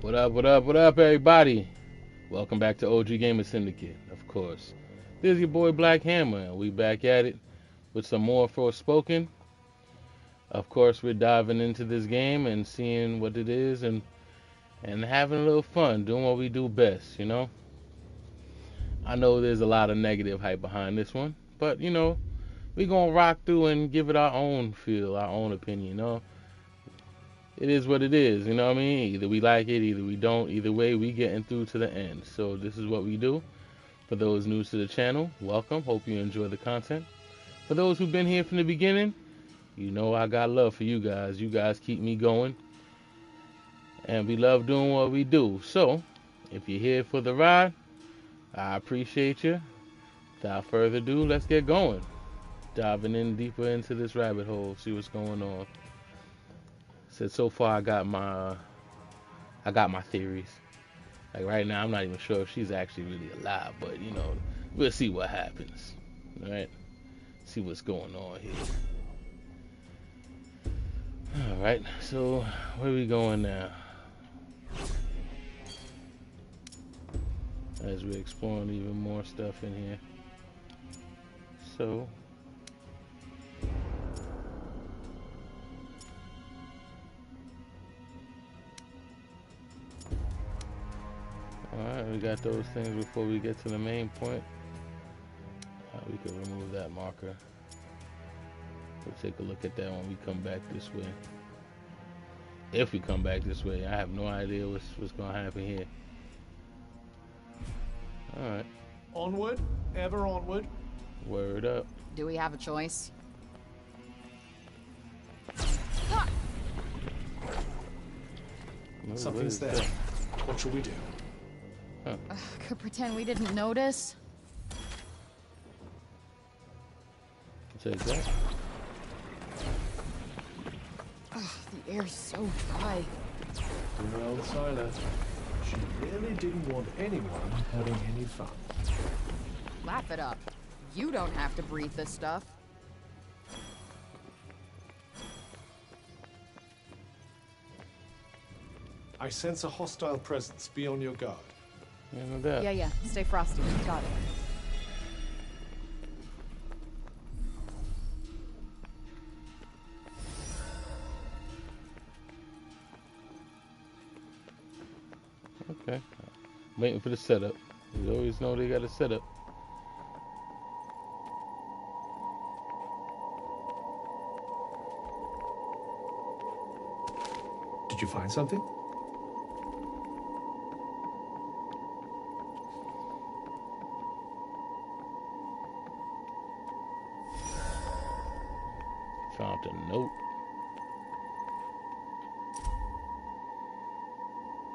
What up, what up, what up, everybody? Welcome back to OG Gamer Syndicate, of course. This is your boy Black Hammer, and we back at it with some more Forspoken. Of course, we're diving into this game and seeing what it is and having a little fun, doing what we do best. I know there's a lot of negative hype behind this one, but, we gonna rock through and give it our own feel, our own opinion. It is what it is, you know what I mean? Either we like it, either we don't. Either way, we getting through to the end. So this is what we do. For those new to the channel, welcome. Hope you enjoy the content. For those who've been here from the beginning, you know I got love for you guys. You guys keep me going. And we love doing what we do. So, if you're here for the ride, I appreciate you. Without further ado, let's get going. Diving in deeper into this rabbit hole, see what's going on. Said so far I got my theories. Like right now I'm not even sure if she's actually really alive, but we'll see what happens. Alright? See what's going on here. Alright, so where are we going now? As we're exploring even more stuff in here. So alright, we got those things before we get to the main point. We can remove that marker. We'll take a look at that when we come back this way. If we come back this way, I have no idea what's gonna happen here. Alright. Onward, ever onward. Word up. Do we have a choice? Something's there. What shall we do? Huh. Could pretend we didn't notice. Take that. The air's so dry. Dear old Silas. She really didn't want anyone having any fun. Laugh it up. You don't have to breathe this stuff. I sense a hostile presence. Be on your guard. Yeah. Stay frosty. Got it. Okay. Waiting for the setup. You always know they got a setup. Did you find something? Found a note.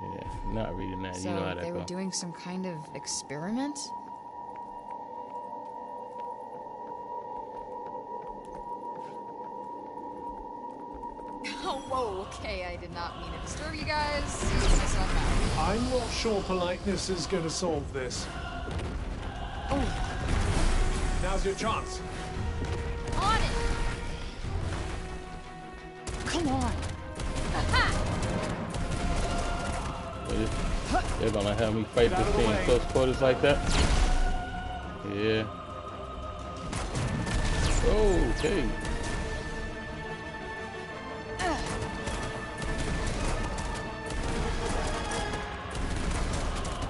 Yeah, not reading that. So you know how that they were goes. doing some kind of experiment? Oh, whoa, okay, I did not mean to disturb you guys. See myself out. I'm not sure politeness is going to solve this. Oh, Now's your chance. on it! Come on! They're gonna have me fight this thing in close quarters like that? Yeah. Okay.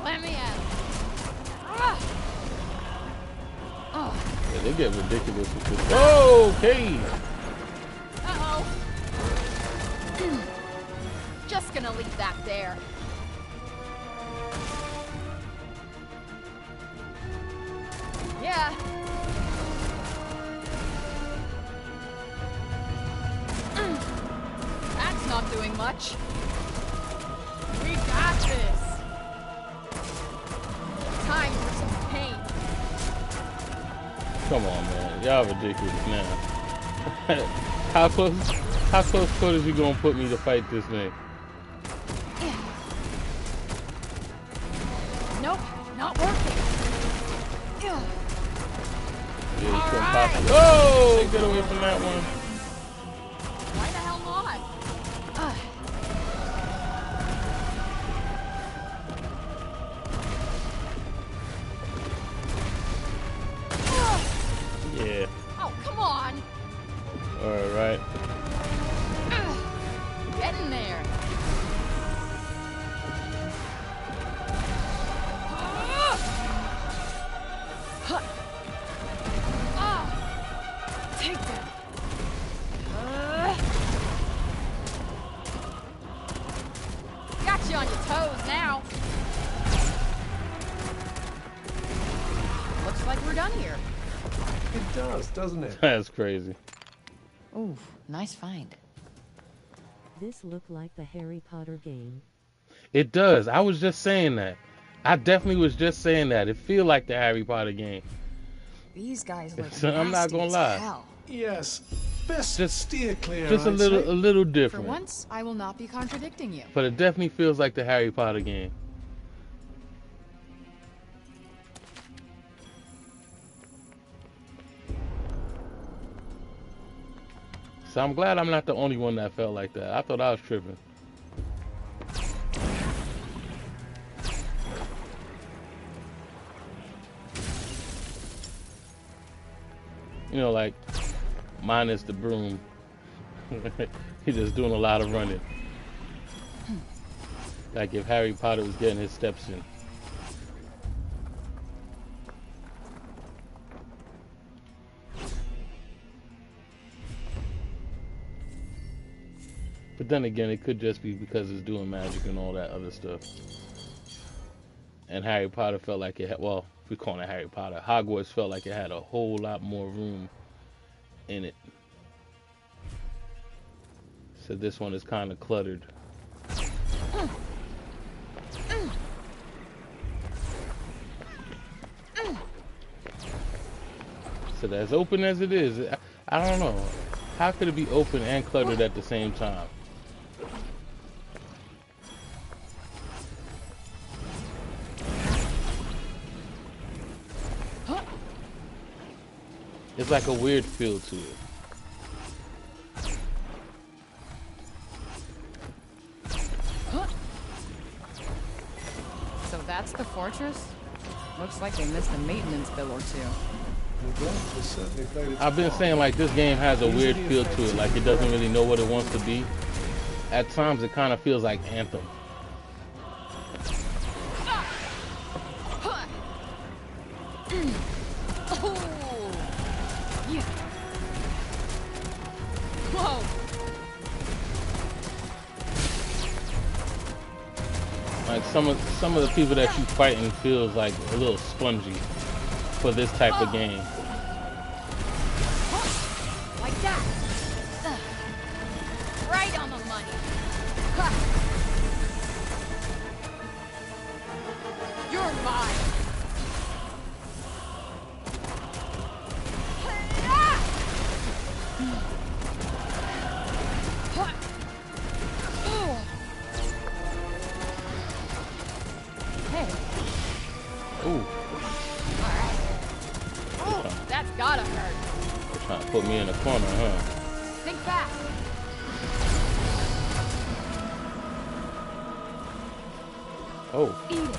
Let me at Yeah, they get ridiculous with this. Okay. Uh-oh. Just gonna leave that there. Yeah. That's not doing much. We got this. Time for some pain. Come on, man. Y'all ridiculous now. how close quarters you gonna put me to fight this thing? Nope, not working. Yeah, you couldn't possibly. Oh, get away from that one. Why the hell not? you on your toes now. Looks like we're done here. It does, doesn't it? That's crazy. Ooh, nice find. This looked like the Harry Potter game. It does. I was just saying that. I definitely was just saying that. It feel like the Harry Potter game. These guys look So I'm not nasty gonna as lie. hell. Yes. Best Just- steer clear, Just a I'd little, say. a little For different. once, I will not be contradicting you. But it definitely feels like the Harry Potter game. So I'm glad I'm not the only one that felt like that. I thought I was tripping. You know, like, minus the broom. He's just doing a lot of running. Like if Harry Potter was getting his steps in. But then again, it could just be because it's doing magic and all that other stuff. And Harry Potter felt like it had, well, if we're calling it Harry Potter, Hogwarts felt like it had a whole lot more room in it. So this one is kind of cluttered. So as open as it is, I don't know. How could it be open and cluttered at the same time? It's like a weird feel to it. So that's the fortress? Looks like they missed a maintenance bill or two. Neglect has certainly played its I've been part. saying like this game has a weird feel to it, like it doesn't really know what it wants to be. At times it kind of feels like Anthem. Yeah. Whoa. Like some of the people that you fighting feels like a little spongy for this type of game. Like that. Right on the money. Ha. You're mine. Hey. Ooh, Alright. Oh, that's gotta hurt. they're trying to put me in a corner, huh? Think fast. Oh, Eat it.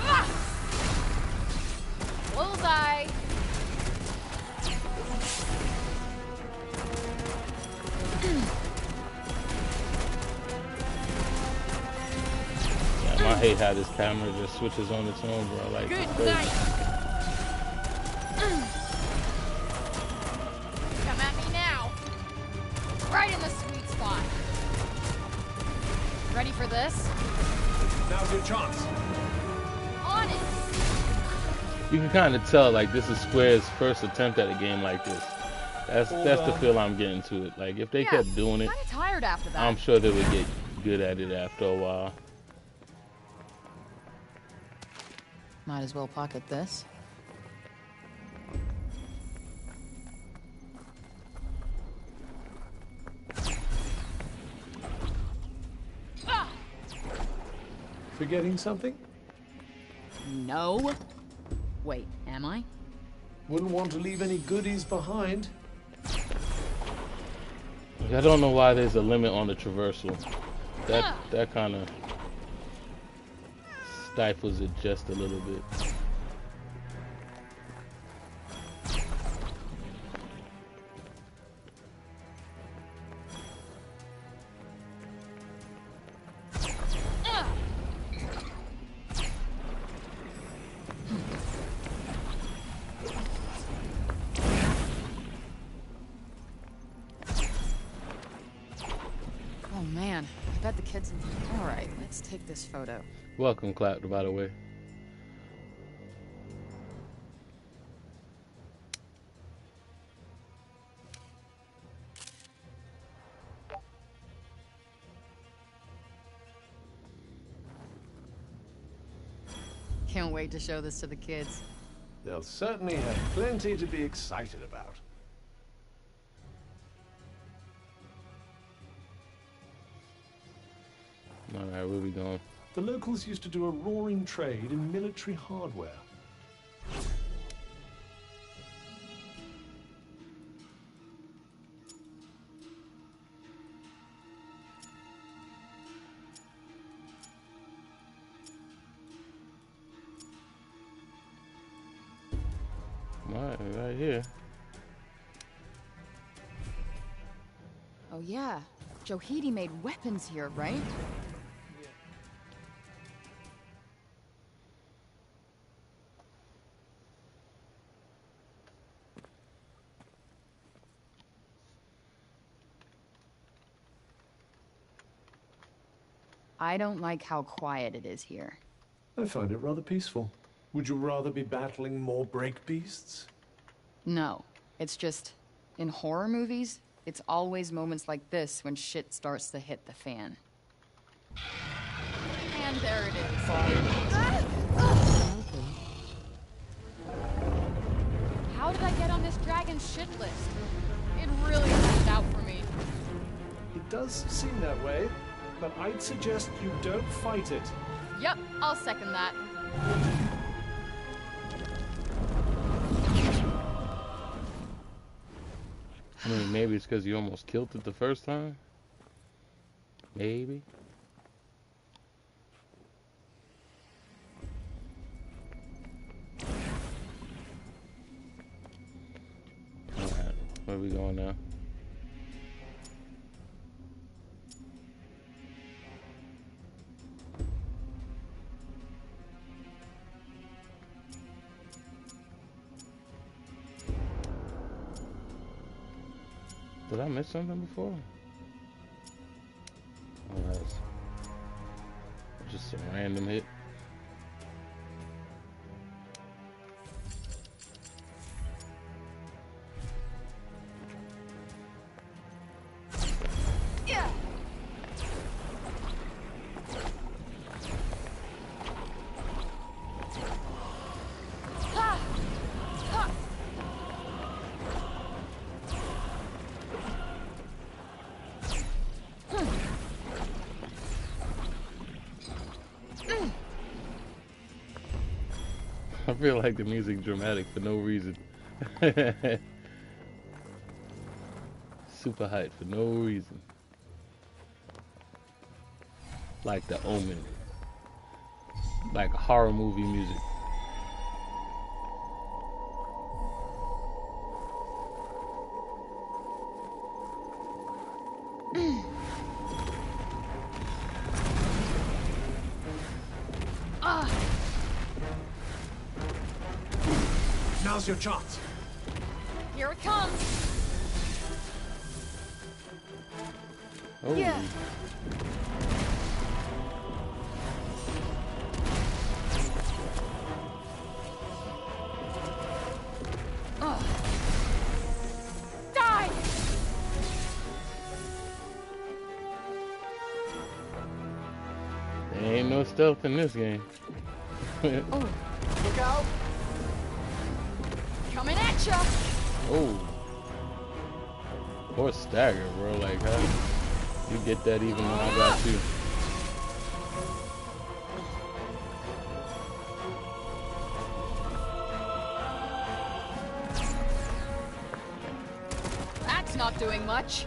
Ah! Bullseye. damn, I hate how this camera just switches on its own, bro. Like, it's Good crazy. night. Come at me now. Right in the sweet spot. Ready for this? Now's your chance. On it. You can kind of tell like this is Square's first attempt at a game like this. That's the feel I'm getting to it. Like if they kept doing it, Kind of tired after that. I'm sure they would get good at it after a while. Might as well pocket this. Ah! Forgetting something? No. Wait, am I? Wouldn't want to leave any goodies behind. I don't know why there's a limit on the traversal. That kind of stifles it just a little bit. bet the kids... Alright, let's take this photo. Welcome, Clap, by the way. Can't wait to show this to the kids. They'll certainly have plenty to be excited about. Alright, where we going? The locals used to do a roaring trade in military hardware. Right here. Oh yeah, Johidi made weapons here, right? I don't like how quiet it is here. I find it rather peaceful. Would you rather be battling more break beasts? No, it's just, in horror movies, it's always moments like this when shit starts to hit the fan. And there it is. How did I get on this dragon's shit list? It really stood out for me. It does seem that way, but I'd suggest you don't fight it. Yep, I'll second that. I mean, maybe it's because you almost killed it the first time. Maybe. Alright, where we going now? Did I miss something before? Oh, that's just a random hit. Yeah. Ha! Ha! I feel like the music's dramatic for no reason. Super hype for no reason. Like The Omen. Like horror movie music. Now's your chance. Here it comes. Oh. Yeah. Die! There ain't no stealth in this game. Oh, Look out! coming at ya! Oh. Or stagger, bro. Like, how you get that even though I got you? That's not doing much.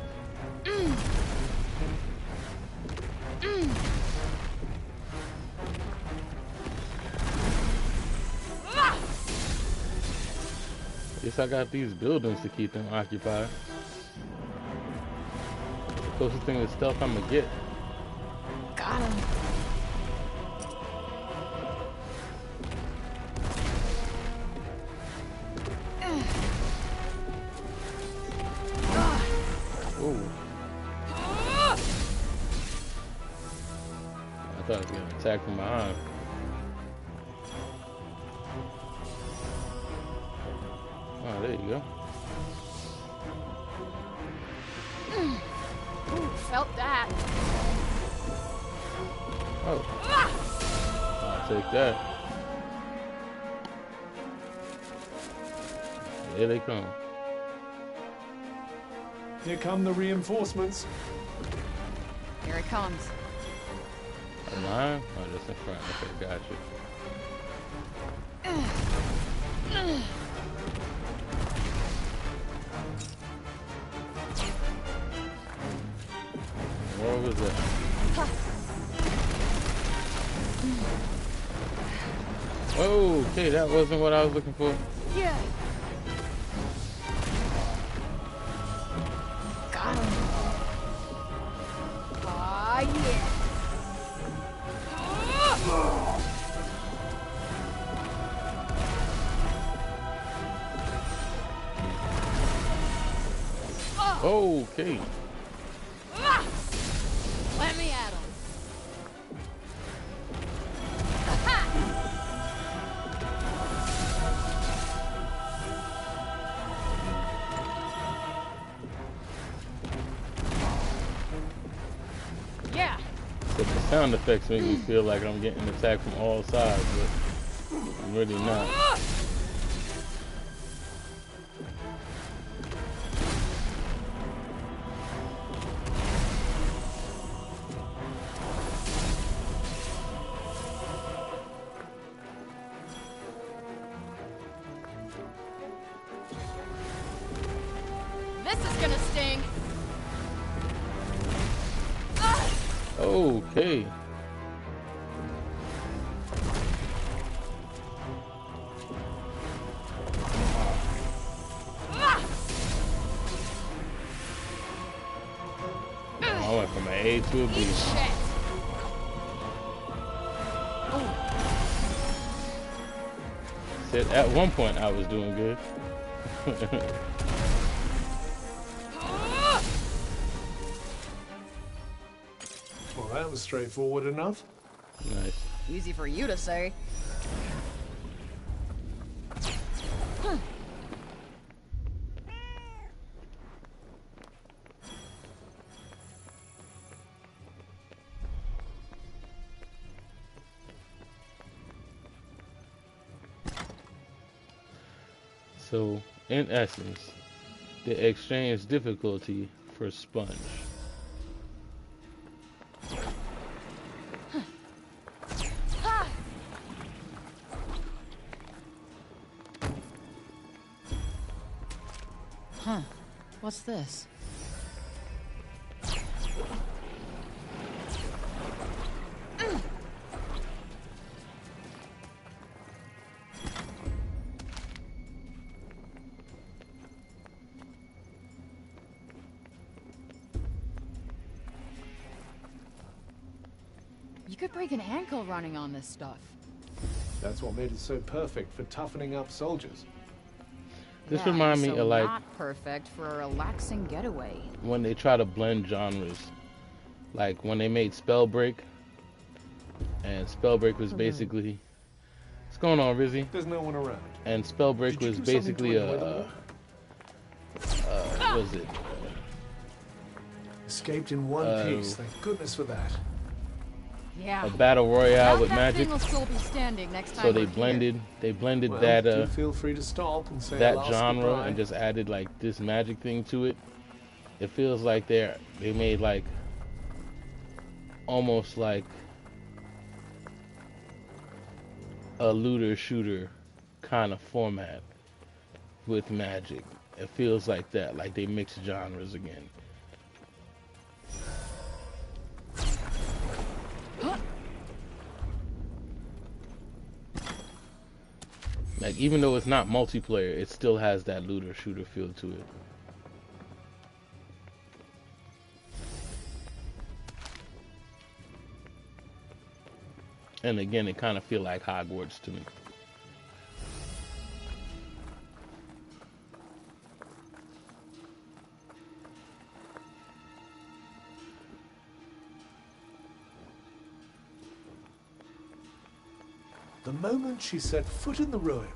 Ah! Guess I got these buildings to keep them occupied. Closest thing to stealth I'm gonna get. Got him. Ooh. attack from behind. Oh, there you go. Ooh, felt that. Oh, I'll take that. Here they come. Here come the reinforcements. Here it comes. A line? Oh, just in front. Okay, got you. What was that? Oh, okay, that wasn't what I was looking for. Yeah. Got him. Ah, yeah. Okay. Let me at him. Yeah. But the sound effects make me feel like I'm getting attacked from all sides, but I'm really not. This is gonna sting. Okay. I went from an A to a B. Eat shit. Said at one point I was doing good. Well, that was straightforward enough. Nice. Easy for you to say. So, in essence, they exchange difficulty for sponge. Huh. What's this? You could break an ankle running on this stuff. That's what made it so perfect for toughening up soldiers. This Yeah, reminds me so of like not perfect for a relaxing getaway. when they try to blend genres. Like when they made Spellbreak, and Spellbreak was basically what's going on, Rizzy? There's no one around. And Spellbreak Did you was do something basically to annoy them all? what was it? Escaped in one piece. Thank goodness for that. Yeah. A battle royale Doubt with that magic. thing will still be standing next time So they we're here. blended Well, that do feel free to stop and say a that last genre goodbye. and just added like this magic thing to it. It feels like they made like almost like a looter shooter kind of format with magic. It feels like that, like they mix genres again. Like even though it's not multiplayer, it still has that looter shooter feel to it. And again, it kind of feel like Hogwarts to me. The moment she set foot in the ruin,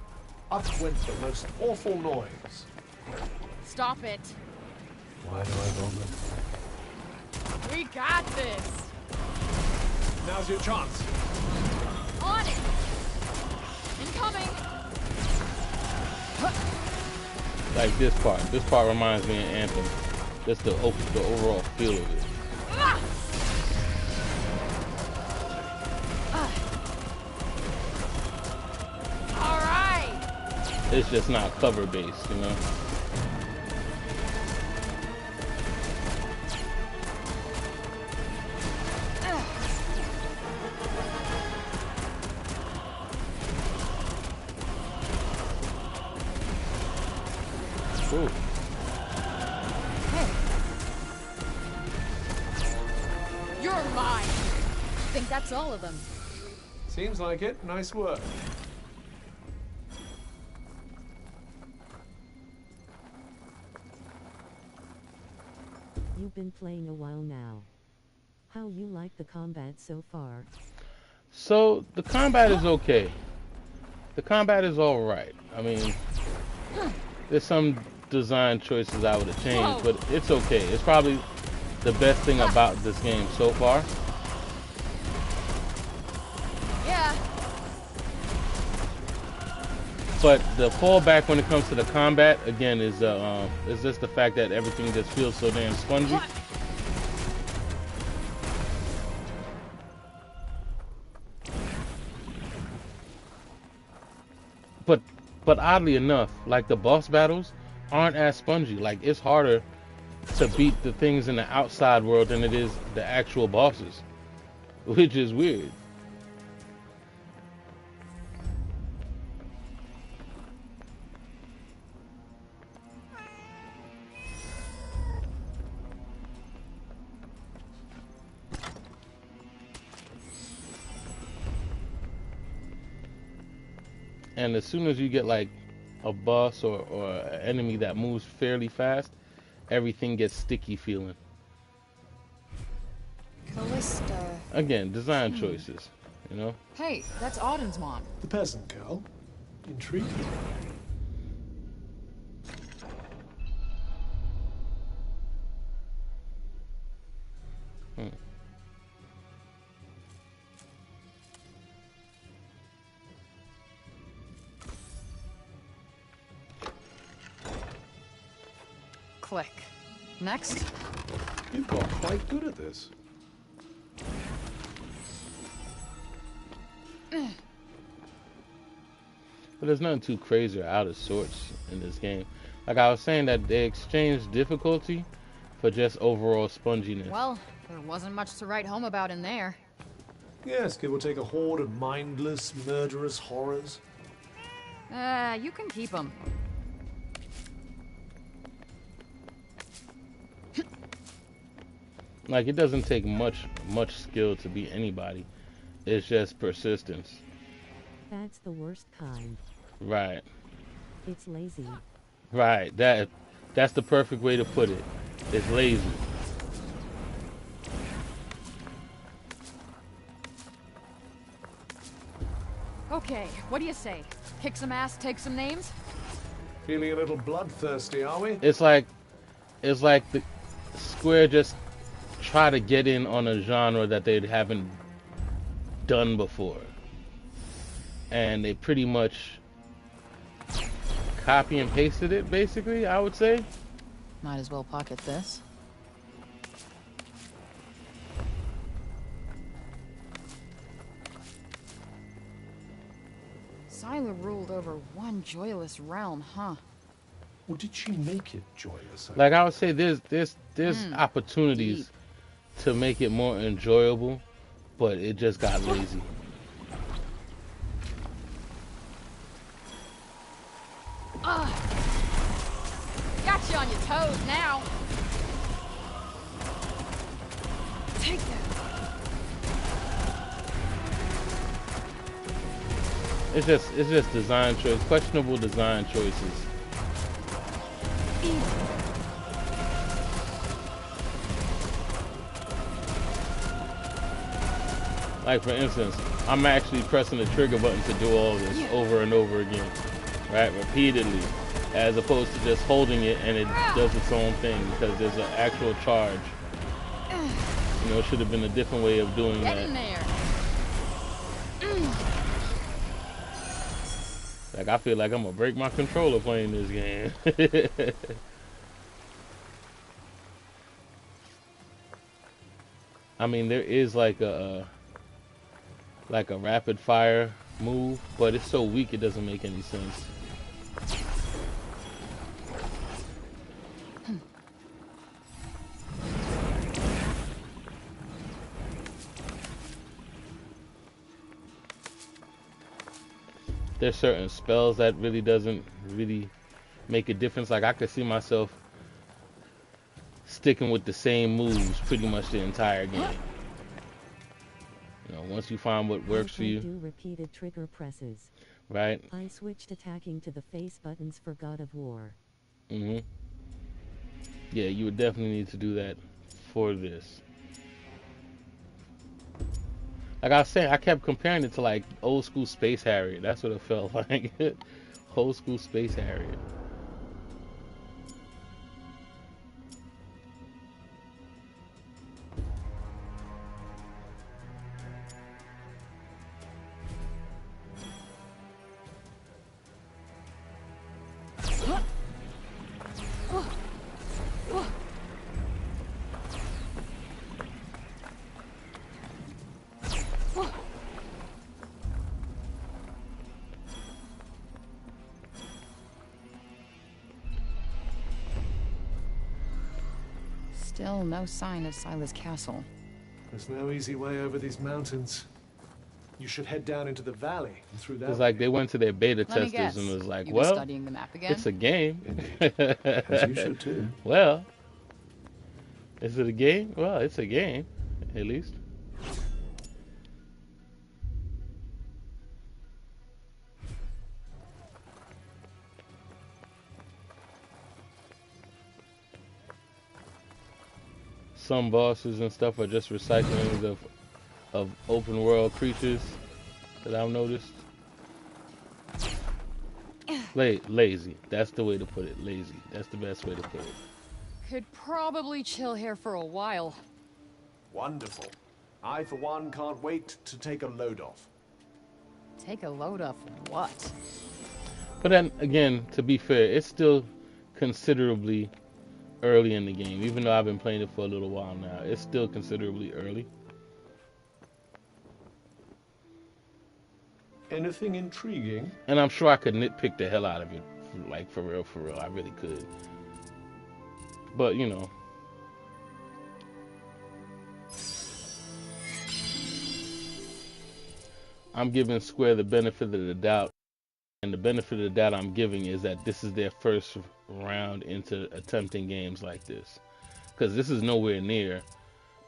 up went the most awful noise. Stop it. Why do I bother? We got this. Now's your chance. On it. Incoming. Like this part reminds me of Anthem. Just the overall feel of it. Ah! All right. It's just not cover based, you know. Ooh. Hey. You're mine. I think that's all of them. Seems like it. Nice work. You've been playing a while now. How you like the combat so far? So the combat is okay. The combat is all right. I mean, there's some design choices I would have changed, but it's okay. It's probably the best thing about this game so far. Yeah. But the fallback when it comes to the combat, again, is just the fact that everything just feels so damn spongy. What? But oddly enough, like the boss battles aren't as spongy. Like it's harder to beat the things in the outside world than it is the actual bosses, which is weird. And as soon as you get like a boss or an enemy that moves fairly fast, everything gets sticky feeling. Callista. Again, design choices, you know? Hey, that's Auden's mom. The peasant girl. Intriguing. Click. Next. You've got quite good at this. But there's nothing too crazy or out of sorts in this game. Like I was saying, that they exchanged difficulty for just overall sponginess. Well, there wasn't much to write home about in there. Yes, give or take a horde of mindless, murderous horrors. You can keep them. Like it doesn't take much skill to beat anybody. It's just persistence. That's the worst kind. Right. It's lazy. Right. That's the perfect way to put it. It's lazy. Okay, what do you say? Kick some ass, take some names? Feeling a little bloodthirsty, are we? It's like the Square just try to get in on a genre that they haven't done before, and they pretty much copy and pasted it, basically, I would say. Might as well pocket this. Sila ruled over one joyless realm, huh? Or did she make it joyous? Like I would say, there's opportunities Deep. to make it more enjoyable, but it just got lazy. Got you on your toes now. Take that. It's just design choice, questionable design choices. Like for instance, I'm actually pressing the trigger button to do all this over and over again, right? Repeatedly, as opposed to just holding it and it does its own thing because there's an actual charge. You know, it should have been a different way of doing Get that. in there. Like I feel like I'm gonna break my controller playing this game. I mean, there is like a rapid fire move, but it's so weak it doesn't make any sense. There's certain spells that really doesn't really make a difference. Like I could see myself sticking with the same moves pretty much the entire game. You know, once you find what works for you. Do repeated trigger presses. Right? I switched attacking to the face buttons for God of War. Yeah, you would definitely need to do that for this. Like I was saying, I kept comparing it to like old school Space Harrier. That's what it felt like. Old school Space Harrier. Still no sign of Silas Castle. There's no easy way over these mountains. You should head down into the valley and through that. It's like they went to their beta Let me testers guess. and was like, You've been well, studying the map again? it's a game. As you should too. Well, is it a game? Well, it's a game, at least. Some bosses and stuff are just recycling of open world creatures that I've noticed. Lazy. That's the way to put it. Lazy. That's the best way to put it. Could probably chill here for a while. Wonderful. I, for one, can't wait to take a load off. Take a load off what? But then again, to be fair, it's still considerably early in the game. Even though I've been playing it for a little while now, it's still considerably early. Anything intriguing? And I'm sure I could nitpick the hell out of it. Like, for real, I really could. But, you know. I'm giving Square the benefit of the doubt. And the benefit of the doubt I'm giving is that this is their first round into attempting games like this. Because this is nowhere near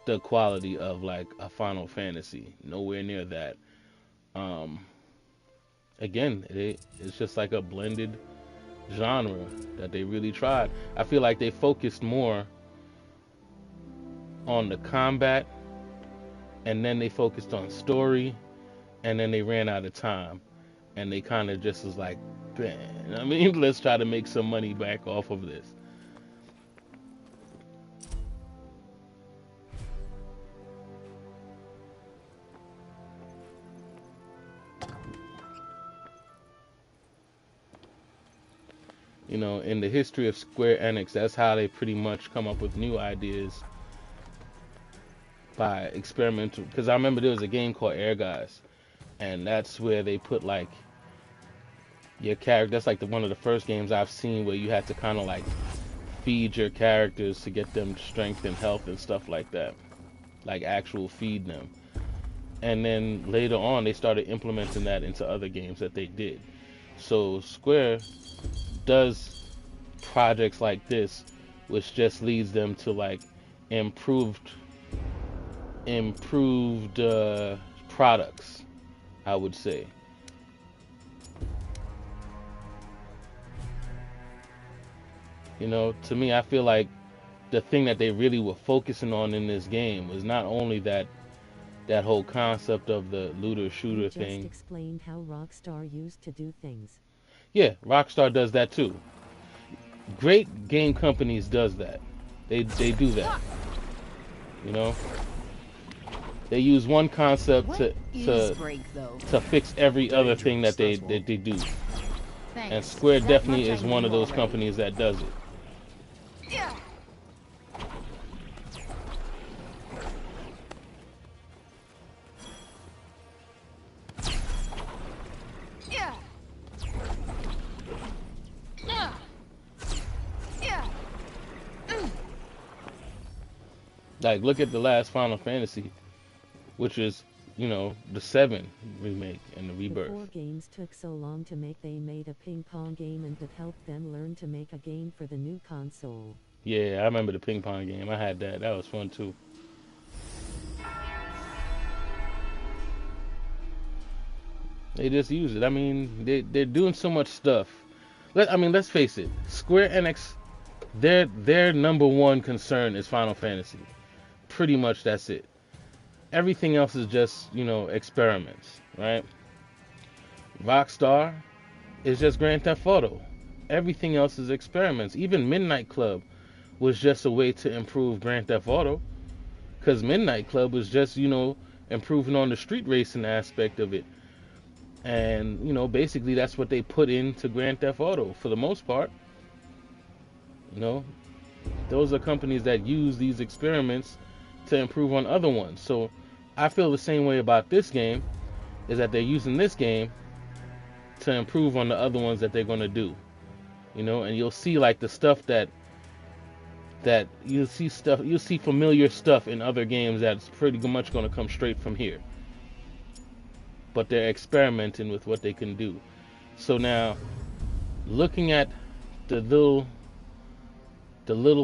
the quality of, like, a Final Fantasy. Nowhere near that. Again, it's just like a blended genre that they really tried. I feel like they focused more on the combat, and then they focused on story, and then they ran out of time, and they kind of just was like, man, I mean, let's try to make some money back off of this. You know, in the history of Square Enix, that's how they pretty much come up with new ideas, by experimental. Because I remember there was a game called Air Guys, and that's where they put like your character. That's like one of the first games I've seen where you had to kind of like feed your characters to get them strength and health and stuff like that, like actual feed them. And then later on, they started implementing that into other games that they did. So Square does projects like this, which just leads them to like improved products, I would say. You know, to me, I feel like the thing that they really were focusing on in this game was not only that that whole concept of the looter You shooter just thing. explained how Rockstar used to do things. Yeah, Rockstar does that too. Great game companies does that. They do that. You know, they use one concept What to is break, though? to fix every other thing that Dangerous, they that's do. Thanks. And Square That definitely much is I one knew of those already. companies that does it. Yeah. Yeah. Yeah. Yeah. Like, look at the last Final Fantasy, which is, you know, the 7 remake and the The rebirth. 4 games took so long to make they made a ping pong game and that helped them learn to make a game for the new console. Yeah, I remember the ping pong game. I had that. That was fun too. They just use it. I mean, they're doing so much stuff. Let's face it. Square Enix, their number one concern is Final Fantasy. Pretty much that's it. Everything else is just, you know, experiments, right? Rockstar is just Grand Theft Auto. Everything else is experiments. Even Midnight Club was just a way to improve Grand Theft Auto, because Midnight Club was just, you know, improving on the street racing aspect of it. And, you know, basically that's what they put into Grand Theft Auto for the most part. You know, those are companies that use these experiments to improve on other ones. So I feel the same way about this game, is that they're using this game to improve on the other ones that they're going to do. You know, and you'll see like the stuff that you'll see familiar stuff in other games that's pretty much going to come straight from here. But they're experimenting with what they can do. So now, looking at the little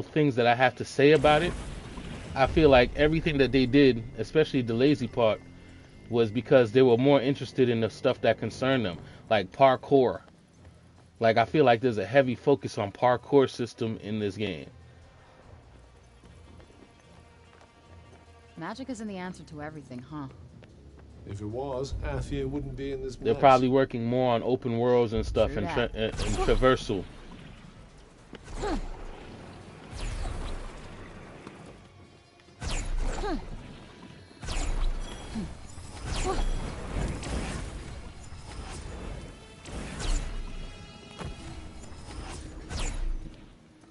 things that I have to say about it, I feel like everything that they did, especially the lazy part, was because they were more interested in the stuff that concerned them, like parkour. Like, I feel like there's a heavy focus on parkour system in this game. Magic isn't the answer to everything, huh? If it was, Athia wouldn't be in this They're mess. probably working more on open worlds and stuff True and that. traversal.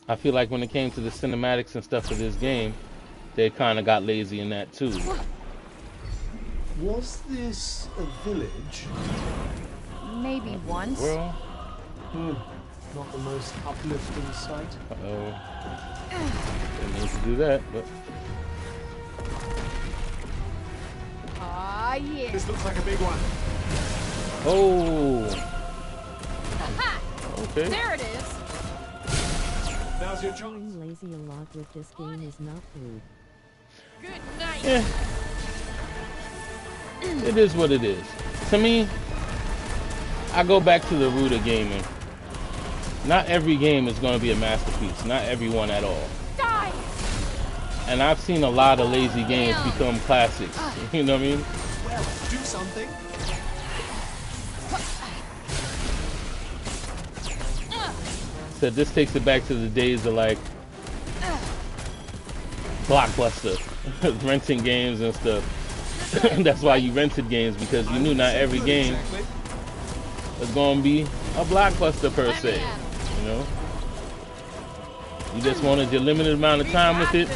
I feel like when it came to the cinematics and stuff of this game, they kind of got lazy in that too. Was this a village? Maybe once. Well, Not the most uplifting sight. didn't need to do that, but Ah, yeah. This looks like a big one. oh, Aha! okay. There it is. Now's your chance. Being lazy a lot with this game is not rude. Good night. Yeah, it is what it is. To me, I go back to the root of gaming. Not every game is going to be a masterpiece. Not every one at all. Die. And I've seen a lot of lazy games become classics. You know what I mean? Well, do something. So this takes it back to the days of like Blockbuster, renting games and stuff. That's why you rented games, because you knew not every game Exactly. was going to be a blockbuster per se. You know, you just wanted your limited amount of time with it,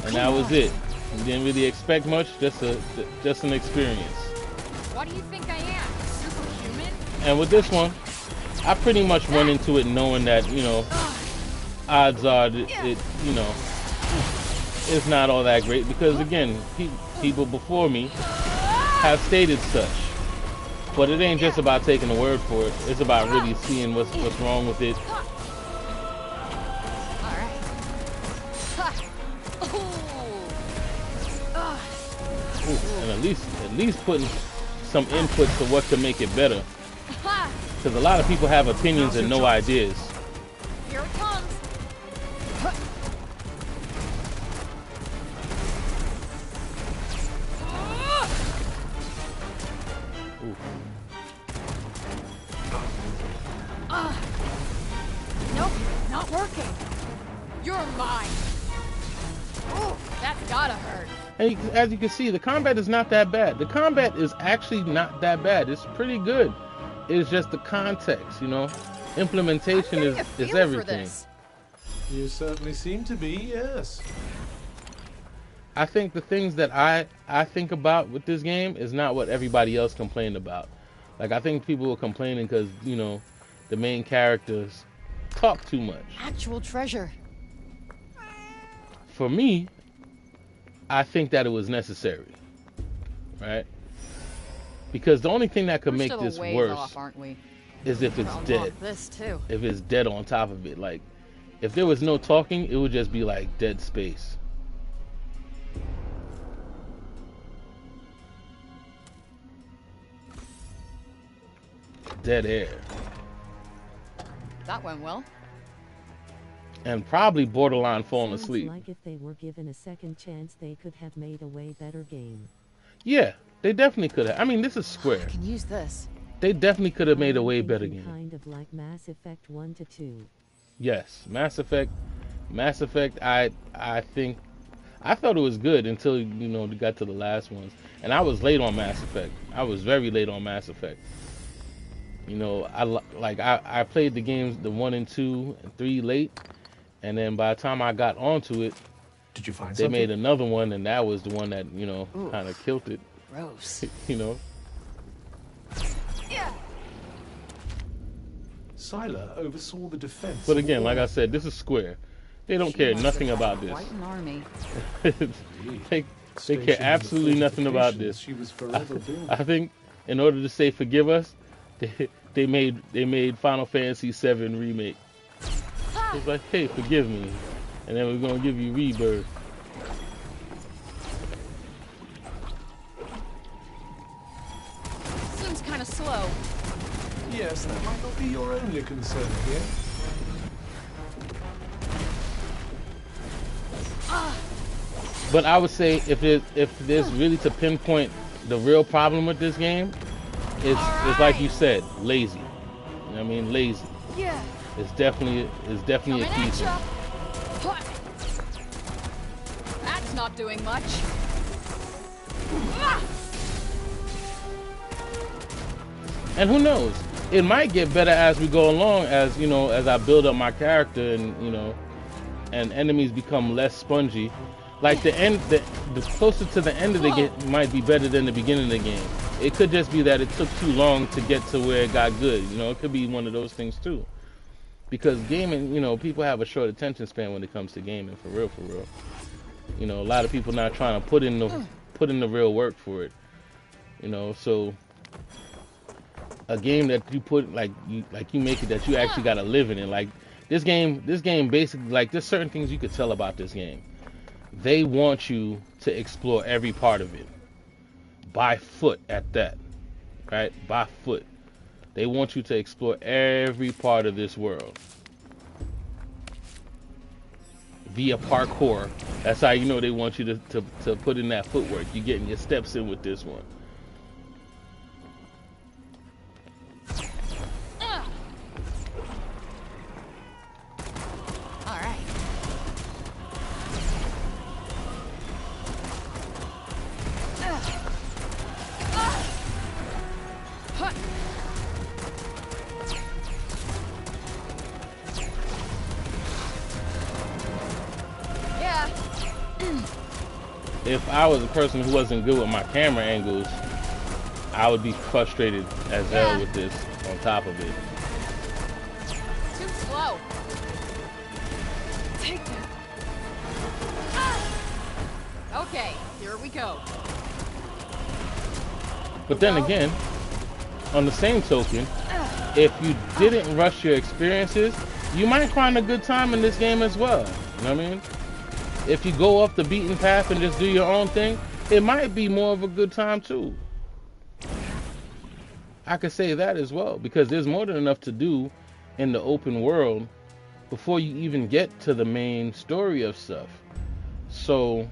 and that was it. You didn't really expect much, just an experience. What do you think I am? Superhuman? And with this one, I pretty much went into it knowing that, you know, odds are that it, you know, it's not all that great, because again, people before me have stated such. But it ain't just about taking the word for it. It's about really seeing what's wrong with it. All right. Ooh, and at least putting some input to what to make it better. Because a lot of people have opinions and no ideas. Here it comes. Nope, not working. You're mine. Ooh, that's gotta hurt. And as you can see, the combat is not that bad. The combat is actually not that bad. It's pretty good. It's just the context, you know. Implementation is everything. You certainly seem to be, yes. I think the things that I think about with this game is not what everybody else complained about. Like, I think people were complaining because, you know, the main characters talk too much. Actual treasure. For me, I think that it was necessary, right? Because the only thing that could make this worse off, aren't we? is if it's dead. This too. If it's dead on top of it. Like, if there was no talking, it would just be like dead space. Dead air. That went well. And probably borderline falling Sounds asleep. like if they were given a second chance, they could have made a way better game. Yeah, they definitely could have. I mean, this is Square. I can use this. They definitely could have made a way I'm better thinking game. Kind of like Mass Effect 1 to 2. Yes, Mass Effect. I think I thought it was good until, you know, we got to the last ones, and I was late on Mass Effect. I was very late on Mass Effect. You know, I played the games, the 1 and 2 and 3 late, and then by the time I got onto it, Did you find they something? made another one, and that was the one that, you know, kind of killed it. Gross. You know. Yeah. Scylla oversaw the defense. But of again, all- like I said, this is Square. They don't She care must nothing have had about this. quite an army. they Stationed care in the absolutely nothing about fortifications this. She was forever building. I think in order to say forgive us, they made Final Fantasy VII remake. It's like, hey, forgive me, and then we're gonna give you Rebirth. Seems kind of slow. Yes, that might not be your only concern here. But I would say if there's really to pinpoint the real problem with this game, it's like you said, lazy. You know what I mean, lazy. Yeah. It's definitely a Coming key at thing. ya. Huh. That's not doing much. Ah! And who knows? It might get better as we go along, as you know, as I build up my character, and you know, and enemies become less spongy. Like the closer to the end of the game might be better than the beginning of the game. It could just be that it took too long to get to where it got good. You know, it could be one of those things too. Because gaming, you know, people have a short attention span when it comes to gaming, for real, for real. You know, a lot of people not trying to put in the real work for it. You know, so a game that you put like you make it that you actually got to live in it. Like this game basically, like there's certain things you could tell about this game. They want you to explore every part of it by foot at that, right? By foot. They want you to explore every part of this world via parkour. That's how you know they want you to put in that footwork. You're getting your steps in with this one. All right. Huh. Yeah. If I was a person who wasn't good with my camera angles, I would be frustrated as hell with this on top of it. Too slow. Take that. Ah! Okay, here we go. But then again, on the same token, if you didn't rush your experiences, you might find a good time in this game as well. You know what I mean? If you go off the beaten path and just do your own thing, it might be more of a good time too. I could say that as well, because there's more than enough to do in the open world before you even get to the main story of stuff. So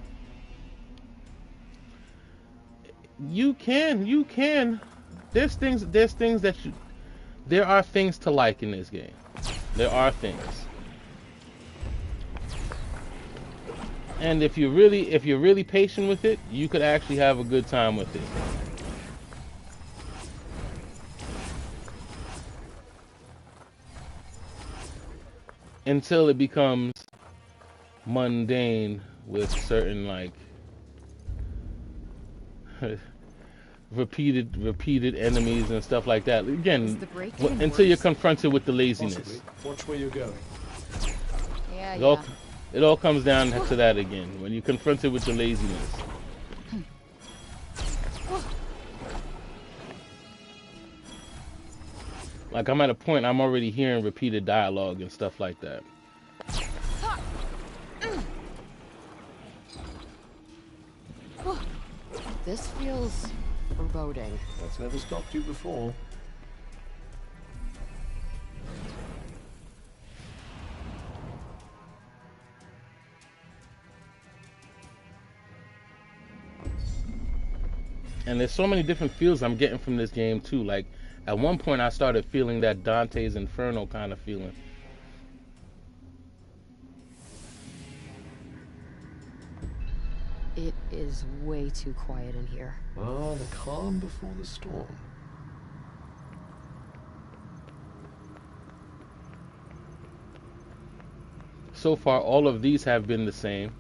you can there's things that there are things to like in this game. There are things. And if you're really patient with it, you could actually have a good time with it. Until it becomes mundane with certain like repeated enemies and stuff like that. Again, until you're confronted with the laziness. Possibly. Watch where you're going. Yeah, It all comes down to that again, when you're confronted with the laziness. Like, I'm at a point, I'm already hearing repeated dialogue and stuff like that. This feels foreboding. That's never stopped you before. And there's so many different feels I'm getting from this game too. Like, at one point I started feeling that Dante's Inferno kind of feeling. It is way too quiet in here. Ah, the calm before the storm. So far, all of these have been the same.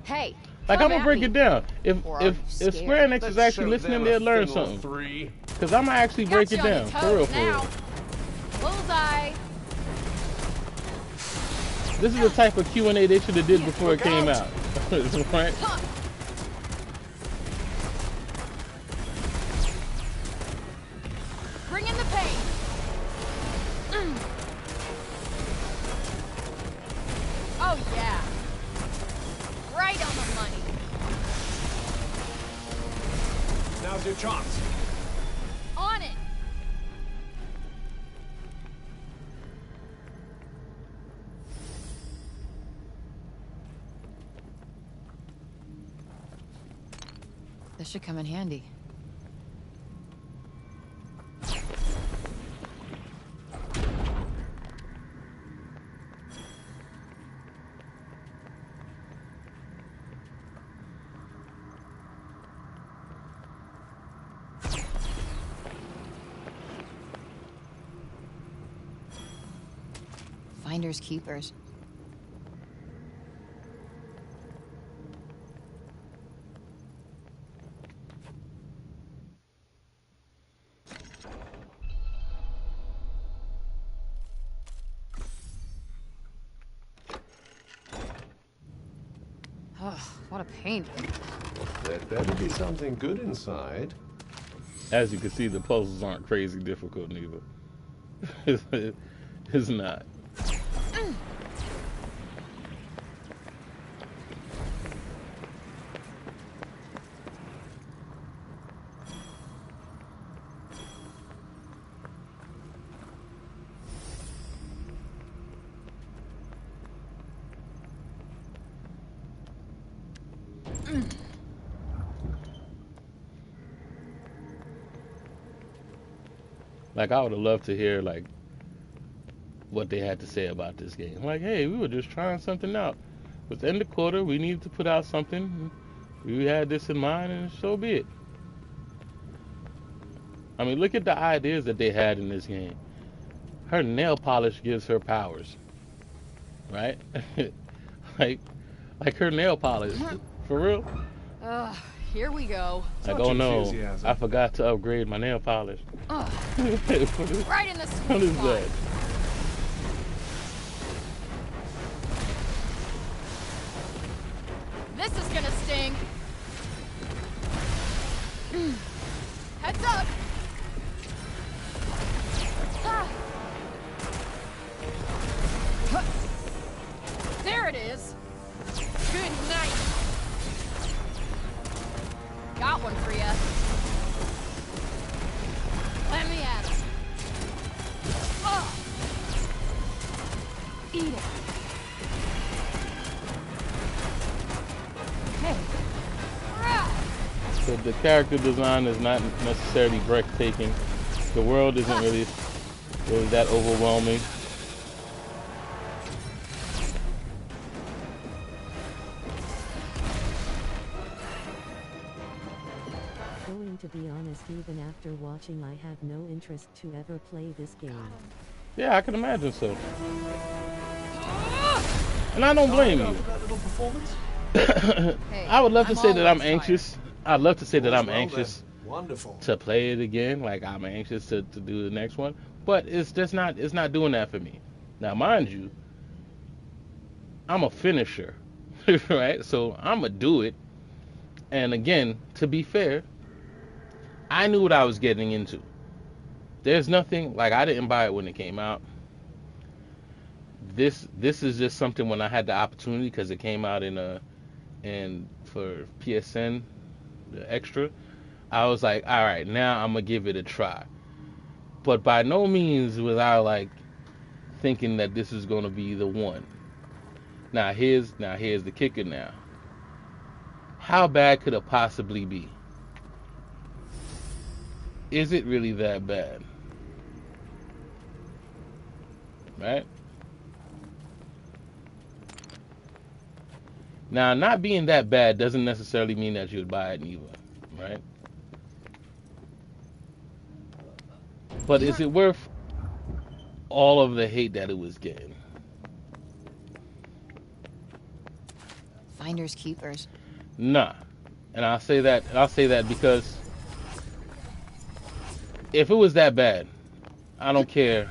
Hey! Like, I'm come gonna at break me. it down. If Or are you Square Enix is actually listening, they'll learn something. Cause I'm gonna actually break it Got you on down, your for real, toes for real. now. Bullseye! This is the type of Q&A they should have did before it came out, right? Huh. Bring in the pain! Oh yeah! Right on the money! Now's your chance. On it! This should come in handy. Finders keepers. Ugh, what a pain. There better be something good inside. As you can see, the puzzles aren't crazy difficult neither. It's not. Like, I would have loved to hear, like, what they had to say about this game. Like, hey, we were just trying something out. Within the quarter, we needed to put out something. We had this in mind, and so be it. I mean, look at the ideas that they had in this game. Her nail polish gives her powers, right? like her nail polish, for real. Here we go. Like, Such oh no, enthusiasm. I forgot to upgrade my nail polish. Ugh, What is right in the sweet that? spot. This is gonna sting. Heads up. Ah. Huh. There it is. Good night. Got one for ya. Let me at it. Oh. Eat it. The character design is not necessarily breathtaking. The world isn't really that overwhelming. Going to be honest, even after watching, I have no interest to ever play this game. Yeah, I can imagine so. And I don't blame you. That little performance? Hey, I would love to say that I'm always anxious. I'd love to say that I'm Well anxious then. Wonderful. to play it again. Like I'm anxious to do the next one. But it's just not doing that for me. Now mind you, I'm a finisher. Right? So I'ma do it. And again, to be fair, I knew what I was getting into. There's nothing like I didn't buy it when it came out. This is just something when I had the opportunity because it came out in for PSN, the extra. I was like, all right, now I'm gonna give it a try. But by no means was I like thinking that this is gonna be the one. Now here's the kicker. Now, how bad could it possibly be? Is it really that bad? Right? Now, not being that bad doesn't necessarily mean that you would buy it either, right? But is it worth all of the hate that it was getting? Finders keepers. Nah. And I'll say that because if it was that bad, I don't care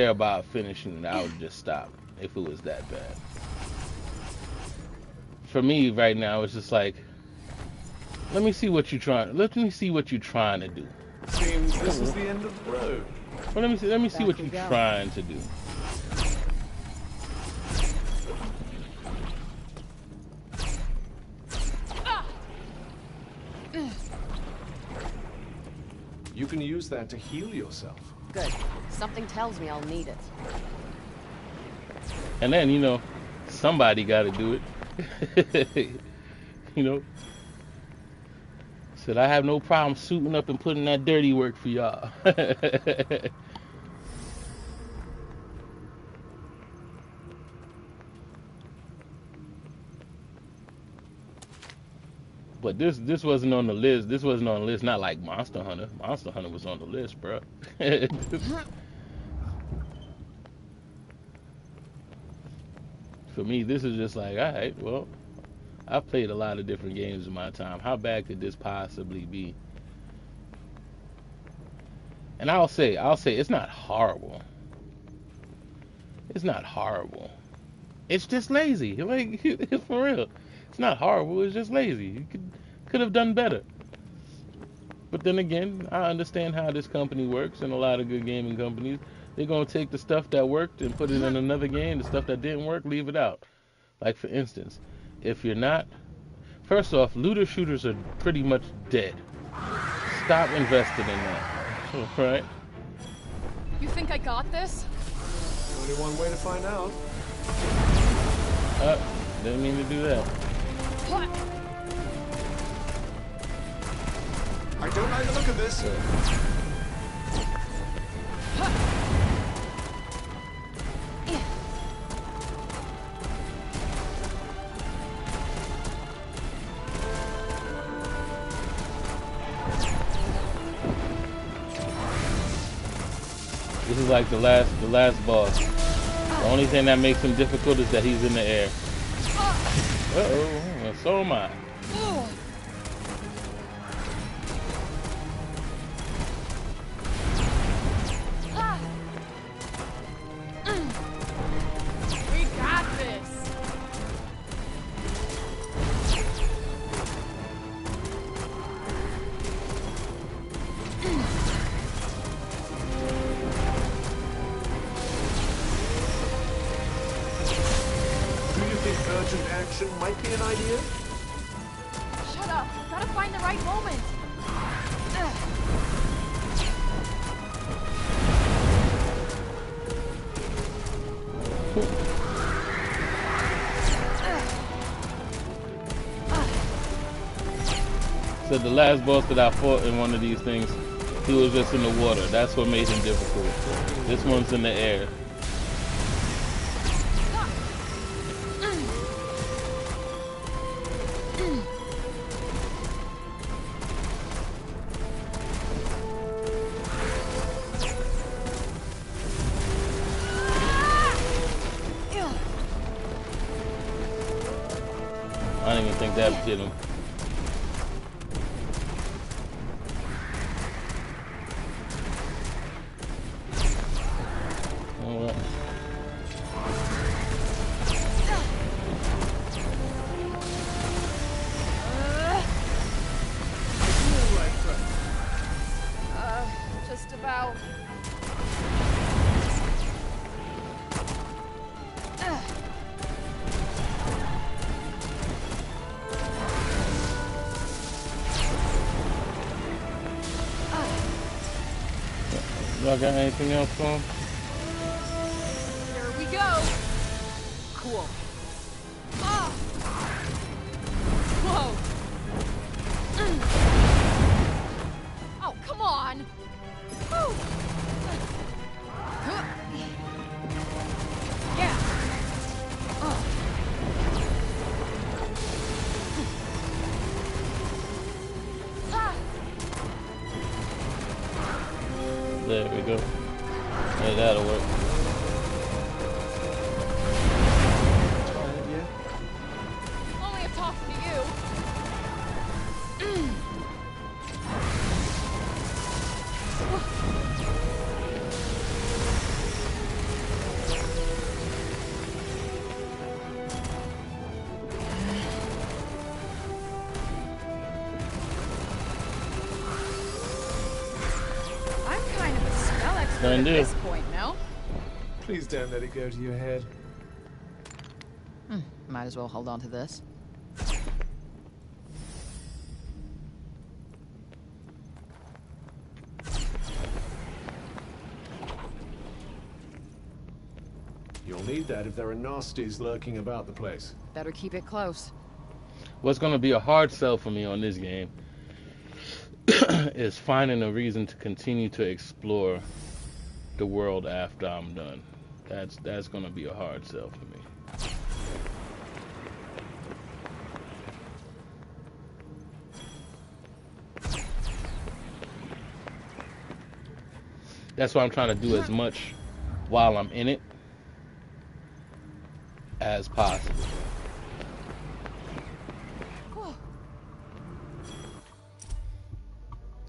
about finishing it. I would just stop if it was that bad. For me right now, it's just like, let me see what you're trying to do. Seems this is the end of the road. Well, let me see what you're trying to do. You can use that to heal yourself. Good. Something tells me I'll need it. And then, somebody got to do it. Said I have no problem suiting up and putting that dirty work for y'all. But this wasn't on the list. This wasn't on the list. Not like Monster Hunter. Monster Hunter was on the list, bro. For me, this is just like, all right, well, I've played a lot of different games in my time. How bad could this possibly be? And I'll say, it's not horrible. It's not horrible. It's just lazy. Like, for real. It's not horrible. It's just lazy. You could have done better. But then again, I understand how this company works, and a lot of good gaming companies. They're going to take the stuff that worked and put it in another game. The stuff that didn't work, leave it out. Like, for instance, if you're not... First off, looter shooters are pretty much dead. Stop investing in that. Right? You think I got this? Only one way to find out. Didn't mean to do that. I don't like the look of this. This is like the last boss. The only thing that makes him difficult is that he's in the air. Uh-oh, so am I. We got this. Do you think urgent action might be an idea? Shut up. Gotta find the right moment. So the last boss that I fought in one of these things, he was just in the water. That's what made him difficult. This one's in the air. I don't even think that did him. Alright. Just about. Y'all got anything else for him? Here we go. Cool. Ah. Whoa. Oh, come on. Whew. Yeah. There we go. Hey, that'll work. Only if talking to you. I'm kind of a spell expert Done at deal. this point, no? Please don't let it go to your head. Might as well hold on to this. You'll need that if there are nasties lurking about the place. Better keep it close. What's gonna be a hard sell for me on this game is finding a reason to continue to explore the world after I'm done. That's gonna be a hard sell for me. That's why I'm trying to do as much while I'm in it as possible.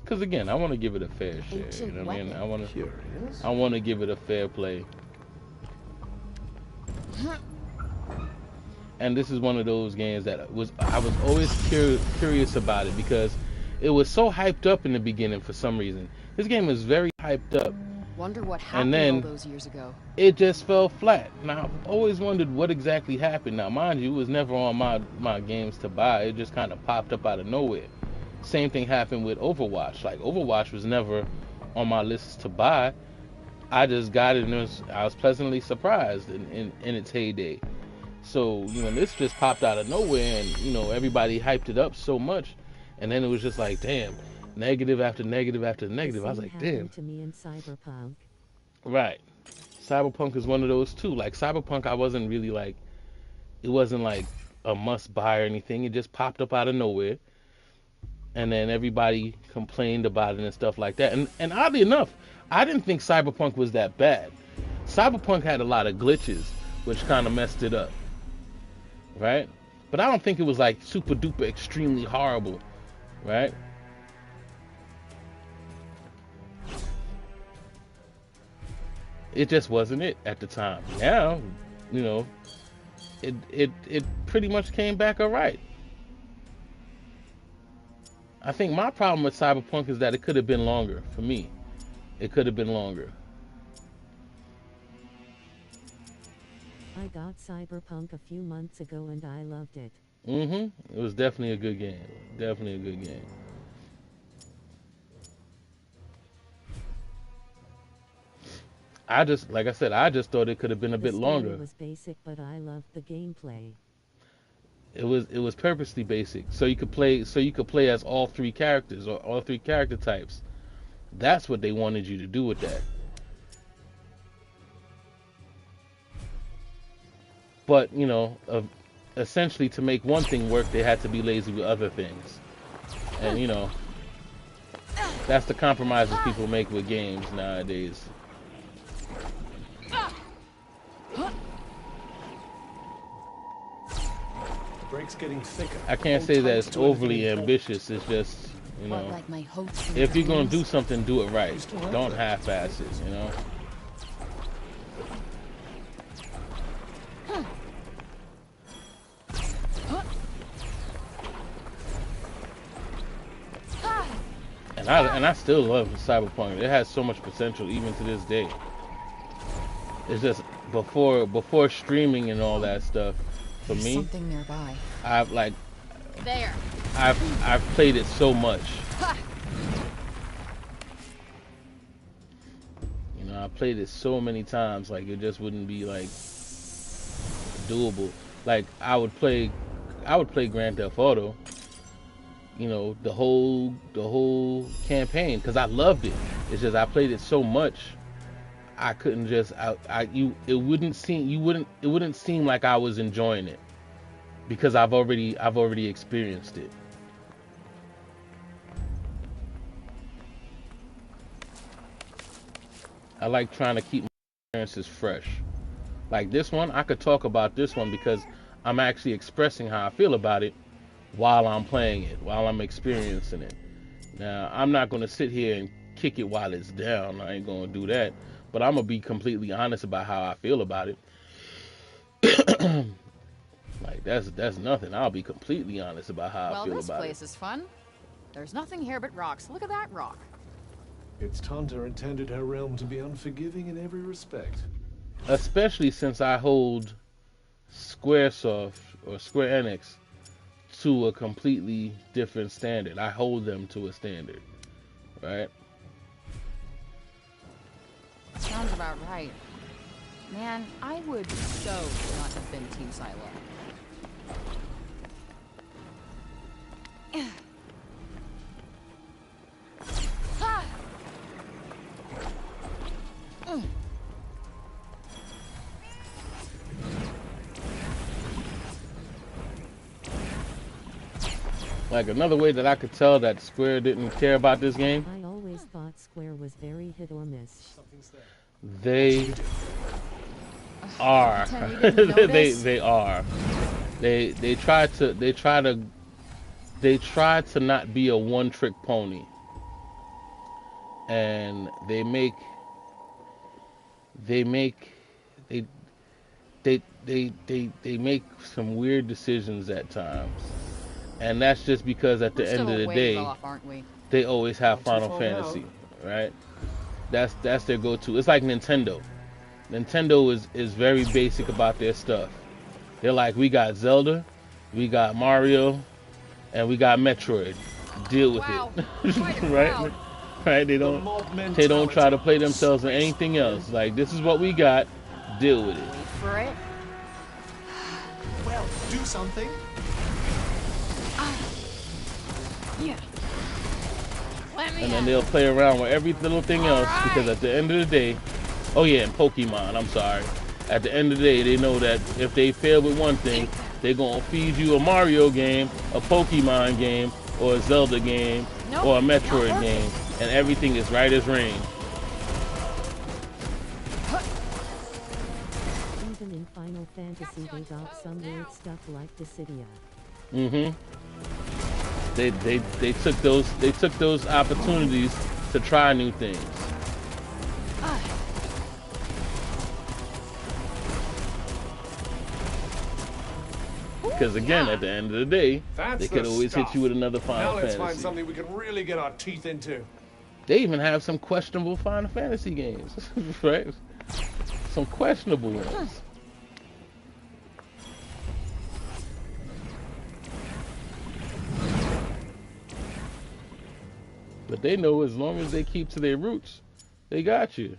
Because again, I want to give it a fair share. You know what I mean? Curious. I want to give it a fair play. And this is one of those games that I was always curious about it because it was so hyped up in the beginning for some reason. This game was very hyped up. Wonder what happened then- all those years ago. It just fell flat. Now, I've always wondered what exactly happened. Now, mind you, it was never on my games to buy. It just kind of popped up out of nowhere. Same thing happened with Overwatch. Like, Overwatch was never on my list to buy. I just got it and I was pleasantly surprised in its heyday. So, this just popped out of nowhere and, everybody hyped it up so much. And then it was just like, damn, negative after negative after negative. I was like, damn. To me in Cyberpunk. Right. Cyberpunk is one of those too. Like, Cyberpunk, I wasn't really like, it wasn't like a must buy or anything. It just popped up out of nowhere. And then everybody complained about it and stuff like that. And oddly enough, I didn't think Cyberpunk was that bad. Cyberpunk had a lot of glitches, which kind of messed it up. Right? But I don't think it was like super duper extremely horrible. Right? It just wasn't it at the time. Now, it pretty much came back alright. I think my problem with Cyberpunk is that it could have been longer for me. It could have been longer. I got Cyberpunk a few months ago and I loved it. It was definitely a good game. Definitely a good game. Like I said, I just thought it could have been a bit longer. It was basic, but I loved the gameplay. it was purposely basic, so you could play as all three characters or all three character types. That's what they wanted you to do with that. But essentially to make one thing work, they had to be lazy with other things, and that's the compromises people make with games nowadays. The break's getting thicker. I can't Hold say that tight it's to anything overly important. ambitious. It's just, What, like my hopes and if you're gonna dreams? do something, do it right. You still have Don't that. half-ass it. And I still love Cyberpunk. It has so much potential even to this day. It's just before streaming and all that stuff. For There's me, something nearby. There. I've played it so much. Ha! I played it so many times, like it just wouldn't be like doable. Like I would play Grand Theft Auto, the whole campaign, because I loved it. It's just I played it so much, I couldn't just it wouldn't seem like I was enjoying it, because I've already experienced it. I like trying to keep my experiences fresh. Like this one, I could talk about this one because I'm actually expressing how I feel about it while I'm playing it, while I'm experiencing it. Now, I'm not going to sit here and kick it while it's down. I ain't going to do that. But I'm going to be completely honest about how I feel about it. Like, that's nothing. I'll be completely honest about how I Well, feel this about place it. is fun. There's nothing here but rocks. Look at that rock. Its Tanta intended her realm to be unforgiving in every respect. Especially since I hold Squaresoft or Square Enix to a completely different standard. I hold them to a standard, right? Sounds about right. Man, I would so not have been Team Silo. Ha! Like another way that I could tell that Square didn't care about this game, I always thought Square was very hit or miss. Something's there. they are. Pretend you didn't notice? they are. They try to not be a one-trick pony, and they make some weird decisions at times, and that's just because at the We're end still of a the ways day off, aren't we? they always have Not too Final far Fantasy, out. right? That's their go-to. It's like Nintendo. Nintendo is very basic about their stuff. They're like, we got Zelda, we got Mario, and we got Metroid. Deal with Wow. it, Quite a right? crowd. Right? They The don't mob try to play mentality. themselves in anything else. Like, this is what we got. Deal with it. Wait for it. Well, do something. Yeah. Let me And then in. they'll play around with every little thing else, because at the end of the day, oh yeah, and Pokemon, I'm sorry. At the end of the day, they know that if they fail with one thing, they're gonna feed you a Mario game, a Pokemon game, or a Zelda game, Nope, or a not Metroid working. game, and everything is right as rain. Even in Final Fantasy they got some weird stuff like Dissidia. Mm-hmm. They took those opportunities to try new things. Because again, at the end of the day, That's they could the always stuff. hit you with another Final Now let's Fantasy. find something we can really get our teeth into. They even have some questionable Final Fantasy games, right? Some questionable ones. But they know as long as they keep to their roots, they got you.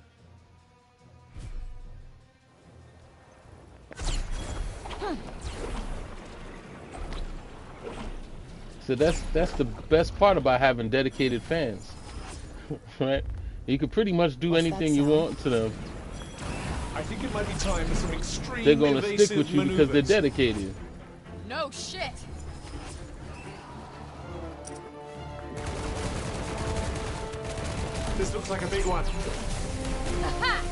So that's the best part about having dedicated fans, right? You can pretty much do What's that anything you sound? want to them. I think it might be time for some extreme They're gonna evasive stick with you because they're maneuvers. dedicated. No shit. This looks like a big one. Aha!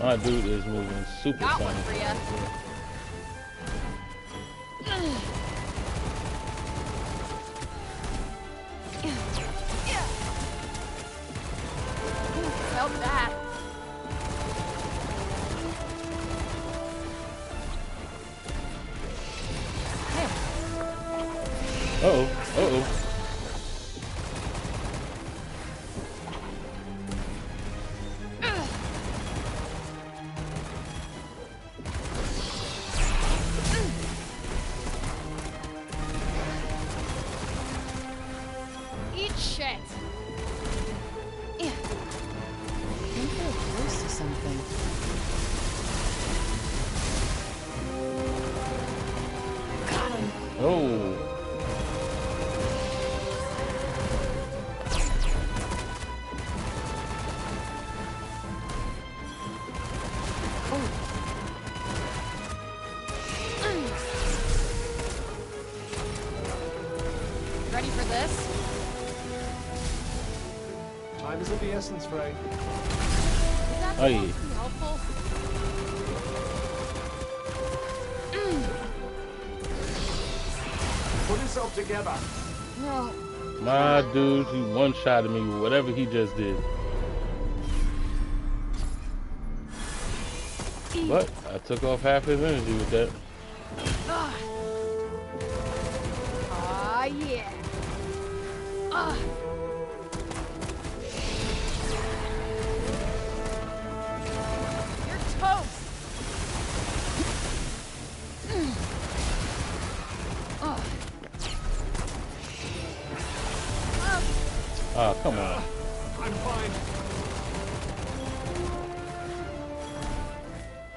My dude is moving super Got one fast. for ya. Felt that. Uh-oh, uh-oh. Eat shit. I think they're close to something. Got him. Oh. Ready for this? Time is of the essence, Frey. Is that Oh, supposed yeah. to be helpful? Put yourself together. No. My dude, he one-shotted me with whatever he just did. But I took off half his energy with that. Ah, yeah. Ah. You're toast. Ah, come on. I'm fine.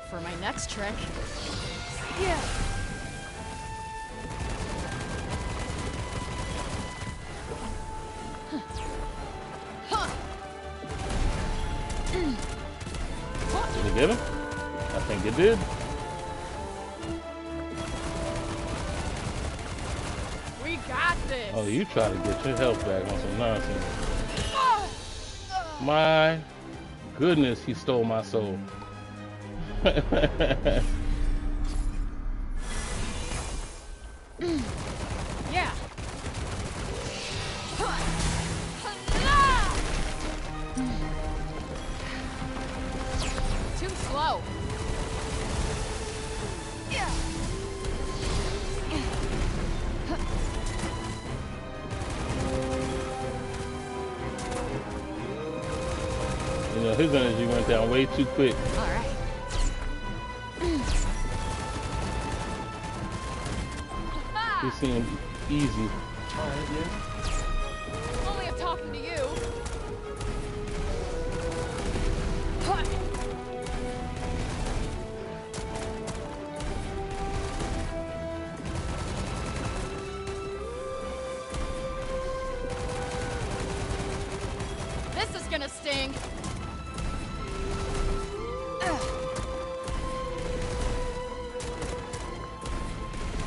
For my next trick. Yeah. Did it get him? I think it did. We got this. Oh, you try to get your health back on some nonsense. Ah. My goodness, he stole my soul. Yeah. Too slow. Yeah. You know, his energy went down way too quick. All right. He seemed easy. Tired yet? Only of talking to you. This is gonna sting.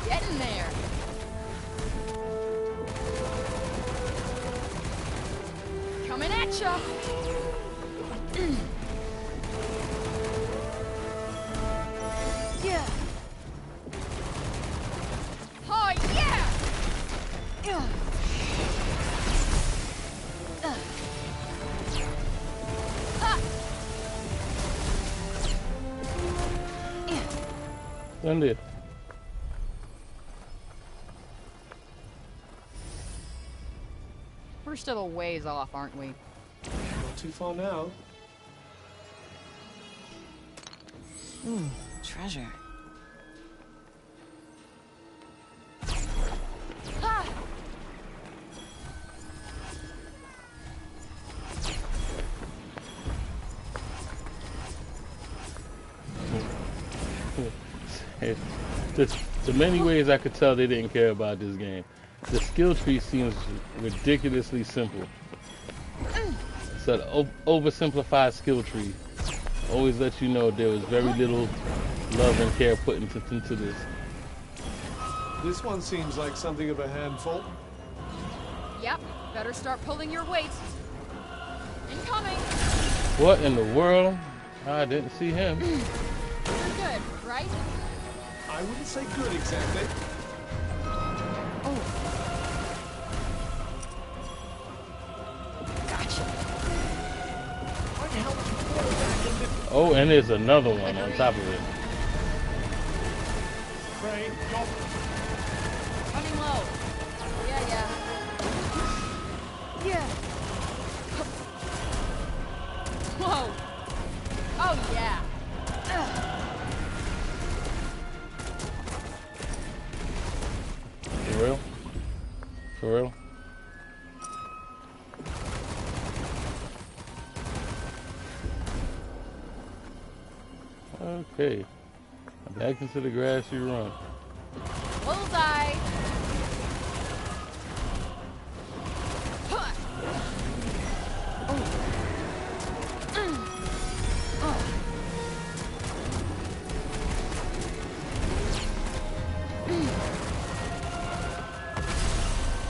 Get in there. Coming at ya. Yeah. Oh yeah. Ha. Done it. We're still a ways off, aren't we? Not too far now. Ooh, treasure. Ha. The many ways I could tell they didn't care about this game. The skill tree seems ridiculously simple. It's an oversimplified skill tree. Always let you know there was very little love and care put into this. This one seems like something of a handful. Yep, better start pulling your weight. Incoming! What in the world? I didn't see him. You're good, right? I wouldn't say good exactly. Oh. Gotcha. Why the hell would you fall back and lift? Oh, and there's another one on top of it. Frey, you're... Running low. Yeah. Yeah. Whoa. Oh, yeah. For real? For real? Okay. Back into the grass you run. Bullseye. Huh.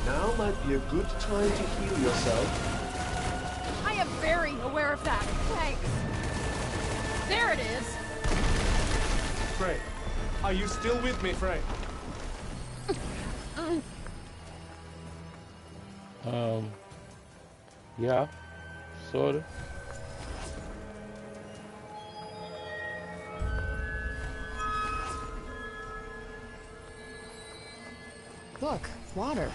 Now might be a good time to heal yourself. I am very aware of that. Thanks. There it is. Frey, are you still with me, Frey? Yeah, sorta. Look, water.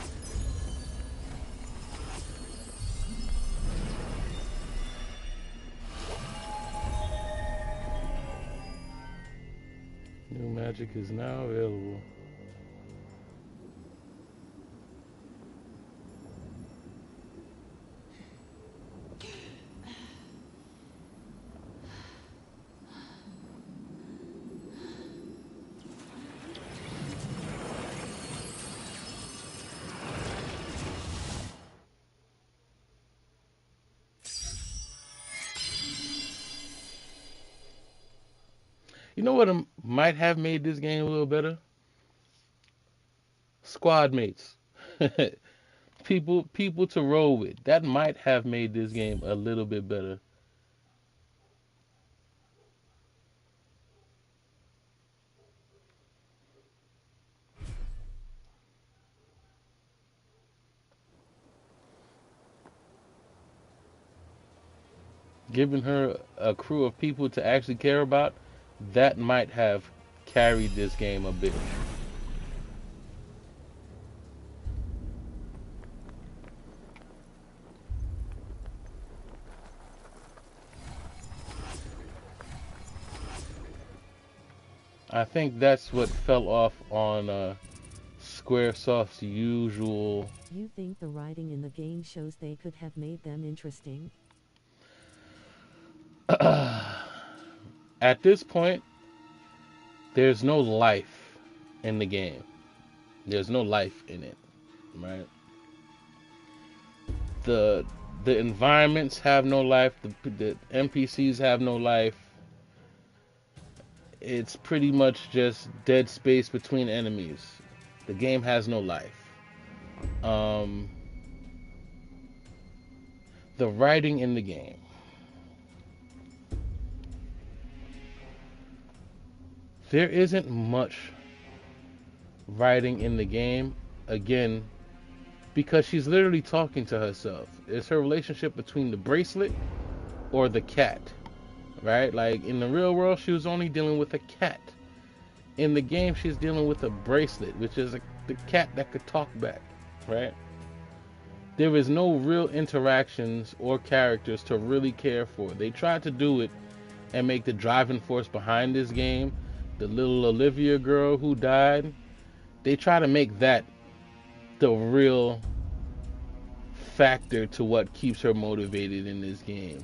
New magic is now available. You know what might have made this game a little better? Squad mates. people to roll with. That might have made this game a little bit better. Giving her a crew of people to actually care about, that might have carried this game a bit. I think that's what fell off on Squaresoft's usual. You think the writing in the game shows they could have made them interesting? At this point, there's no life in the game. There's no life in it, right? The environments have no life. The NPCs have no life. It's pretty much just dead space between enemies. The game has no life. The writing in the game. There isn't much writing in the game, again, because she's literally talking to herself. It's her relationship between the bracelet or the cat, right? Like, in the real world, she was only dealing with a cat. In the game, she's dealing with a bracelet, which is the cat that could talk back, right? There is no real interactions or characters to really care for. They tried to do it and make the driving force behind this game, the little Olivia girl who died, they try to make that the real factor to what keeps her motivated in this game.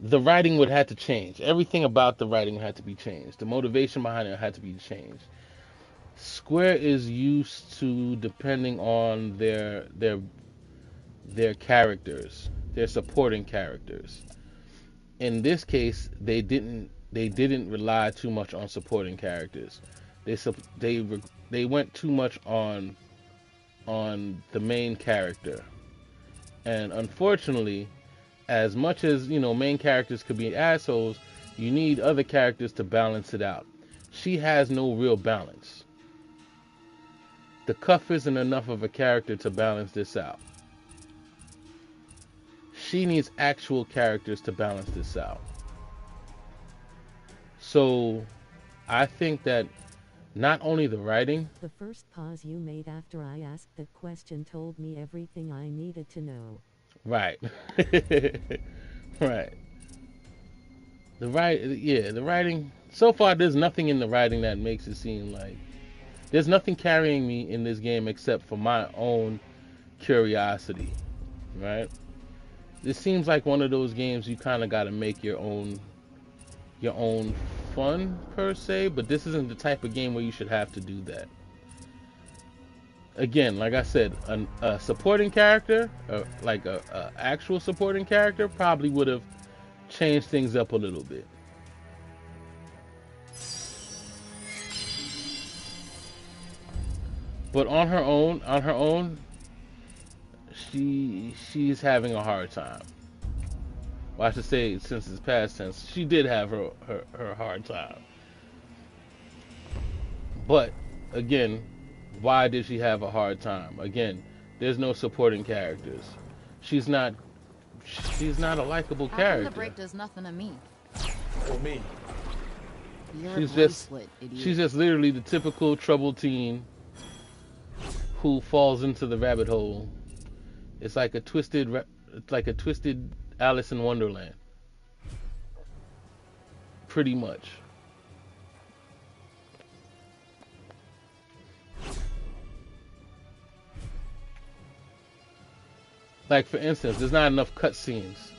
the writing would have to change. Everything about the writing had to be changed. The motivation behind it had to be changed. Square is used to depending on their characters, their supporting characters. In this case, they didn't rely too much on supporting characters. They went too much on the main character. And unfortunately, as much as, main characters could be assholes, you need other characters to balance it out. She has no real balance. The Cuff isn't enough of a character to balance this out. She needs actual characters to balance this out. So, I think that not only the writing. The first pause you made after I asked that question told me everything I needed to know. Right. Right. The writing. So far, there's nothing in the writing that makes it seem like there's nothing carrying me in this game except for my own curiosity. Right. This seems like one of those games you kind of got to make your own fun per se, but this isn't the type of game where you should have to do that. Again, like I said, a supporting character, like a actual supporting character, probably would have changed things up a little bit. But on her own, she's having a hard time. Well, I should say, since it's past tense, she did have her hard time. But again, why did she have a hard time? Again, there's no supporting characters. She's not a likable How character. come the break does nothing to me? Or me. You're She's a just bracelet, idiot. she's just literally the typical troubled teen who falls into the rabbit hole. It's like a twisted Alice in Wonderland. Pretty much. Like, for instance, there's not enough cutscenes.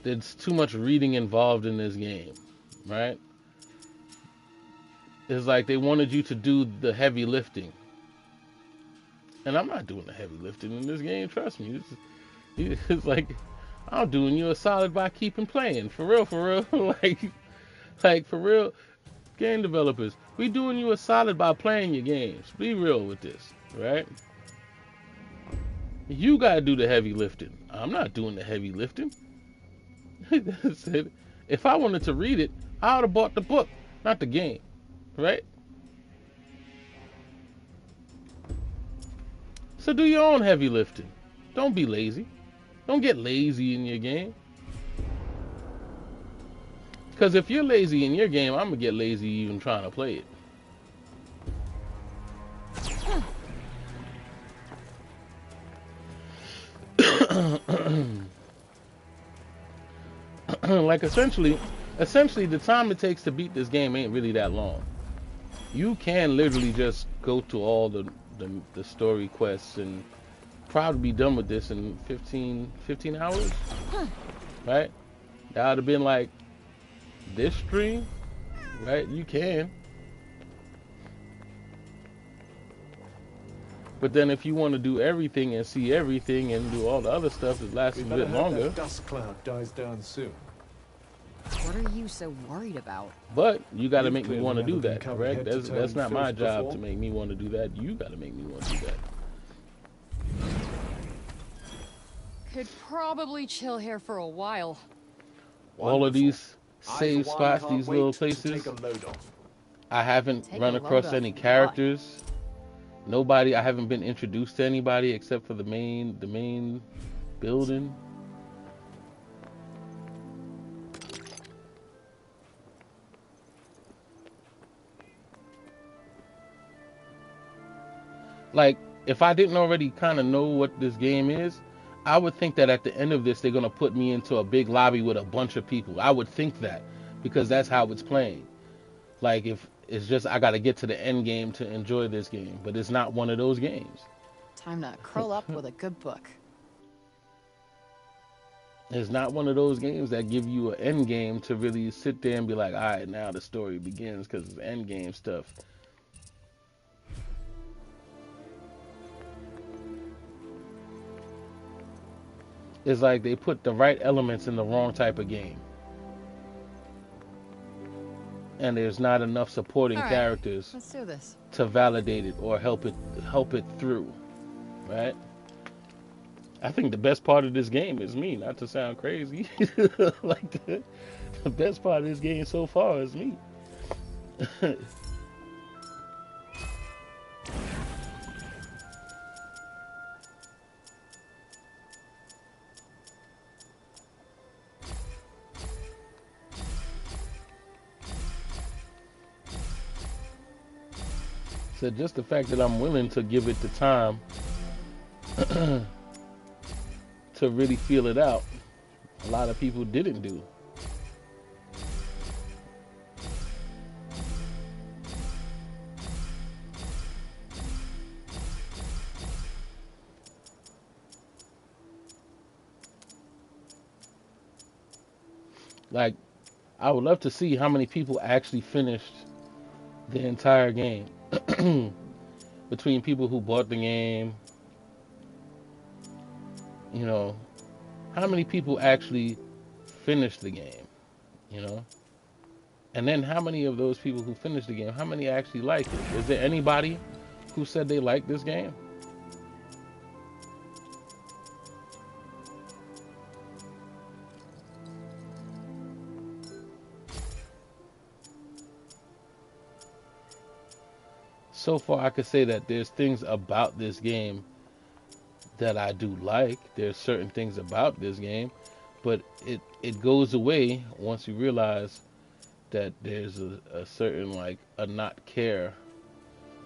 There's too much reading involved in this game, right? It's like they wanted you to do the heavy lifting. And I'm not doing the heavy lifting in this game, trust me. It's like, I'm doing you a solid by keeping playing. For real. like, for real, game developers, we doing you a solid by playing your games. Be real with this, right? You gotta do the heavy lifting. I'm not doing the heavy lifting. If I wanted to read it, I would have bought the book, not the game, right? So do your own heavy lifting. Don't be lazy. Don't get lazy in your game. Because if you're lazy in your game, I'm gonna get lazy even trying to play it. Like, essentially the time it takes to beat this game ain't really that long. You can literally just go to all the story quests and probably be done with this in 15 hours, right? That would have been like this stream, right? You can. But then if you want to do everything and see everything and do all the other stuff that lasts a We bit better hope longer. that dust cloud dies down soon. What are you so worried about? But you got to You've make me clearly want to never do been that, covered correct? head to toe That's in not my filth job before. to make me want to do that. You got to make me want to do that. Could probably chill here for a while. All of these save I, for one, spots, can't these wait little to places, take a load off. I haven't Take run a load across off any what? characters. Nobody, I haven't been introduced to anybody except for the main building. Like, if I didn't already kind of know what this game is, I would think that at the end of this, they're going to put me into a big lobby with a bunch of people. I would think that because that's how it's playing. Like, if it's just, I got to get to the end game to enjoy this game, but it's not one of those games. Time to curl up with a good book. It's not one of those games that give you an end game to really sit there and be like, all right, now the story begins, because it's end game stuff. It's like they put the right elements in the wrong type of game. And there's not enough supporting All right, characters let's do this. to validate it or help it through, right? I think the best part of this game is me, not to sound crazy. Like the best part of this game so far is me. So just the fact that I'm willing to give it the time to really feel it out, a lot of people didn't do. Like, I would love to see how many people actually finished the entire game. Between people who bought the game, you know, how many people actually finished the game, you know? And then how many of those people who finished the game, how many actually liked it? Is there anybody who said they liked this game? So far, I could say that there's things about this game that I do like. There's certain things about this game, but it goes away once you realize that there's a certain, like, a not care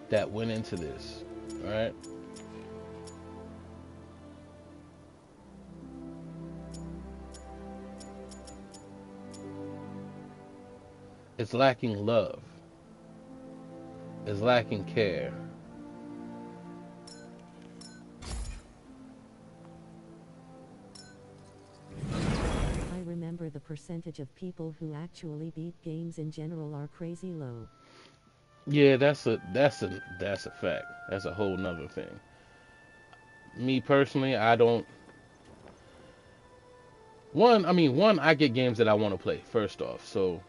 that went into this, right? It's lacking love. It's lacking care. I remember the percentage of people who actually beat games in general are crazy low. Yeah, that's a fact. That's a whole nother thing. Me personally, I don't. One, I get games that I want to play, first off. So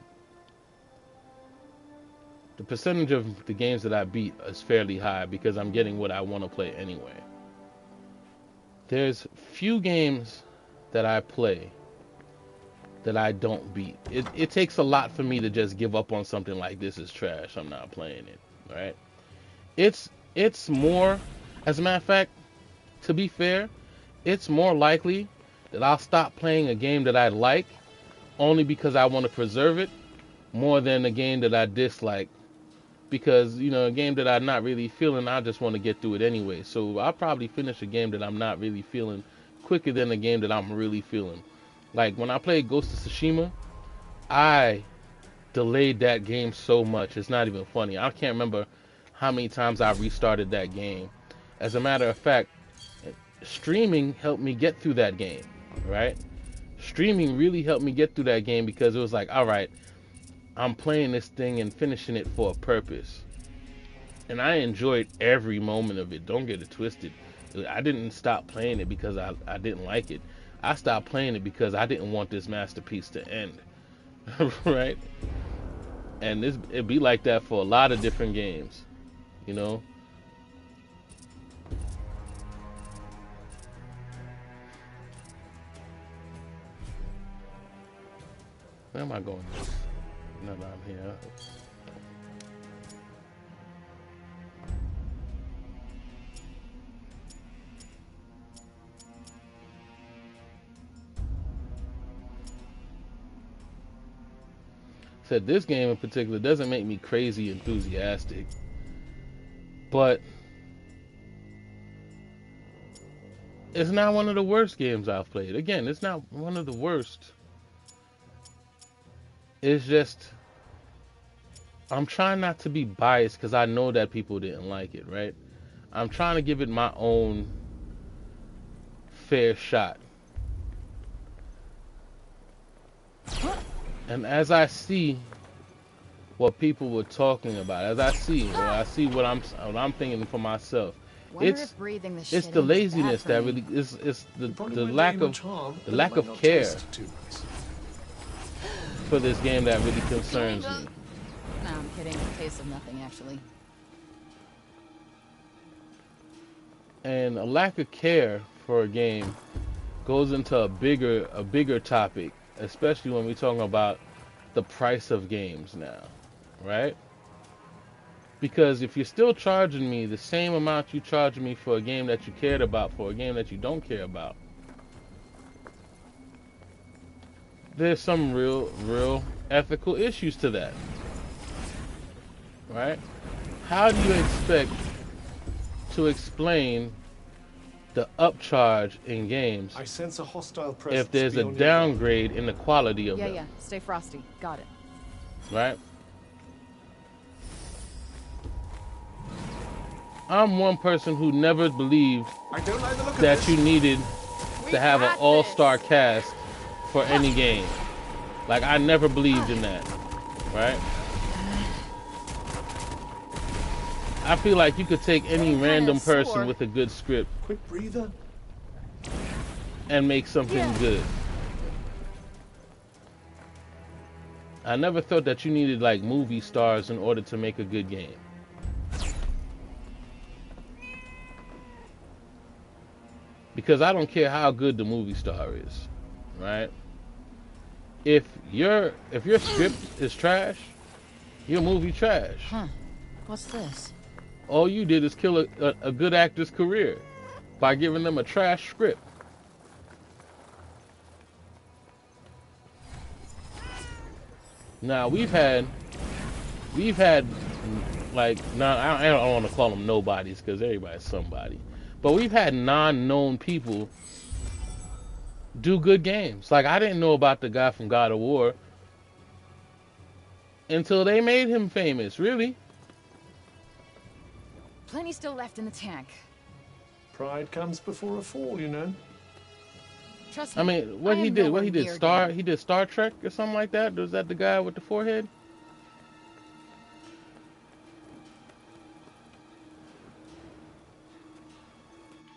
the percentage of the games that I beat is fairly high because I'm getting what I want to play anyway. There's few games that I play that I don't beat. It takes a lot for me to just give up on something like this is trash, I'm not playing it, right? It's more, as a matter of fact, to be fair, it's more likely that I'll stop playing a game that I like only because I want to preserve it more than a game that I dislike. Because, you know, a game that I'm not really feeling, I just want to get through it anyway. So I'll probably finish a game that I'm not really feeling quicker than a game that I'm really feeling. Like, when I played Ghost of Tsushima, I delayed that game so much. It's not even funny. I can't remember how many times I restarted that game. As a matter of fact, streaming helped me get through that game, right? Streaming really helped me get through that game because it was like, all right, I'm playing this thing and finishing it for a purpose. And I enjoyed every moment of it. Don't get it twisted. I didn't stop playing it because I didn't like it. I stopped playing it because I didn't want this masterpiece to end. Right? And it'd be like that for a lot of different games. You know? Where am I going? Now that I'm here. Said this game in particular doesn't make me crazy enthusiastic, but it's not one of the worst games I've played. Again, it's not one of the worst. It's just, I'm trying not to be biased because I know that people didn't like it, right? I'm trying to give it my own fair shot. And as I see what people were talking about, as I see, what I'm thinking for myself, Wonder it's if breathing the it's shit the in is bad laziness for that me. really is You probably the won't lack get you of much harm, the but it lack might of not care taste too nice. for this game that really concerns me. No, I'm kidding. It tastes of nothing, actually. And a lack of care for a game goes into a bigger topic, especially when we're talking about the price of games now, right? Because if you're still charging me the same amount you charged me for a game that you cared about for a game that you don't care about, there's some real ethical issues to that, right? How do you expect to explain the upcharge in games I sense a hostile presence if there's a beyond your guard. downgrade in the quality of Yeah, them, yeah. Stay frosty. Got it. right? I'm one person who never believed I don't like the look that of you this. needed We to have an got all-star this. cast for any game. Like, I never believed in that, right? I feel like you could take any Getting kinda random person sore. with a good script Quick breather. and make something Yeah. good. I never thought that you needed like movie stars in order to make a good game. Because I don't care how good the movie star is, right? If your script is trash, your movie trash. Huh. What's this? All you did is kill a good actor's career by giving them a trash script. Now we've had like, now I don't want to call them nobodies because everybody's somebody, but we've had non-known people do good games. Like, I didn't know about the guy from God of War until they made him famous. Really? Plenty still left in the tank. Pride comes before a fall, you know. Trust me. I mean, what I he am did? nowhere What he did? near Star? game. He did Star Trek or something like that? Was that the guy with the forehead?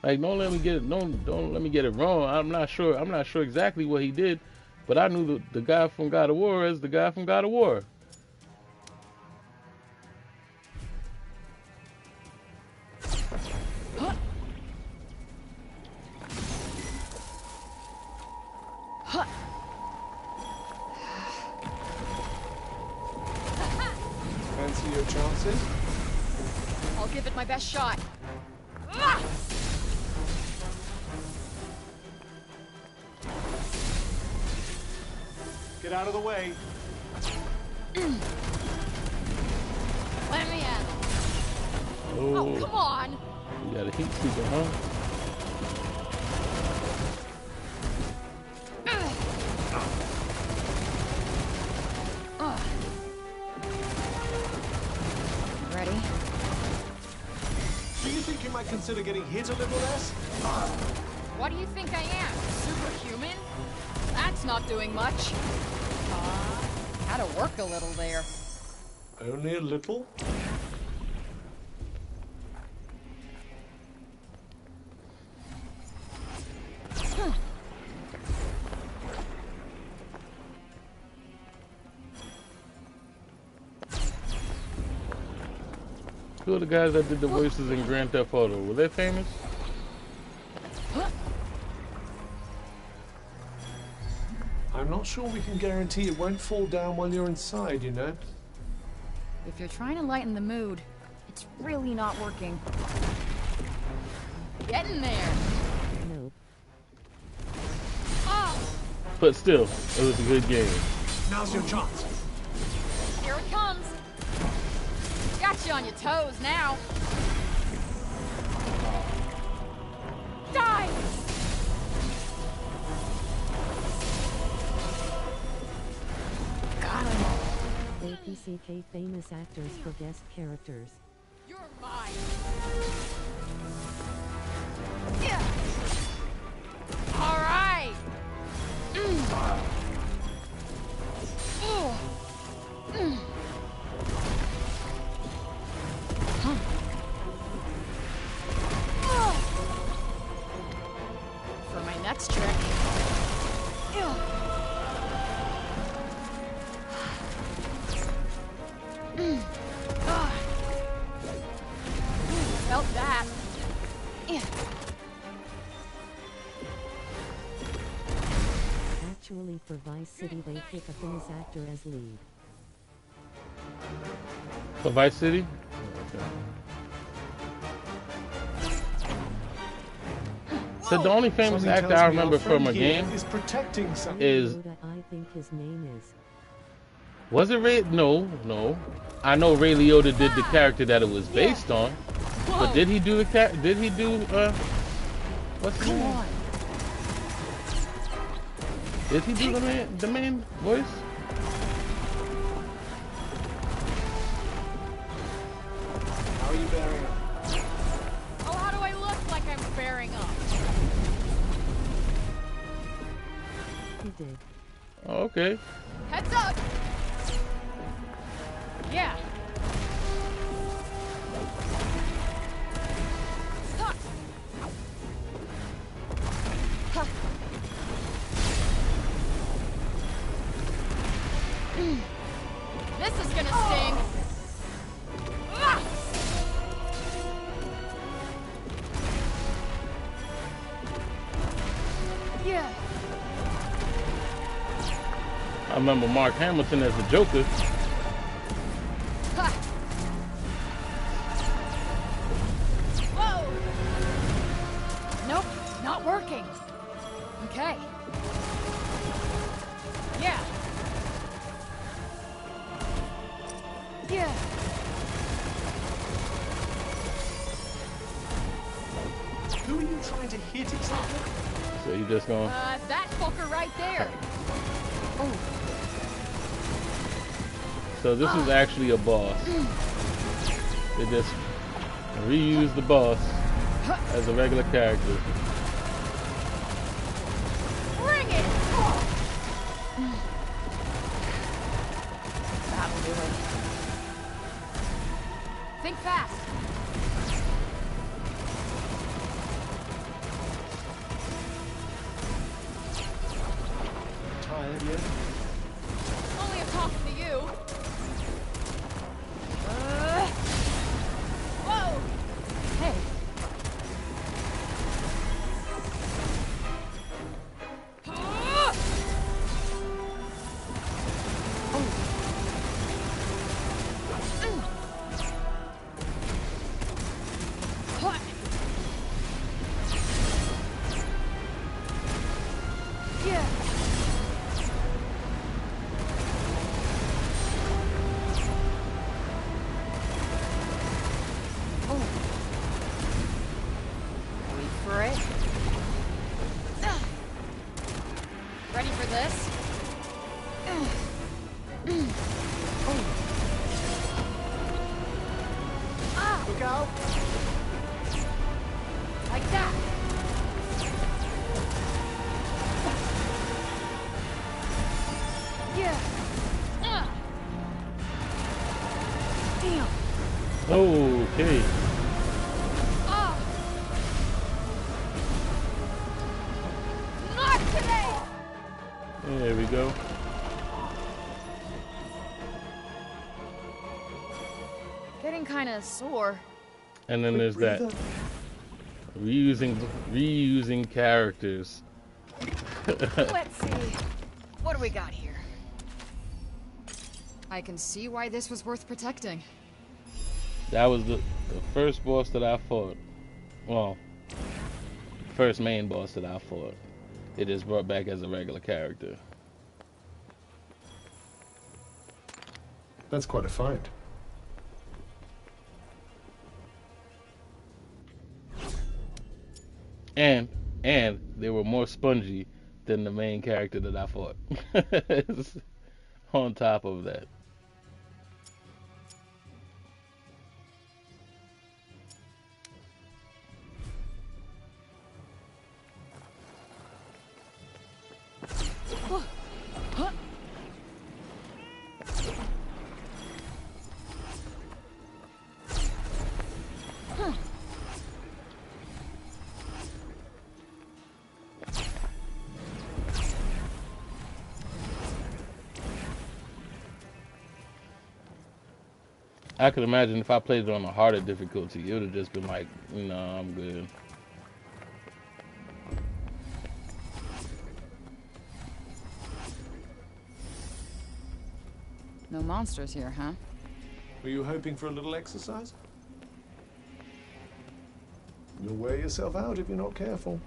Like, don't let me get it. Don't let me get it wrong. I'm not sure. I'm not sure exactly what he did, but I knew the guy from God of War as the guy from God of War. Fancy your chances? I'll give it my best shot. Get out of the way. Let me at it. Oh, Oh, come on. you got a heat seeker, huh? Ready? Do you think you might consider getting hit a little less? What do you think I am? Superhuman? That's not doing much. Had to work a little there. Only a little? Who are the guys that did the voices in Grand Theft Auto? Were they famous? I'm not sure we can guarantee it won't fall down while you're inside, you know. If you're trying to lighten the mood, it's really not working. Get in there. Nope. Oh, But still, it was a good game. Now's your chance. here it comes. Got you on your toes now. Die! Got him. APCK famous actors for guest characters. You're mine. All right. next trick. Ew. Ah. Felt that. Actually, for Vice City, they pick a famous actor as lead. For Vice City? So the only famous Something actor tells I me our remember from friend a here game is protecting some. is... I think his name is. Was it Ray? No. I know Ray Liotta did the character that it was based on. But did he do what's his name? Did he do the main voice? How are you bearing up? Oh, how do I look like I'm bearing up? He did. Oh, okay. Heads up! Yeah. Huh. Huh. This is gonna sting. Ah! Yeah. I remember Mark Hamilton as the Joker. Ha. Whoa! Nope, not working. Okay. Yeah. Yeah. Who are you trying to hit exactly? So he just gonna... That fucker right there. Oh. So this is actually a boss. They just reused the boss as a regular character. Bring it! That'll do it. Think fast. Tired yet? Only I'm talking to you. Whoa! Hey. Yeah. Wait for it. Ready for this? Look out! Like that. Yeah. Damn. Okay. Ah. Not today. There we go. Getting kind of sore. And then there's that reusing characters. Let's see. What do we got here? I can see why this was worth protecting. That was the first boss that I fought. Well, first main boss that I fought. It is brought back as a regular character. That's quite a find. And they were more spongy than the main character that I fought. On top of that. I could imagine if I played it on a harder difficulty, it would have just been like, no, I'm good. No monsters here, huh? Were you hoping for a little exercise? You'll wear yourself out if you're not careful.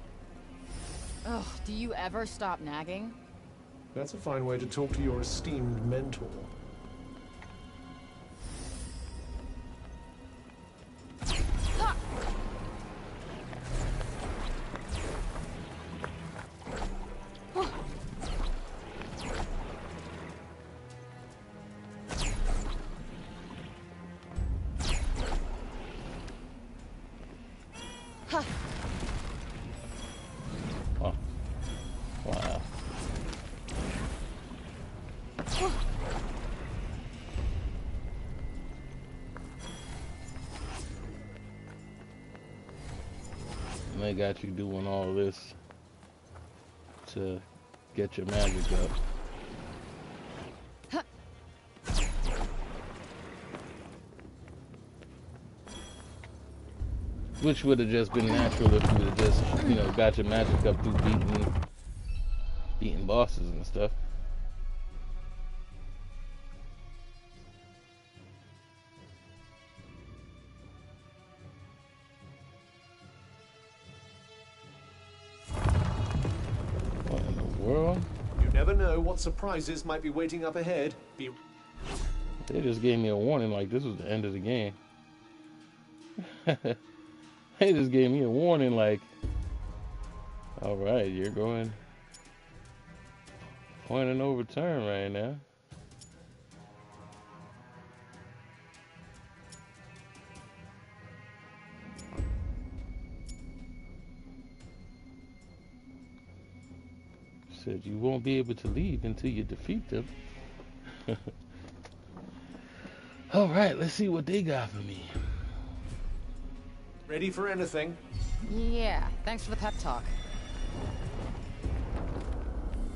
Ugh, do you ever stop nagging? That's a fine way to talk to your esteemed mentor. Oh. Wow. And they got you doing all this to get your magic up. Which would have just been natural if you would have just, got your magic up through beating bosses and stuff. What in the world? You never know what surprises might be waiting up ahead. They just gave me a warning like this was the end of the game. They just gave me a warning like, alright, you're going point of no return right now. Said you won't be able to leave until you defeat them. Alright, let's see what they got for me. Ready for anything? Yeah, thanks for the pep talk.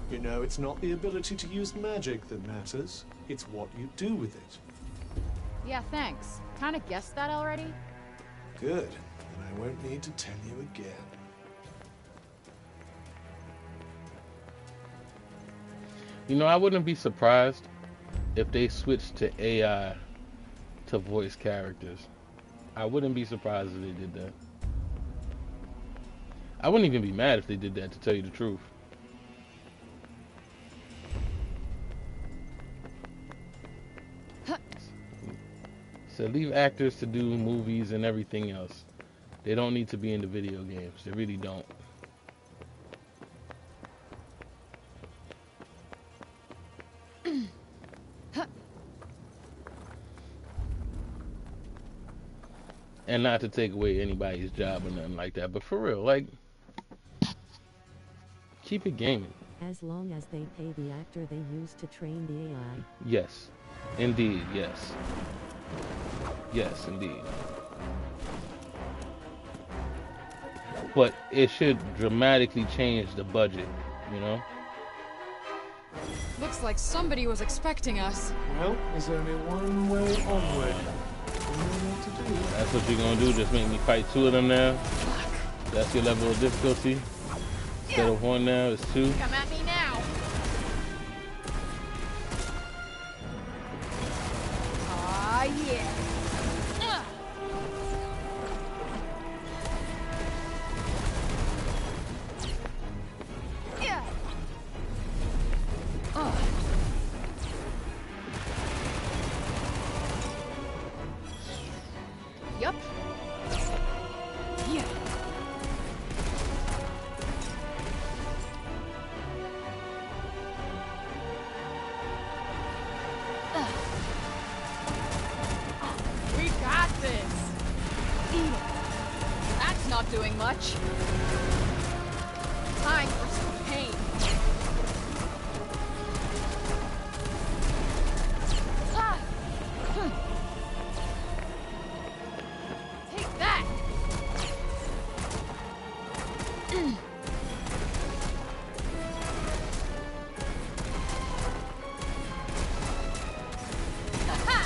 You know, it's not the ability to use magic that matters. It's what you do with it. Yeah, thanks. Kinda guessed that already. Good. And I won't need to tell you again. I wouldn't be surprised if they switched to AI to voice characters. I wouldn't be surprised if they did that. I wouldn't even be mad if they did that, to tell you the truth. So leave actors to do movies and everything else. They don't need to be in the video games. They really don't. And not to take away anybody's job or nothing like that, but for real, like, keep it gaming. As long as they pay the actor they use to train the AI. Yes. Indeed, yes. Yes, indeed. But it should dramatically change the budget, Looks like somebody was expecting us. Well, there's only one way onward. You know what to do. That's what you're gonna do, just make me fight two of them now? That's your level of difficulty? Instead of one now, it's two? Come at me now. Ah, yeah. Yeah. Yup. Yeah. We got this. That's not doing much. Time for some pain. Ah. Take that. Aha.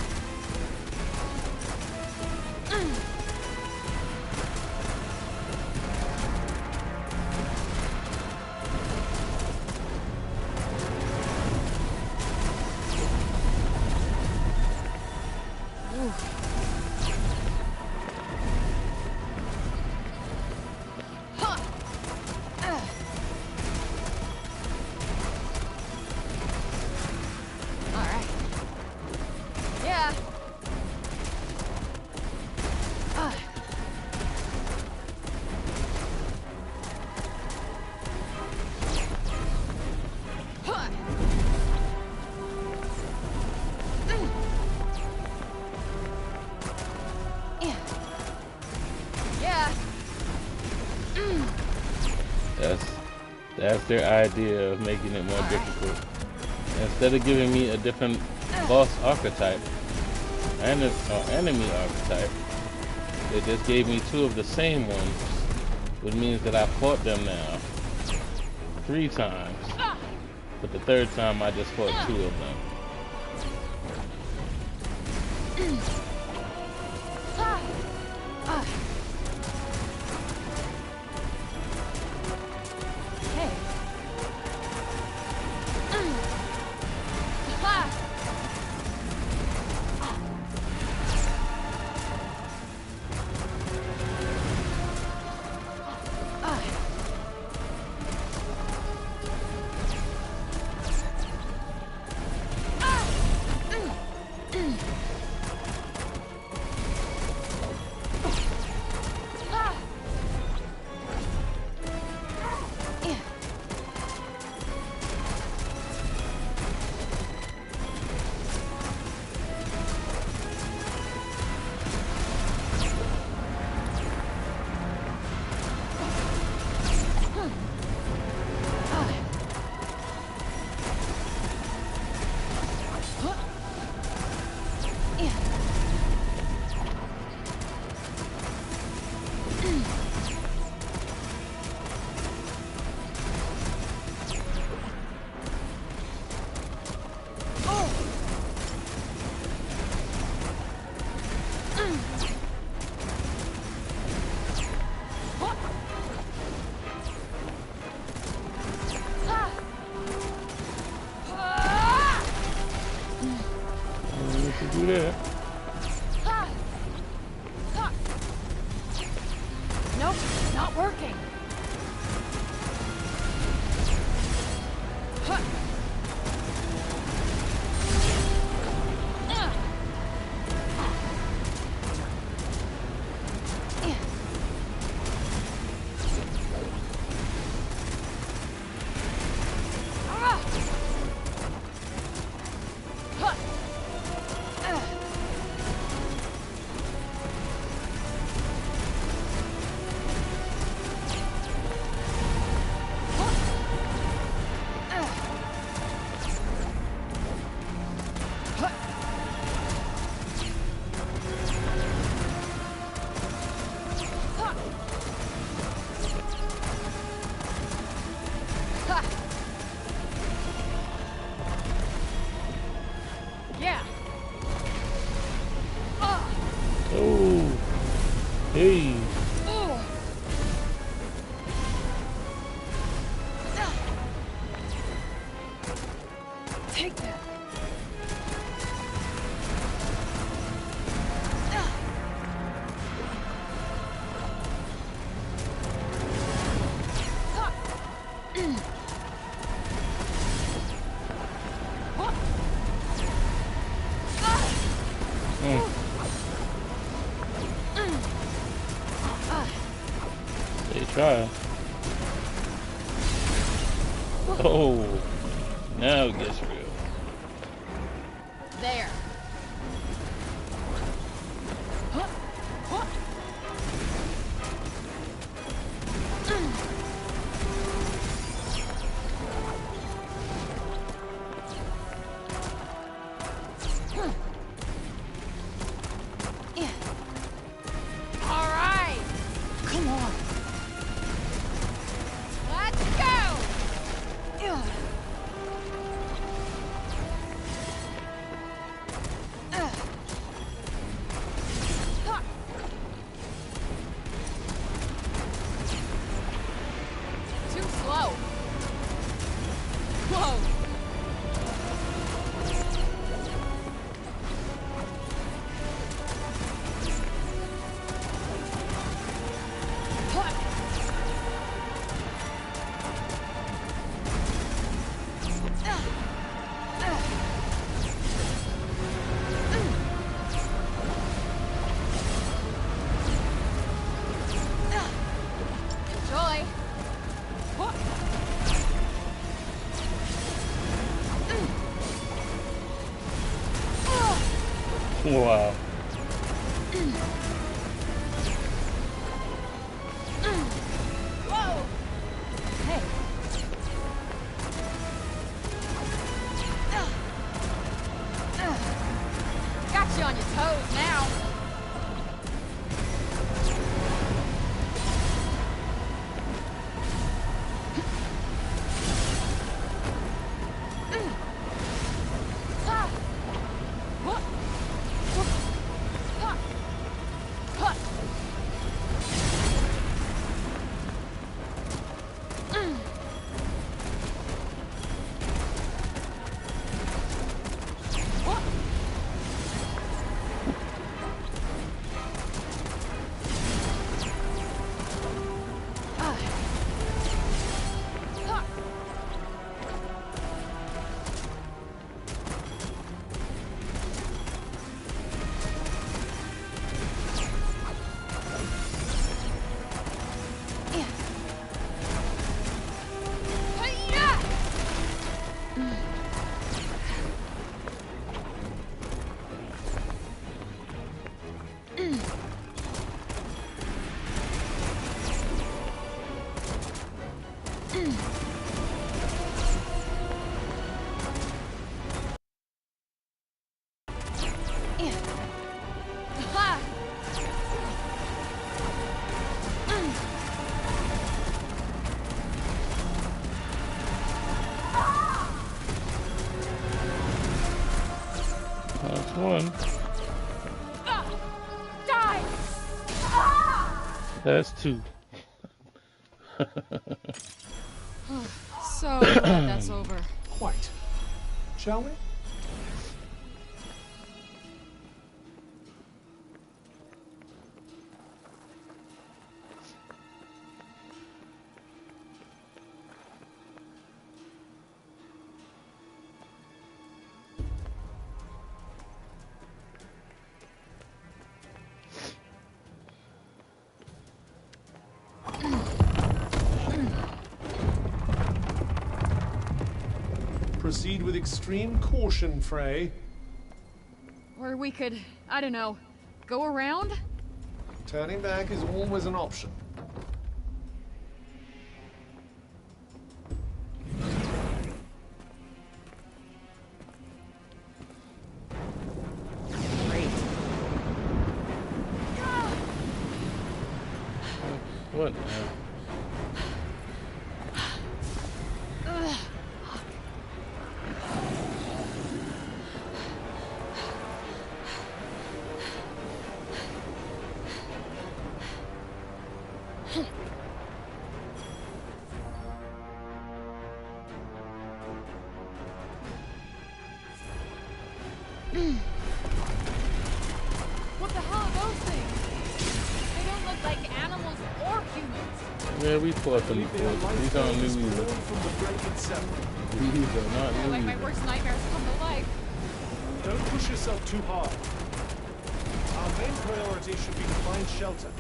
That's their idea of making it more difficult. Instead of giving me a different boss archetype and an enemy archetype, they just gave me two of the same ones, which means that I fought them now 3 times. But the 3rd time I just fought 2 of them. Hey. Do that. Nope, not working. Yeah. Oh, hey. Take that. They try. Oh, now it gets real. There. All right. Come on. Let's go. Too slow. Whoa. Enjoy. Wow. Whoa. Hey. one. Die! That's two. So glad that's over. Quite. Shall we? Proceed with extreme caution, Frey. Or we could, I don't know, go around? Turning back is always an option. Great. What now? What the hell are those things? They don't look like animals or humans. Yeah, we fought them Believe they are before. life These aren't forms new either. born from the break itself. These are not They're new like my either. worst nightmares come to life. Don't push yourself too hard. Our main priority should be to find shelter.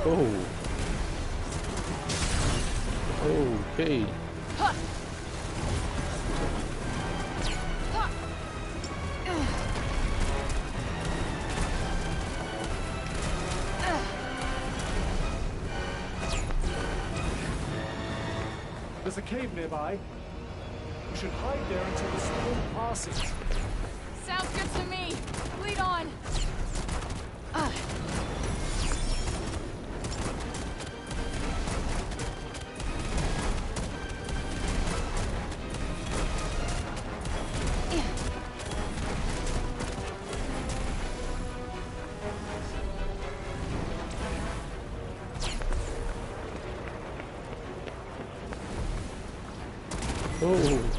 Oh. Okay. There's a cave nearby. We should hide there until the storm passes. Sounds good to me. Lead on.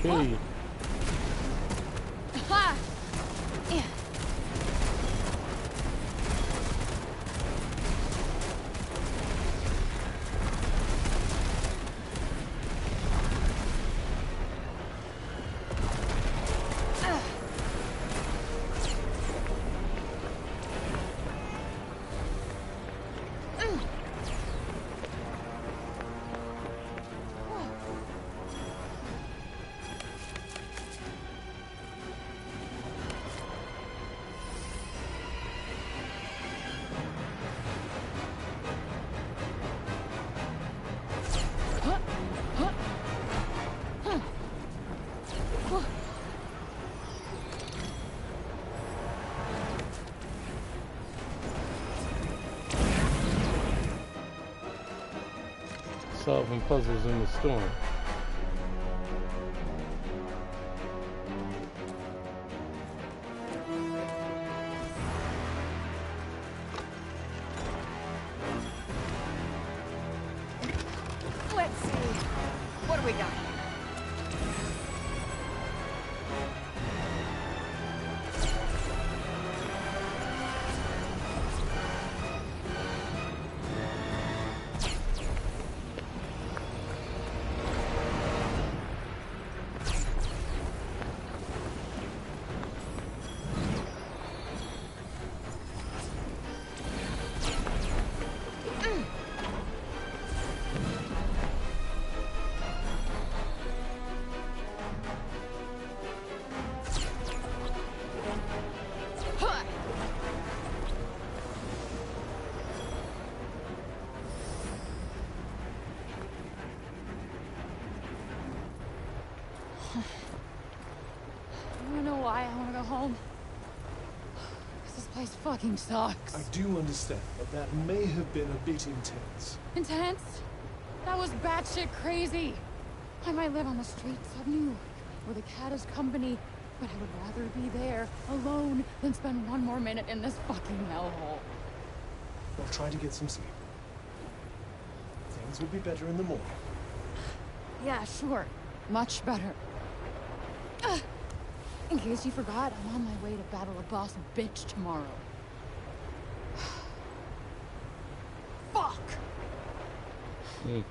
Okay. Ha! Solving puzzles in the storm. Let's see. What do we got? I don't know why I want to go home. This is place fucking sucks. I do understand, but that may have been a bit intense. Intense? That was batshit crazy. I might live on the streets of New York, where the cat is company, but I would rather be there, alone, than spend one more minute in this fucking hellhole. I'll try to get some sleep. Things will be better in the morning. Yeah, sure. Much better. In case you forgot, I'm on my way to battle a boss bitch tomorrow. Fuck! Hmm.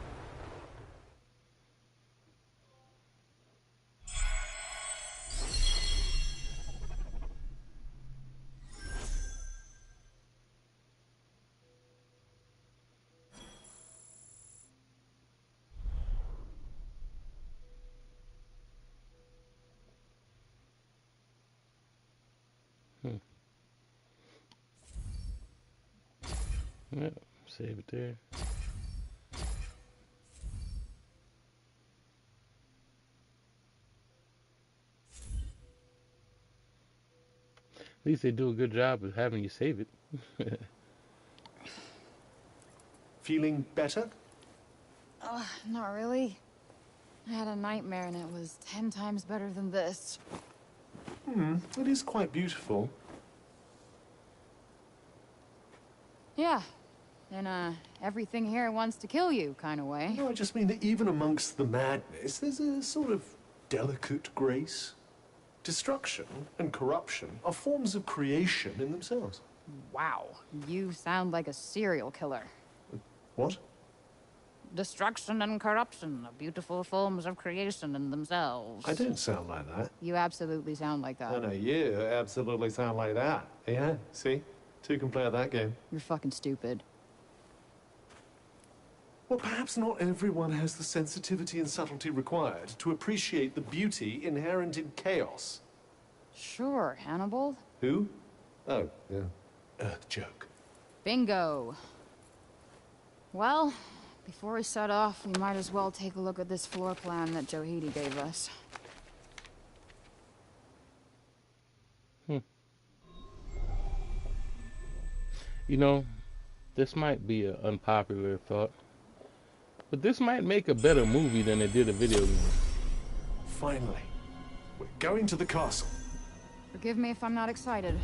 Yep, save it there. At least they do a good job of having you save it. Feeling better? Not really. I had a nightmare and it was 10 times better than this. It is quite beautiful. Yeah. In a everything here wants to kill you kind of way. No, I just mean that even amongst the madness, there's a sort of delicate grace. Destruction and corruption are forms of creation in themselves. Wow. You sound like a serial killer. What? Destruction and corruption are beautiful forms of creation in themselves. I don't sound like that. You absolutely sound like that. No, you absolutely sound like that. Yeah, see? Two can play at that game. You're fucking stupid. Well, perhaps not everyone has the sensitivity and subtlety required to appreciate the beauty inherent in chaos. Sure, Hannibal. Who? Oh, yeah. Earth joke. Bingo. Well, before we set off, we might as well take a look at this floor plan that Johidi gave us. You know, this might be an unpopular thought, but this might make a better movie than it did a video game. Finally, we're going to the castle. Forgive me if I'm not excited.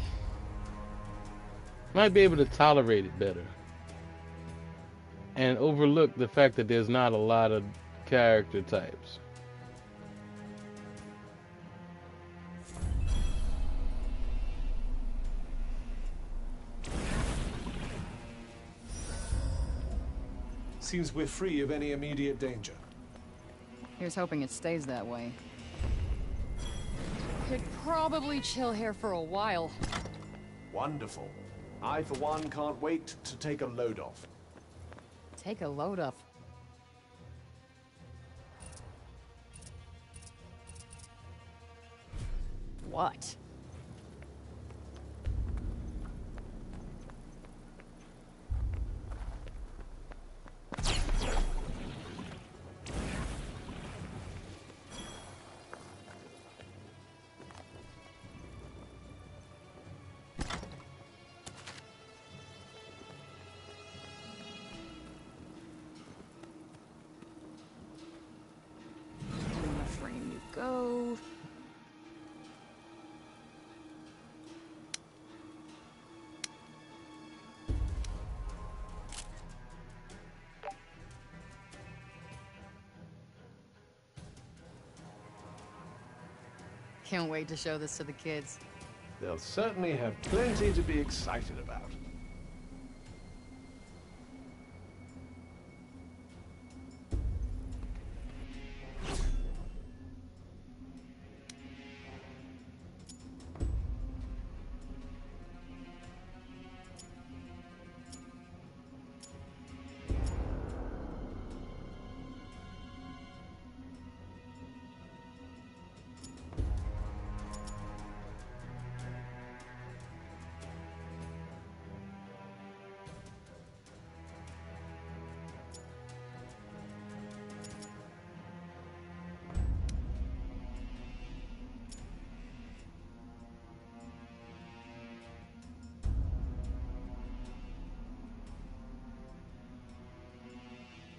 Might be able to tolerate it better. And overlook the fact that there's not a lot of character types. Seems we're free of any immediate danger. Here's hoping it stays that way. Could probably chill here for a while. Wonderful. I, for one, can't wait to take a load off. Take a load off. What? In the frame you go. Can't wait to show this to the kids. They'll certainly have plenty to be excited about.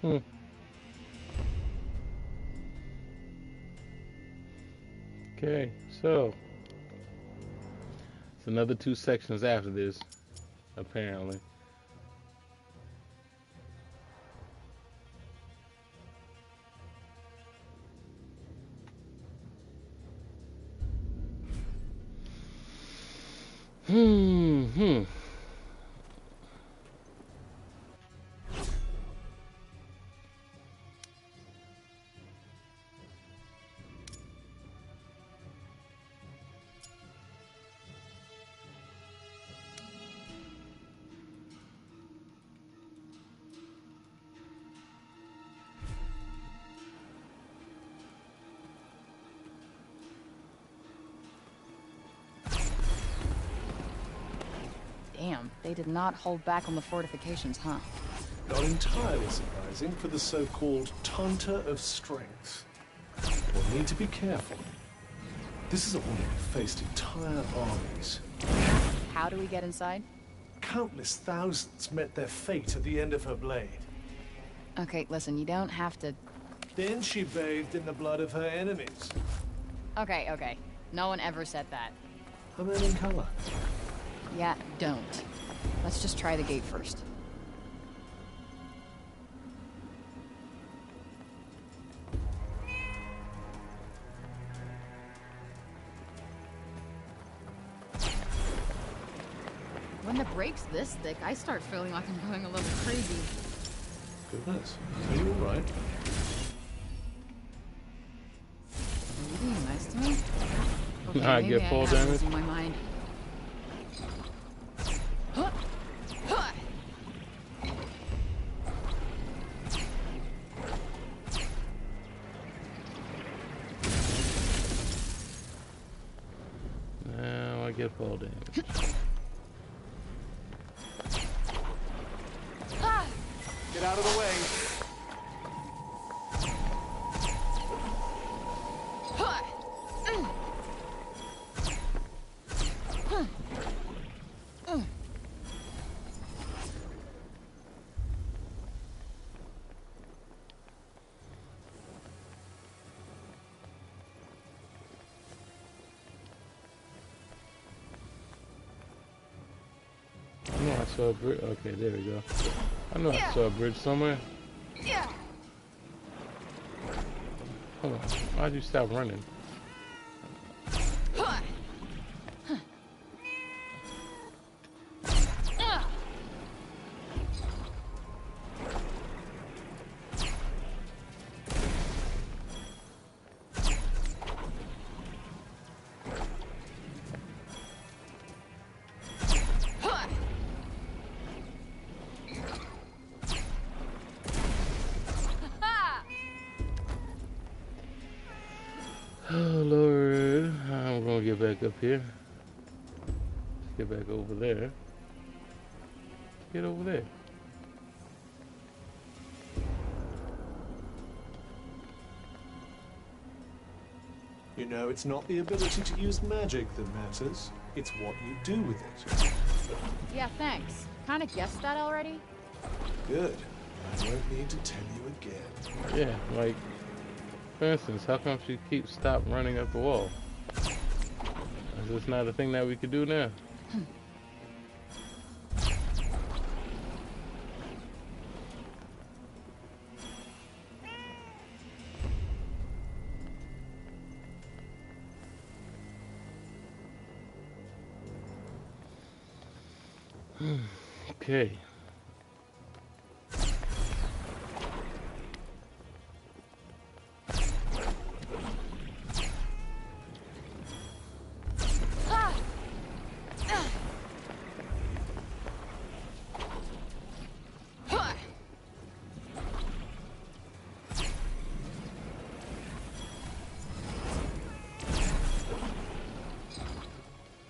Hmm. Okay, so it's another 2 sections after this, apparently. Hmm. Damn, they did not hold back on the fortifications, huh? Not entirely surprising for the so-called Tanta of Strength. We'll need to be careful. This is a woman who faced entire armies. How do we get inside? Countless thousands met their fate at the end of her blade. Okay, listen, you don't have to... Then she bathed in the blood of her enemies. Okay. No one ever said that. A man in color. Yeah, don't. Let's just try the gate first. When the break's this thick, I start feeling like I'm going a little crazy. Goodness. Are you alright? Are you being nice to me? Okay, I maybe get full am damage. losing my mind. Huh. Huh. Now I get full damage. Get out of the way. I know I saw a bridge. Okay, there we go. I know I saw a bridge somewhere. Yeah. Hold on. Why'd you stop running? Oh Lord, I'm gonna get back up here. Get back over there. Get over there. You know, it's not the ability to use magic that matters. It's what you do with it. Yeah, thanks. Kinda guessed that already? Good. I won't need to tell you again. Yeah, like, for instance, how come she keeps stop running up the wall? Is this not a thing that we could do now? Okay.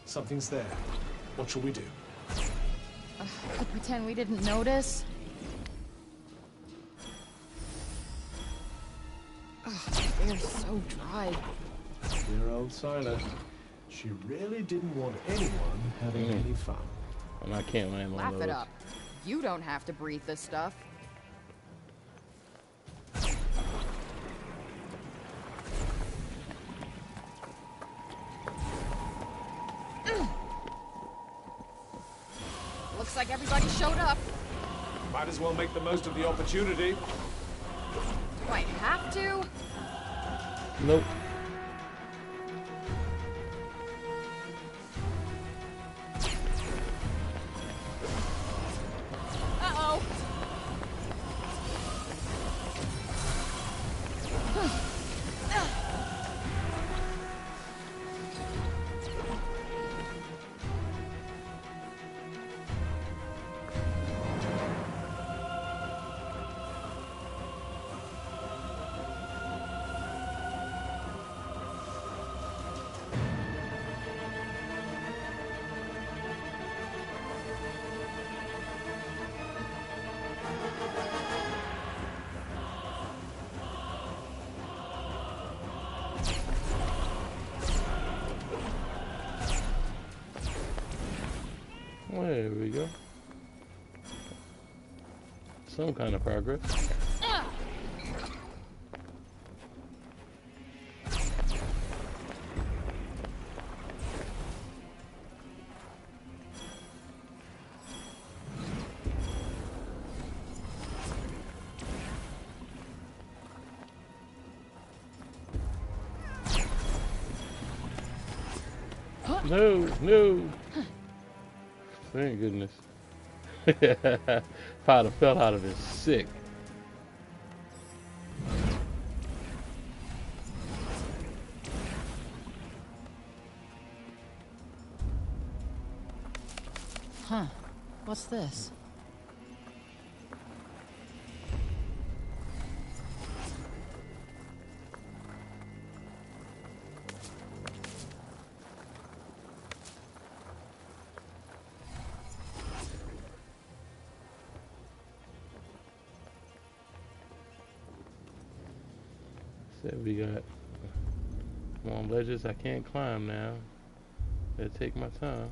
Something's there. What shall we do? Could pretend we didn't notice. They're so dry. Dear old Siler. She really didn't want anyone having any fun. And I can't land on Laugh those. it up. You don't have to breathe this stuff. Looks like everybody showed up. Might as well make the most of the opportunity. Do I have to? Nope. Uh-oh. There we go. Some kind of progress. No, no. Thank goodness. If I'd have fell out of this sick. Huh. What's this? Said we got more ledges I can't climb now. Better take my time.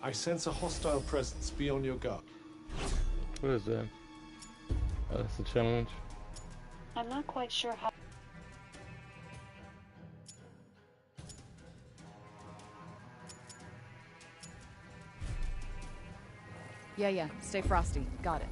I sense a hostile presence. Be on your guard. What is that? Oh, that's a challenge. I'm not quite sure how. Yeah. Stay frosty. Got it.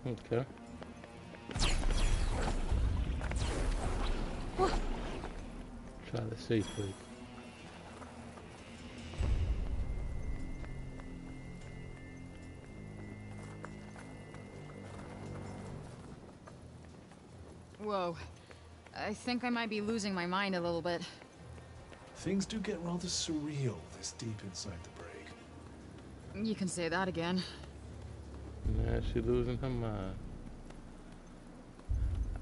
Okay. Try the safe way. Whoa. I think I might be losing my mind a little bit. Things do get rather surreal this deep inside the break. You can say that again. Now she losing her mind.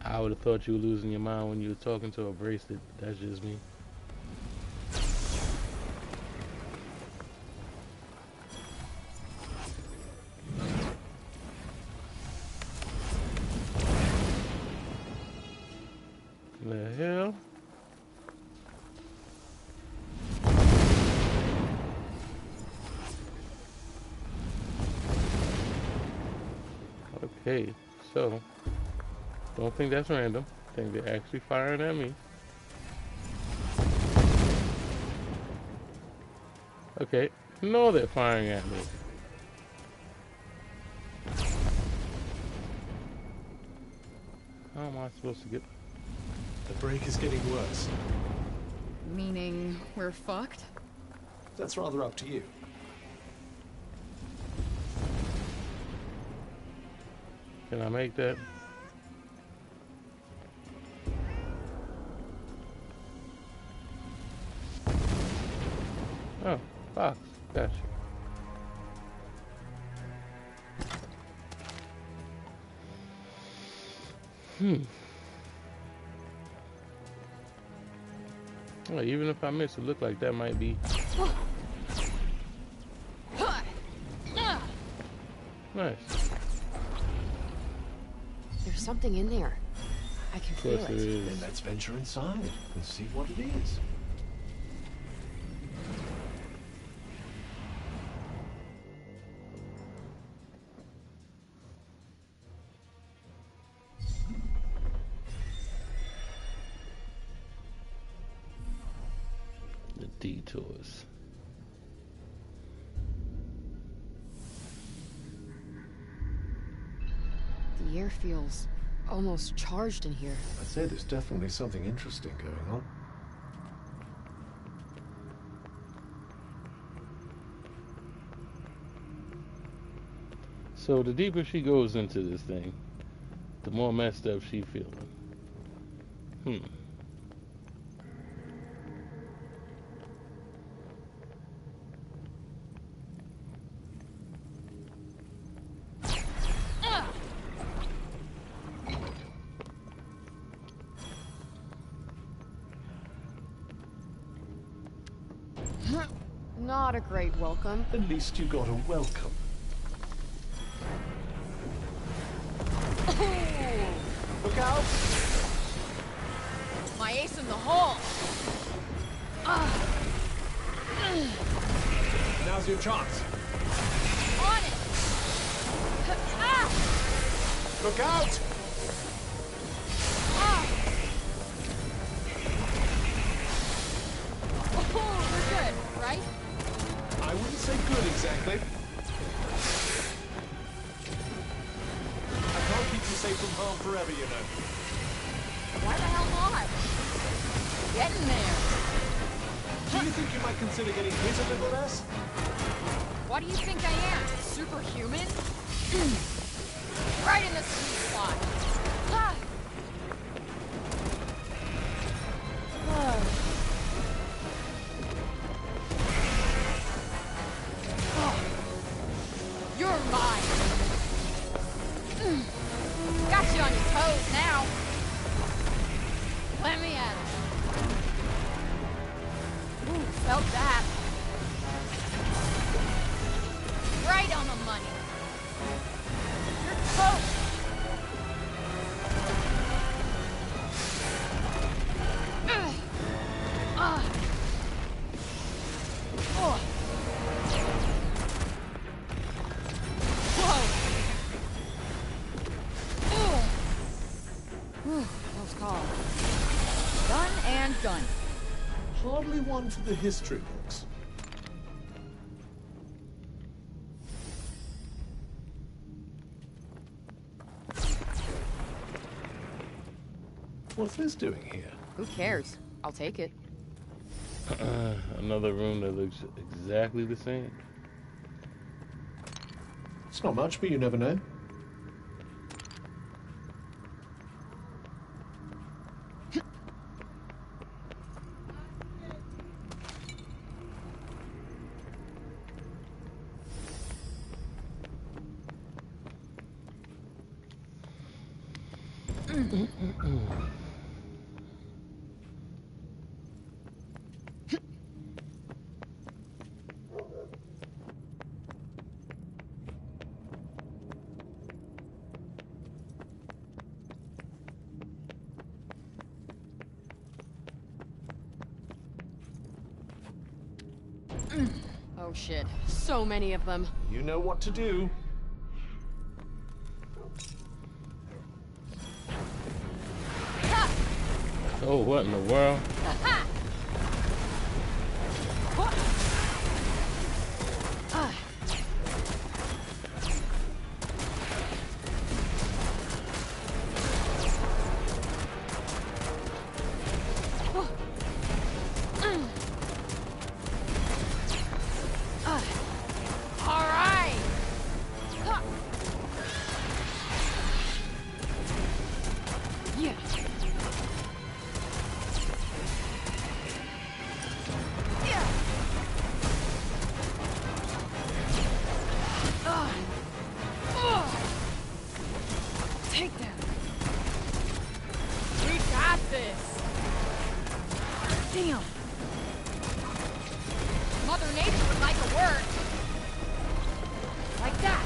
I would have thought you were losing your mind when you were talking to a bracelet. That's just me. The hell? Okay, so don't think that's random. Think they're actually firing at me. Okay, no, they're firing at me. How am I supposed to get? The break is getting worse. Meaning we're fucked? that's rather up to you. Can I make that? Oh, box. Gotcha. Well, even if I miss, it look like that might be nice. There's something in there. I can Of feel course it it. is. Then let's venture inside and see what it is. The detours. The air feels almost charged in here. I'd say there's definitely something interesting going on. So the deeper she goes into this thing, the more messed up she feeling. Not a great welcome. At least you got a welcome. Look out! My ace in the hole. Now's your chance. On it. Ah! Look out! Ah! Oh, we're good, right? I wouldn't say good exactly. I can't keep you safe from harm forever, you know. Why the hell not? Getting there. Do you think you might consider getting hit a little less? What do you think I am? Superhuman? Right in the sweet spot. Ah! You're mine. Got you on your toes now. Let me at it. Ooh, felt that. Right on the money. You're toast. Oh. That was calm. Done and done. Hardly one for the history books. What's this doing here? Who cares? I'll take it. Another room that looks exactly the same. It's not much, but you never know. Oh shit. So many of them. You know what to do. Oh, what in the world? Damn. Mother Nature would like a word. Like that.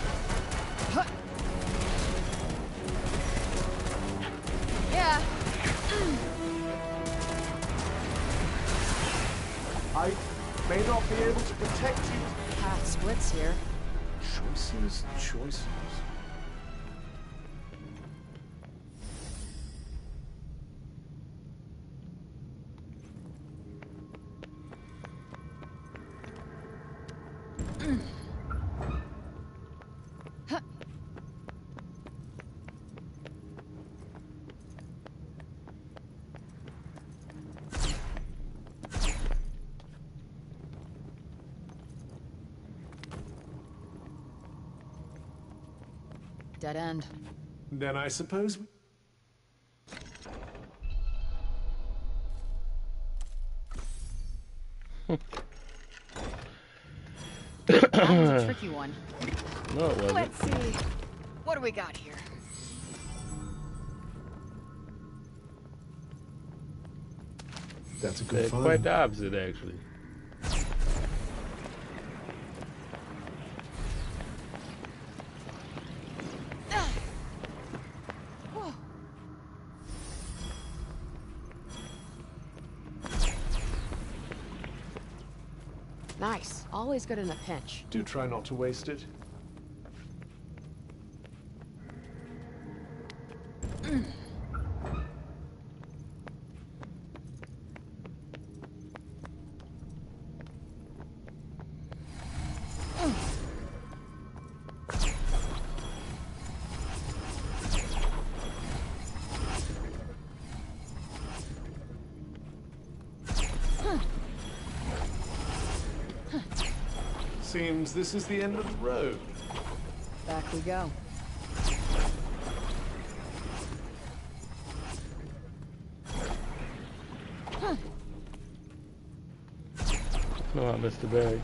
Huh. Yeah. I may not be able to protect you. Path splits here. Choices, choices. Dead end. Then I suppose we... That was a tricky one. No, it wasn't. Let's see. What do we got here? That's a good They're find. quite the opposite, actually. Nice. Always good in a pinch. Do try not to waste it. Seems this is the end of the road. Back we go. No, Mr. Barry.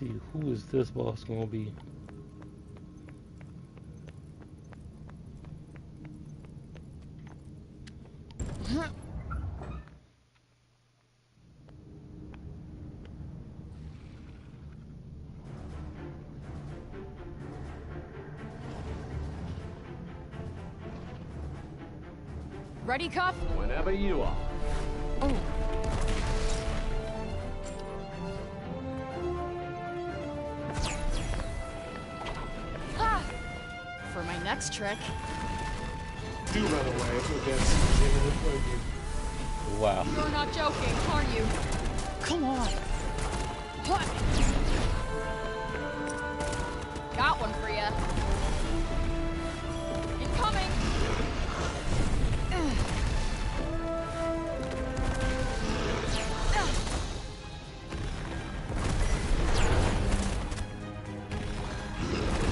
See, who is this boss gonna be? Ready, Cuff? Whenever you are. Oh. For my next trick. Do run away against imminent, won't you? Wow. You're not joking, are you? Come on. Got one for ya. Incoming!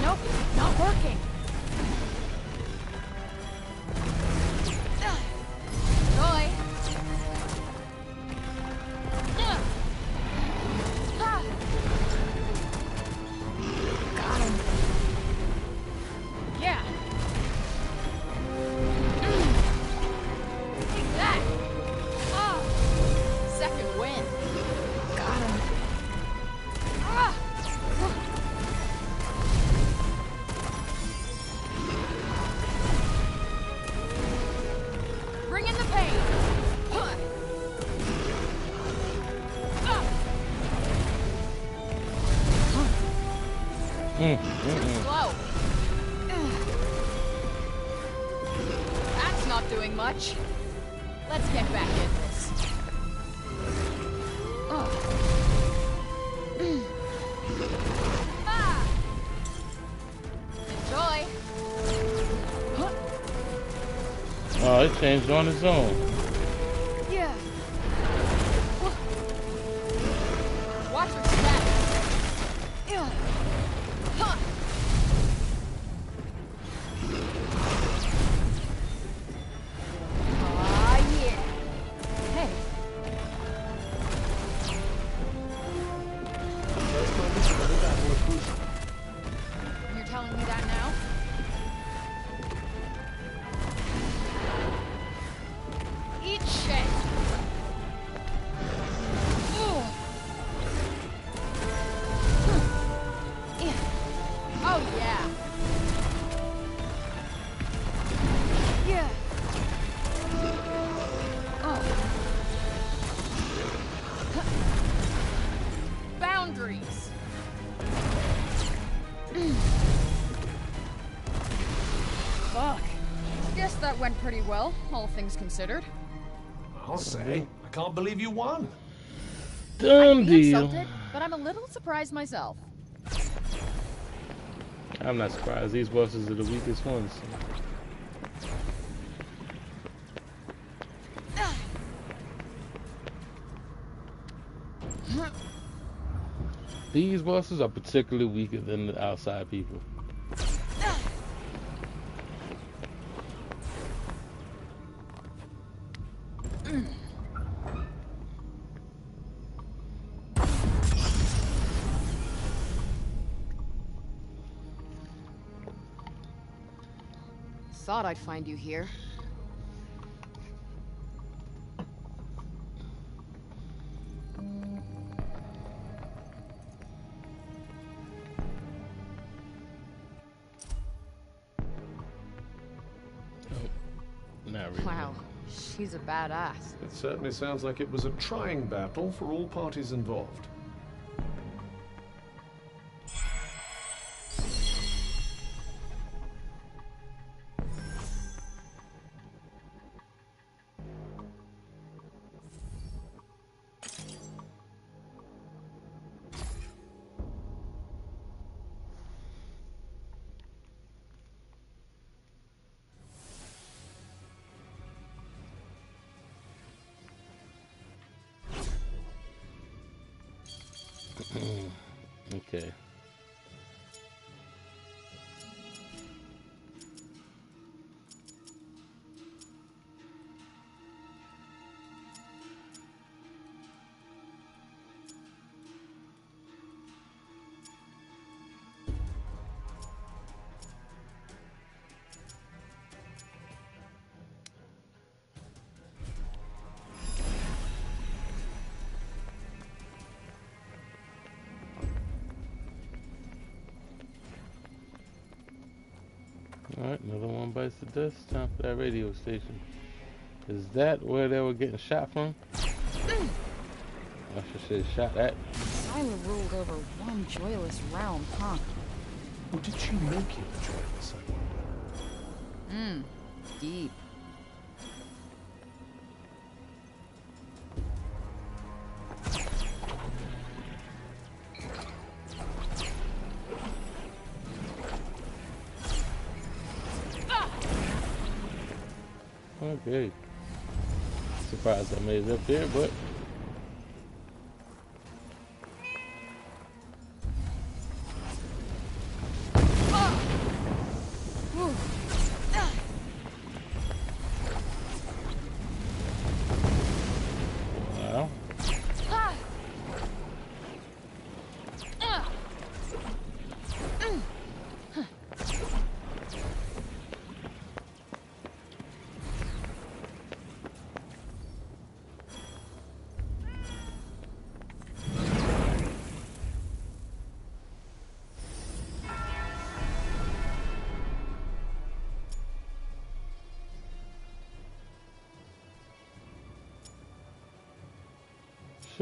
Nope, not working. Roy. Got him. Yeah. Take that. Second win. Got him. Bring in the pain. Slow. That's not doing much. Let's get back in this. Ah! Enjoy. Oh, it changed on its own. Yeah. Watch your step. Yeah. Huh. Yeah. Hey. Let's go into another battle of Bruce. You're telling me that now? Eat shit. Ugh. Oh yeah. Yeah. Boundaries. Fuck. Guess that went pretty well, all things considered. I'll say, I can't believe you won. Done I'd be deal. insulted, but I'm a little surprised myself. I'm not surprised. These bosses are the weakest ones. These bosses are particularly weaker than the outside people. Thought I'd find you here. Not really. Wow, she's a badass. It certainly sounds like it was a trying battle for all parties involved. Okay. Alright, another one bites the dust. Time for that radio station. Is that where they were getting shot from? I should say shot at. Sila ruled over one joyless realm, huh? Or did she make it joyless, I wonder? Deep. Okay. Surprised I made it up there, but wow.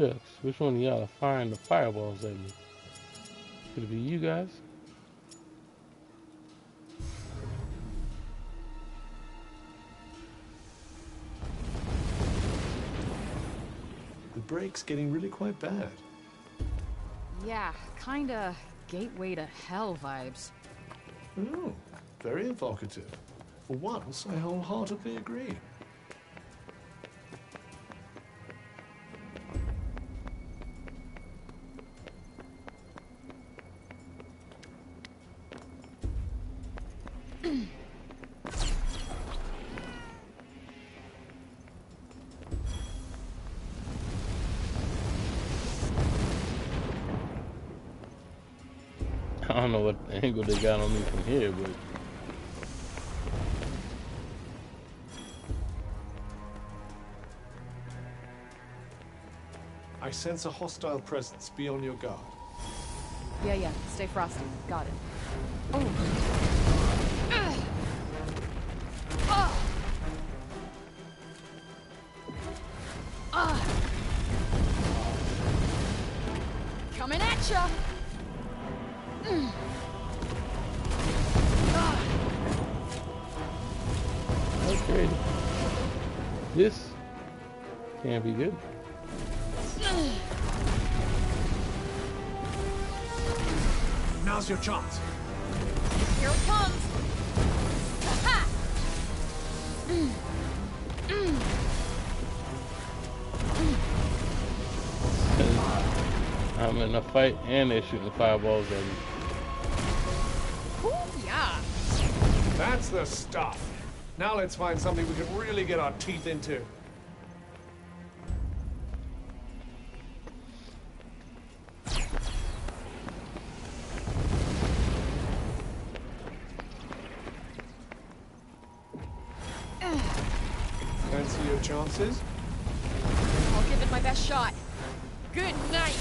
Shucks, which one of y'all are firing the fireballs at me? Could it be you guys? The break's getting really quite bad. Yeah, kinda gateway to hell vibes. Oh, very evocative. For once, I wholeheartedly agree. I don't know what angle they got on me from here, but I sense a hostile presence. Be on your guard. Yeah, stay frosty. Got it. Oh. Coming at ya! okay. This can't be good. Now's your chance. Here it comes! Ha! I'm in a fight and they're shooting fireballs at me. Ooh, yeah! That's the stuff. Now let's find something we can really get our teeth into. Fancy your chances? I'll give it my best shot. Good night!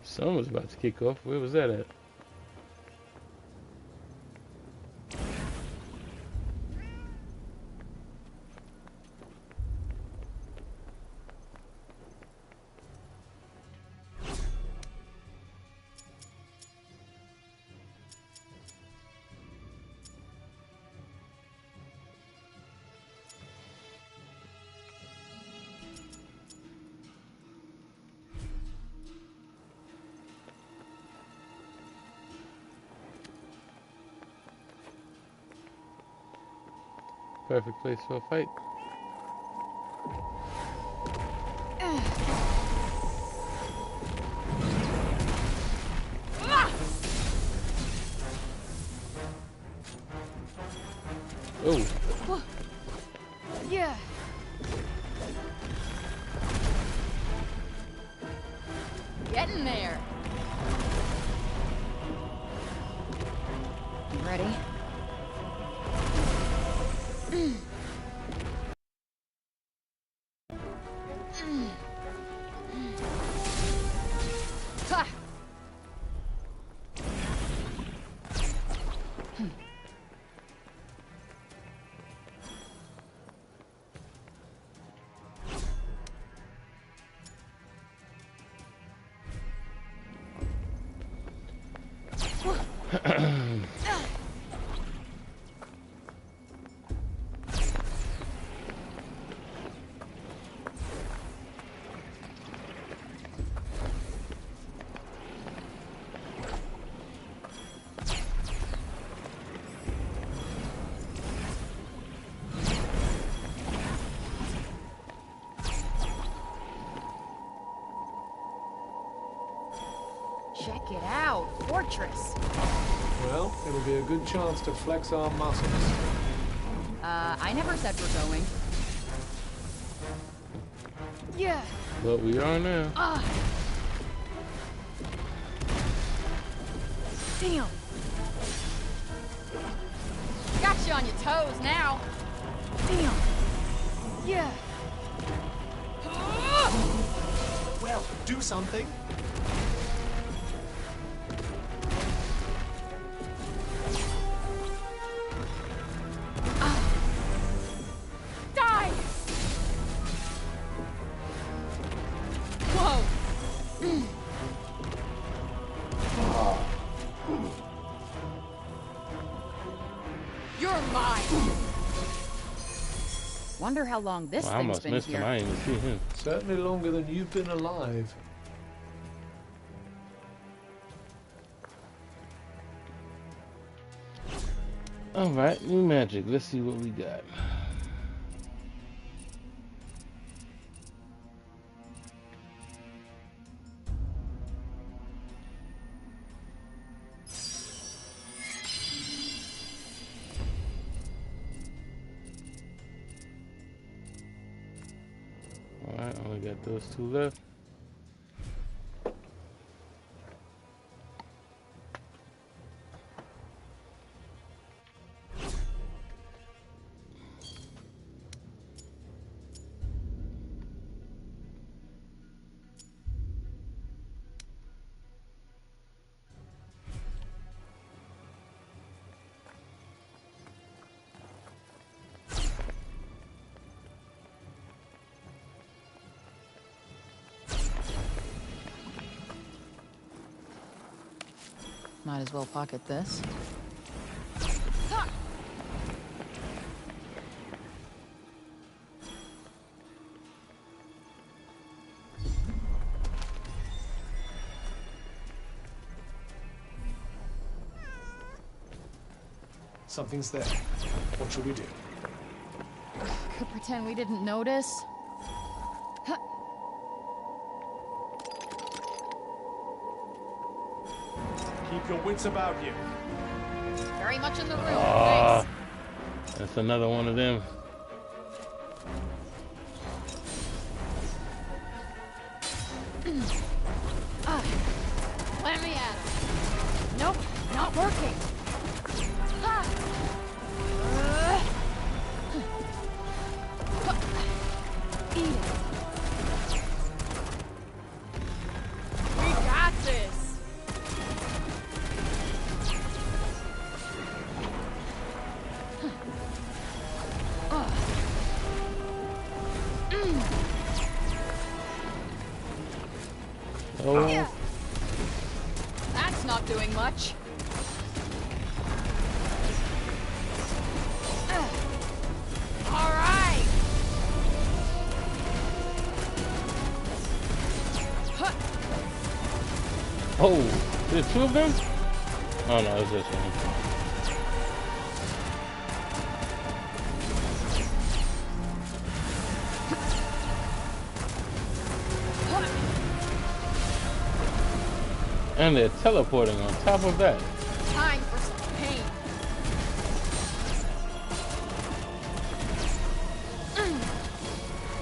Summer's about to kick off. Where was that at? Perfect place for a fight. Oh, Yeah! Getting there! You ready? Ha! Check it out. Fortress. Well, it'll be a good chance to flex our muscles. I never said we're going. Yeah! but we are now. Damn! Got you on your toes now! Damn! Yeah! Well, do something. Die! Whoa! You're mine! Wonder how long this Well, I thing's must been missed here. him. I didn't even see him. Certainly longer than you've been alive. Alright, new magic. Let's see what we got. Alright, only got those two left. Might as well pocket this. Something's there. What shall we do? Could pretend we didn't notice. Keep your wits about you. Very much in the room. Ah, Thanks. that's another one of them. Let me at him. Nope, not working. Ah. Eat it. We got this. Oh, Yeah. That's not doing much. All right. oh, there's two of them? Oh no, it's this one. And they're teleporting on top of that. Time for some pain.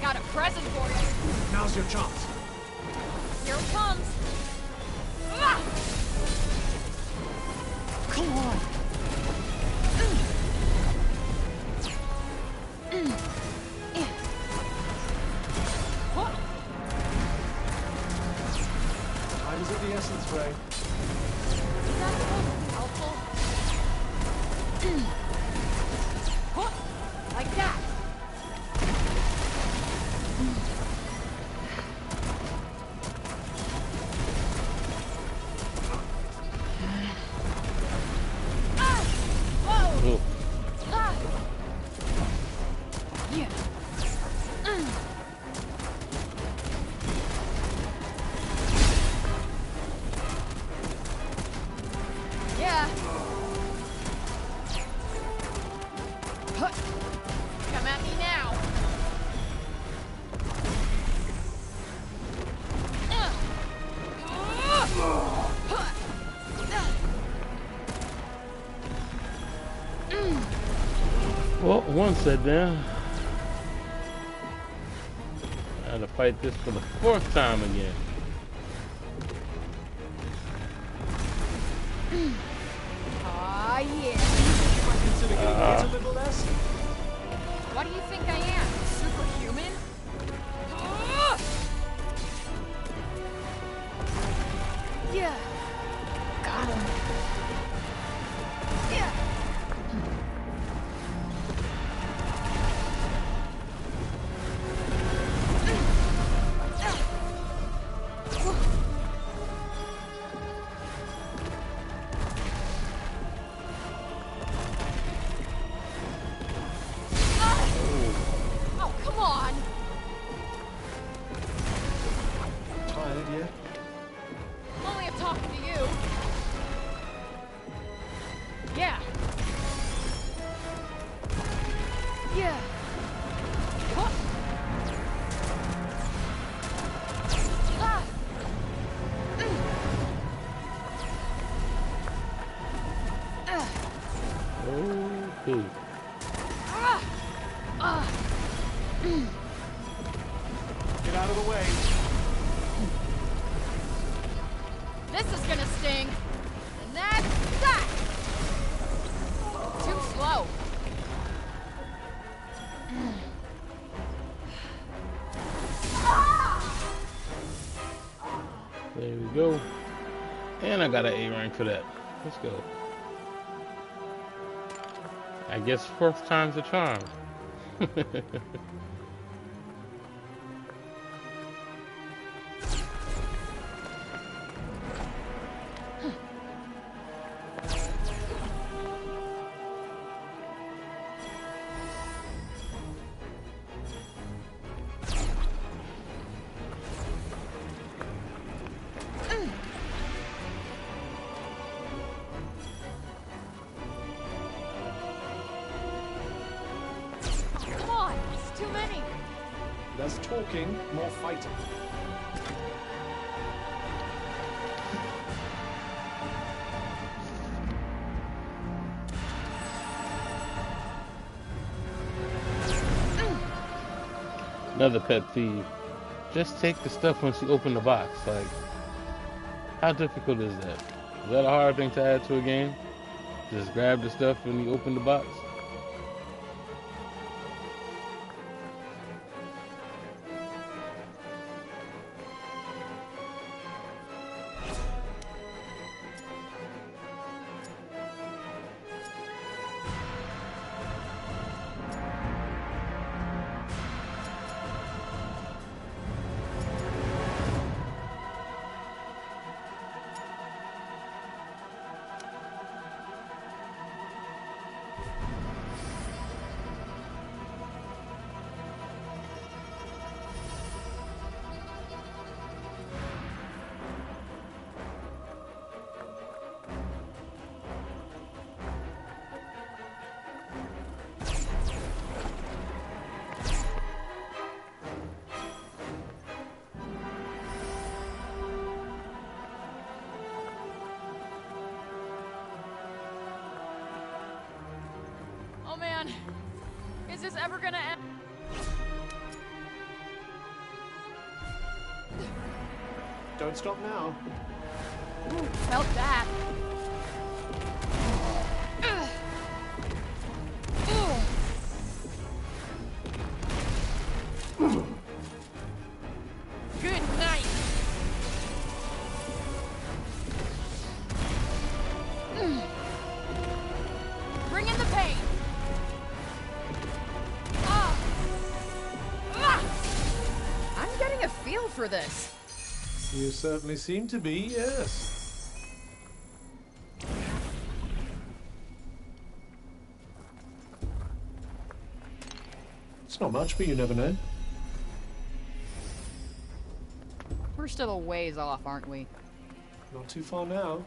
Got a present for you. Now's your chance. Here it comes. Ah! Come on. Time is of the essence, Ray. Is that supposed to be helpful? Like that. Ah! Whoa! Ooh. Ah! Yeah. Yeah. Huh. Come at me now. Well, one set down. I had to fight this for the fourth time again. Aw, yeah. I consider getting hit a little less. What do you think I am? Superhuman? Come on! Tired yet? Only of talking to you. Yeah. Yeah. Huh. Ah. Okay. Get out of the way. This is gonna sting. And that's that! Too slow. There we go. And I got an A rank for that. Let's go. I guess first time's a charm. Come on, it's too many. Less talking, more fighting. Another pet peeve. Just take the stuff once you open the box. Like, how difficult is that? Is that a hard thing to add to a game? Just grab the stuff when you open the box? Oh man, is this ever gonna end? Don't stop now. Ooh, felt that. Ugh. Ugh. Good night. Bring in the pain. I'm getting a feel for this. You certainly seem to be, yes. It's not much, but you never know. We're still a ways off, aren't we? Not too far now.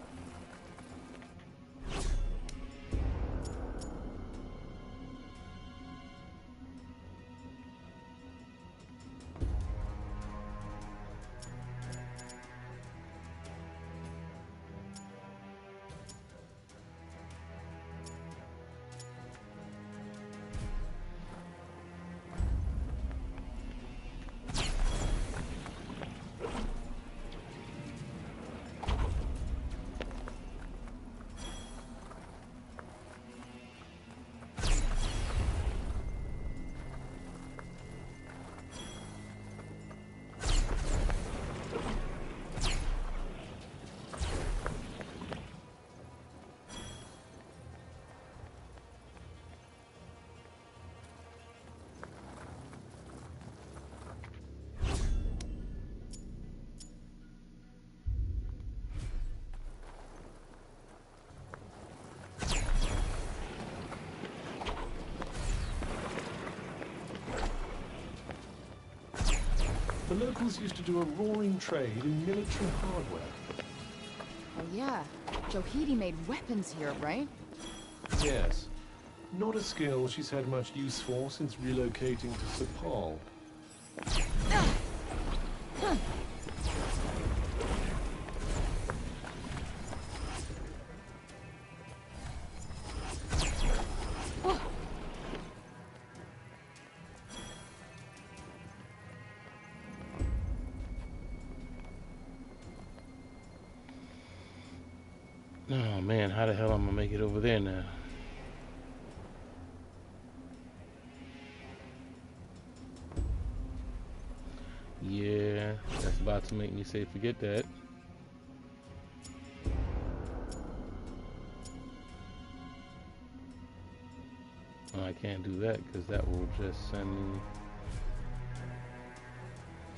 The locals used to do a roaring trade in military hardware. Oh yeah, Johidi made weapons here, right? Yes. Not a skill she's had much use for since relocating to Sepal. Oh man, how the hell am I gonna make it over there now? Yeah, that's about to make me say forget that. Oh, I can't do that because that will just send me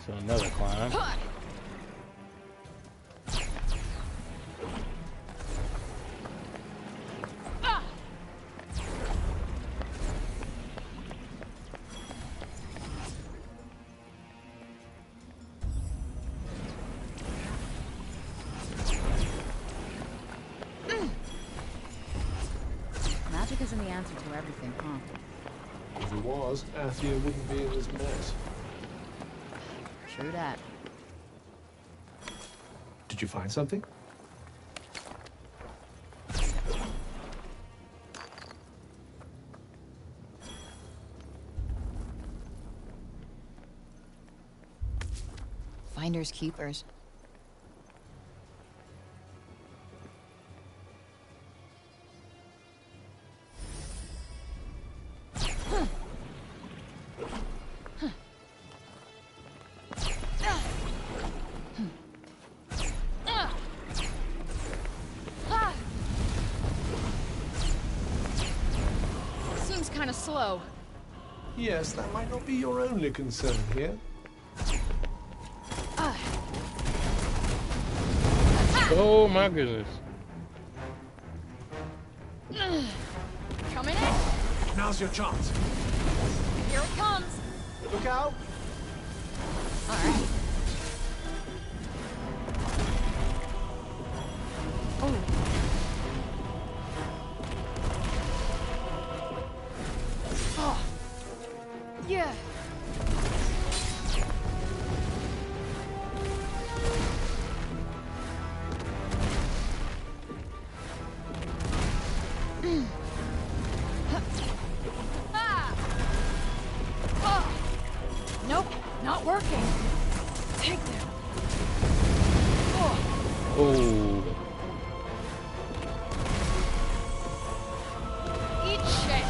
to another climb. Magic isn't the answer to everything, huh? If it was, Athia wouldn't be in this mess. True that. Did you find something? Finders keepers. Seems kind of slow. Yes, that might not be your only concern here. Oh my goodness. Coming in. Now's your chance. Here it comes. Look out! All right. Oh. Oh. Yeah. Nope, not working. Take them. Oh. Eat shit.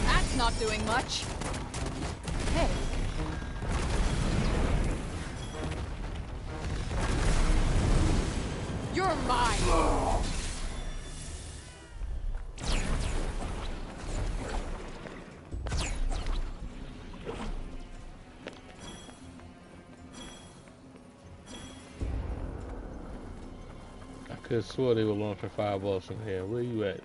That's not doing much. Hey. You're mine. I could have swore they were launching fireballs from here. Where you at?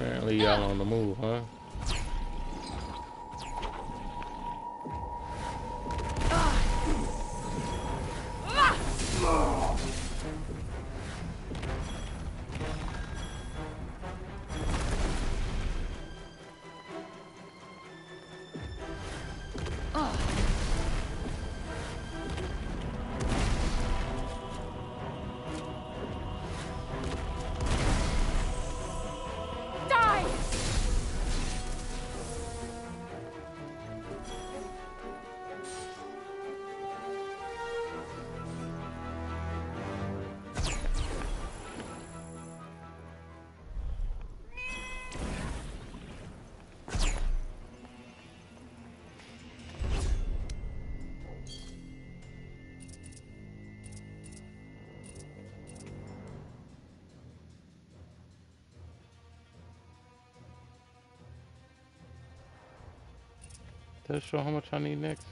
Apparently y'all on the move, huh? Die! Does it show how much I need next?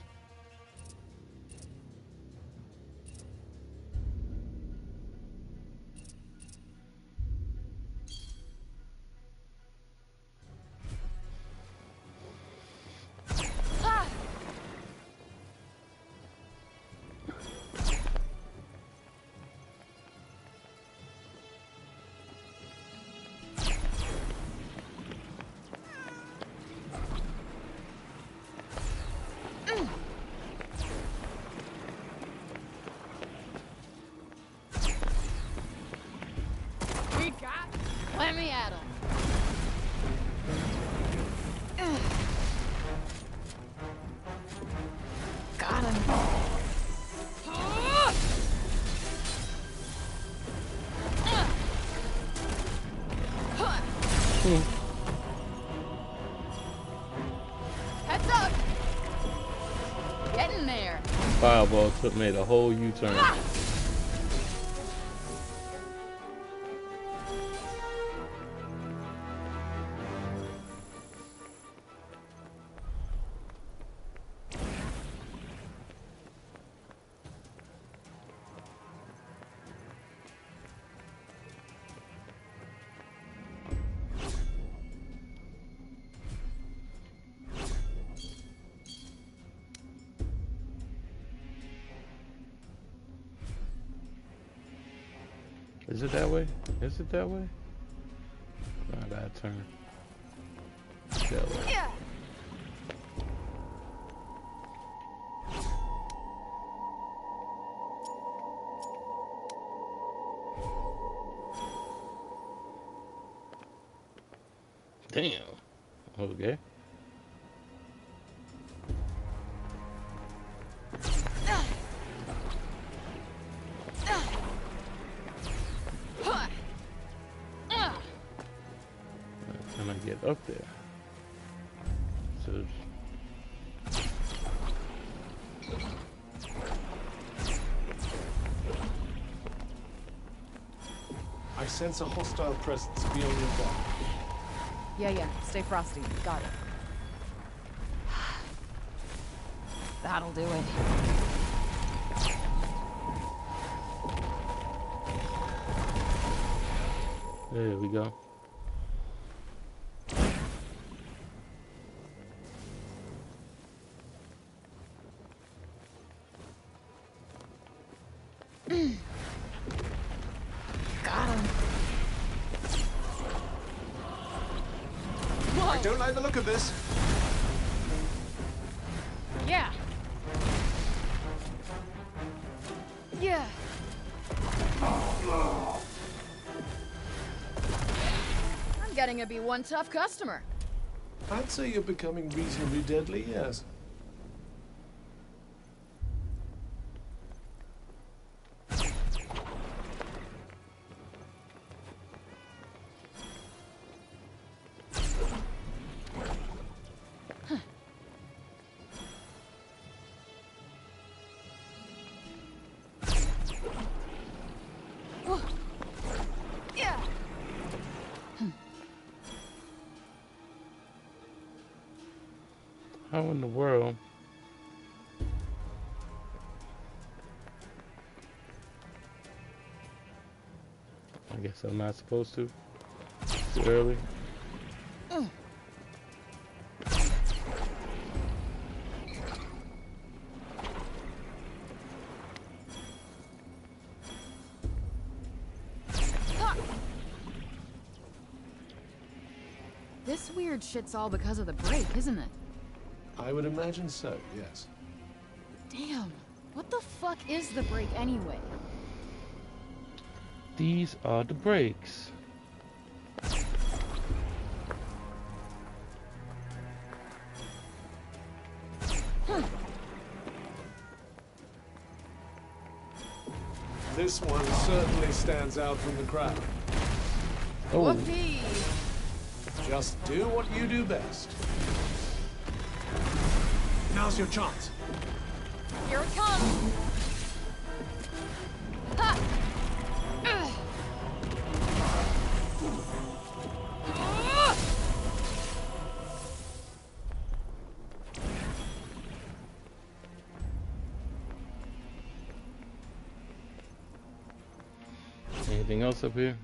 We got. Let me at him. Got him. Heads up. Get in there. Fireball made a whole U-turn. Is it that way? Is it that way? No, I gotta turn. That way. Yeah. Damn. Okay. Can I get up there? So I sense a hostile presence beyond your back. Yeah. Stay frosty. Got it. That'll do it. there we go. Got him. I don't like the look of this. Yeah. Yeah. I'm getting to be one tough customer. I'd say you're becoming reasonably deadly, yes. Yeah. How in the world? I guess I'm not supposed to. Too early. This weird shit's all because of the break, isn't it? I would imagine so, yes. Damn. What the fuck is the break anyway? These are the brakes. This one certainly stands out from the crowd. Oh, Whoopee! Just do what you do best. Now's your chance. Here it comes! Ha! Ugh. Anything else up here?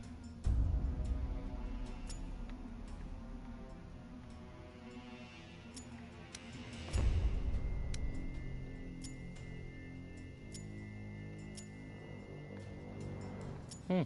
Hmm.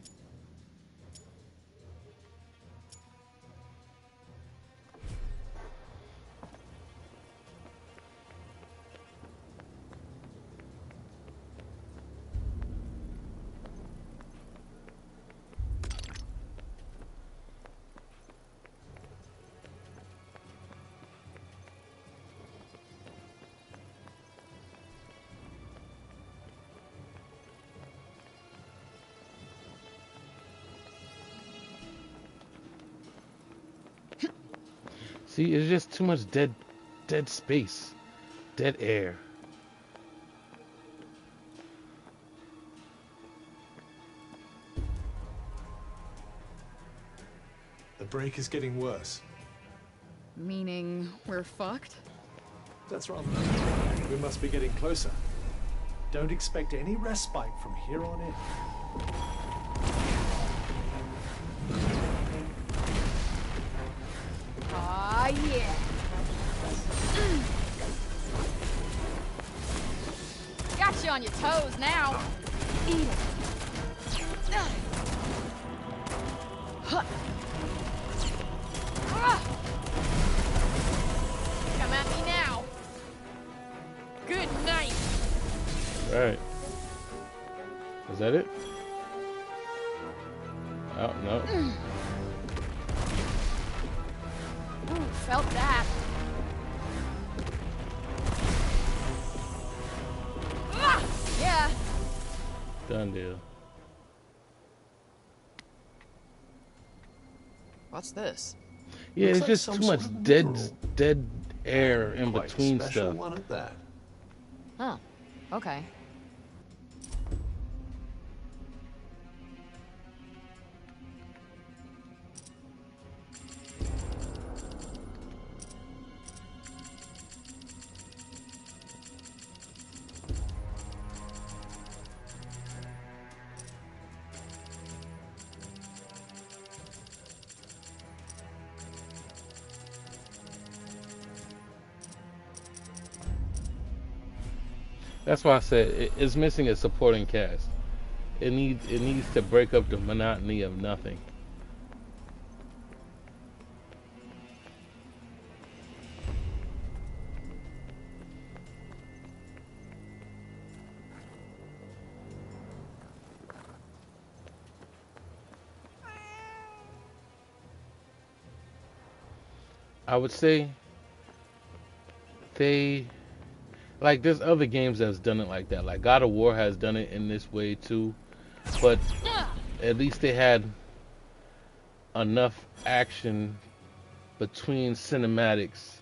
See, it's just too much dead space, dead air. The break is getting worse. Meaning we're fucked? That's rather. We must be getting closer. Don't expect any respite from here on in. Ah, yeah. Got you on your toes now. Eat it. Ah. Come at me now. Good night. Right. Is that it? Oh, no. Ooh, felt that. Ah, yeah. Done deal. What's this? Yeah, Looks it's like just some too sort much of dead mineral. dead air in Quite between special stuff. one at that. Huh. Okay. That's why I said it's missing a supporting cast. It needs to break up the monotony of nothing. I would say they like there's other games that's done it like that. Like God of War has done it in this way too, but at least they had enough action between cinematics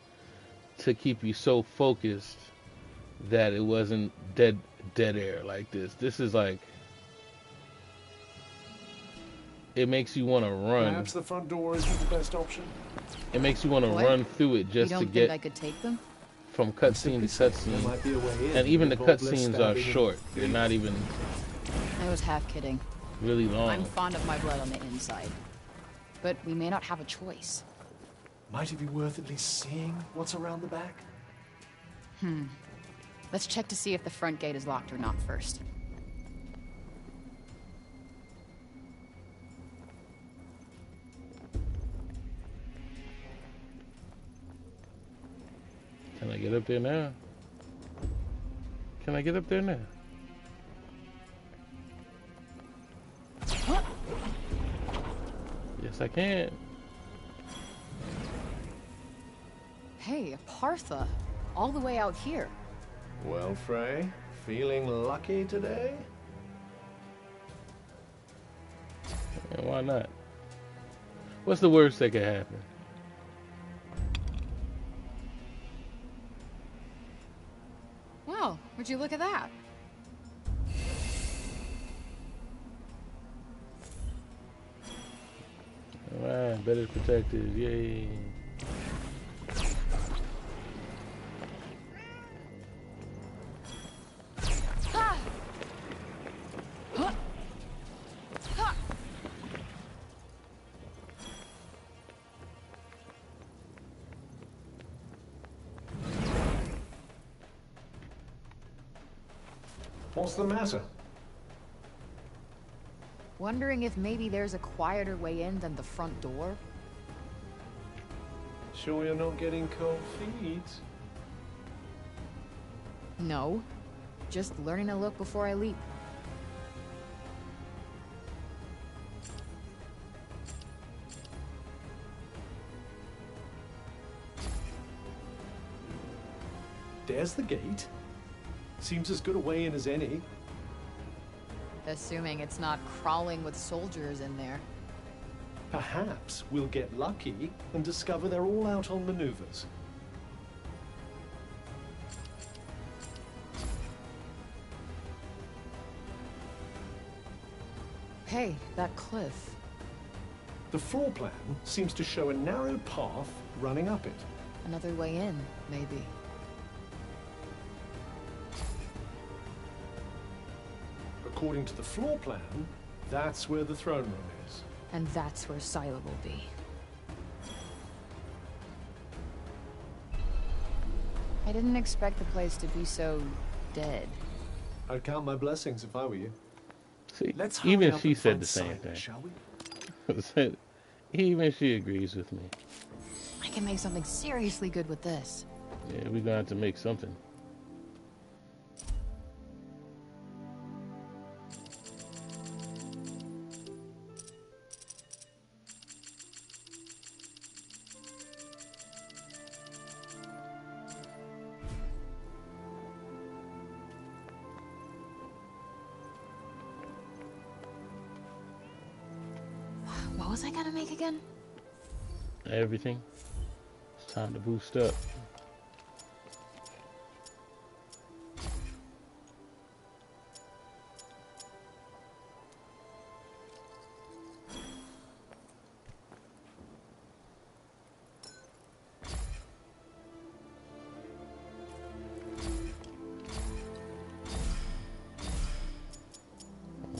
to keep you so focused that it wasn't dead air like this. This is like it makes you want to run. Perhaps the front door isn't the best option. It makes you want to What? run through it You just don't to think get I could take them? from cutscene to There cutscene. might be a way in. And even the Involve less cutscenes are stabbing and- short. They're not even I was half kidding. really long. I'm fond of my blood on the inside. But we may not have a choice. Might it be worth at least seeing what's around the back? Let's check to see if the front gate is locked or not first. Can I get up there now? Can I get up there now? Yes, I can. Hey, a Partha. All the way out here. Well, Frey, feeling lucky today? And why not? What's the worst that could happen? Well, would you look at that? Alright, better protected. Yay. What's the matter? Wondering if maybe there's a quieter way in than the front door? Sure you're not getting cold feet? No. Just learning to look before I leap. There's the gate. Seems as good a way in as any. Assuming it's not crawling with soldiers in there. Perhaps we'll get lucky and discover they're all out on maneuvers. Hey, that cliff. The floor plan seems to show a narrow path running up it. Another way in, maybe. According to the floor plan, that's where the throne room is. And that's where Sila will be. I didn't expect the place to be so dead. I'd count my blessings if I were you. See, Let's hurry even up she and said find the same Sila, thing. shall we? Even she agrees with me. I can make something seriously good with this. Yeah, we're going to make something. What was I gonna make again? Everything. It's time to boost up.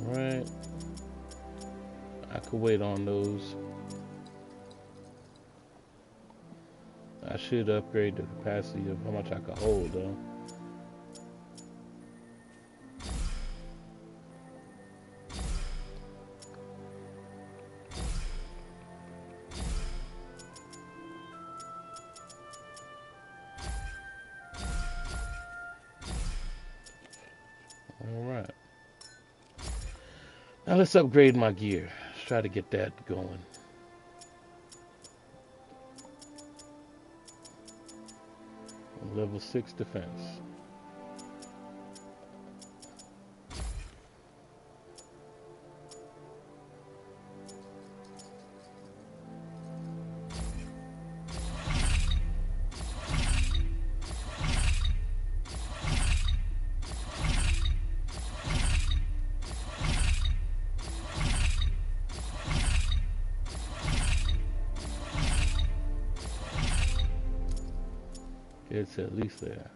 Alright. I could wait on those. I should upgrade the capacity of how much I could hold though. Alright. Now let's upgrade my gear. Let's try to get that going. Level 6 defense. It's at least there.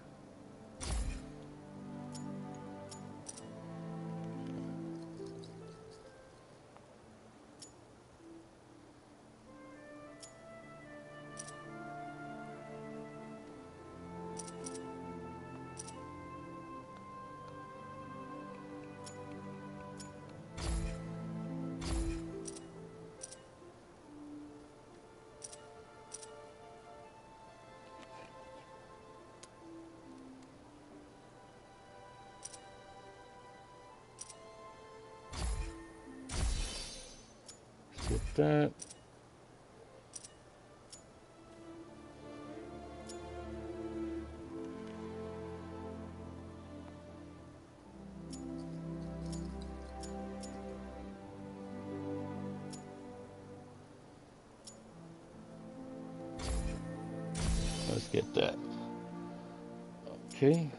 Get that. Let's get that. Okay.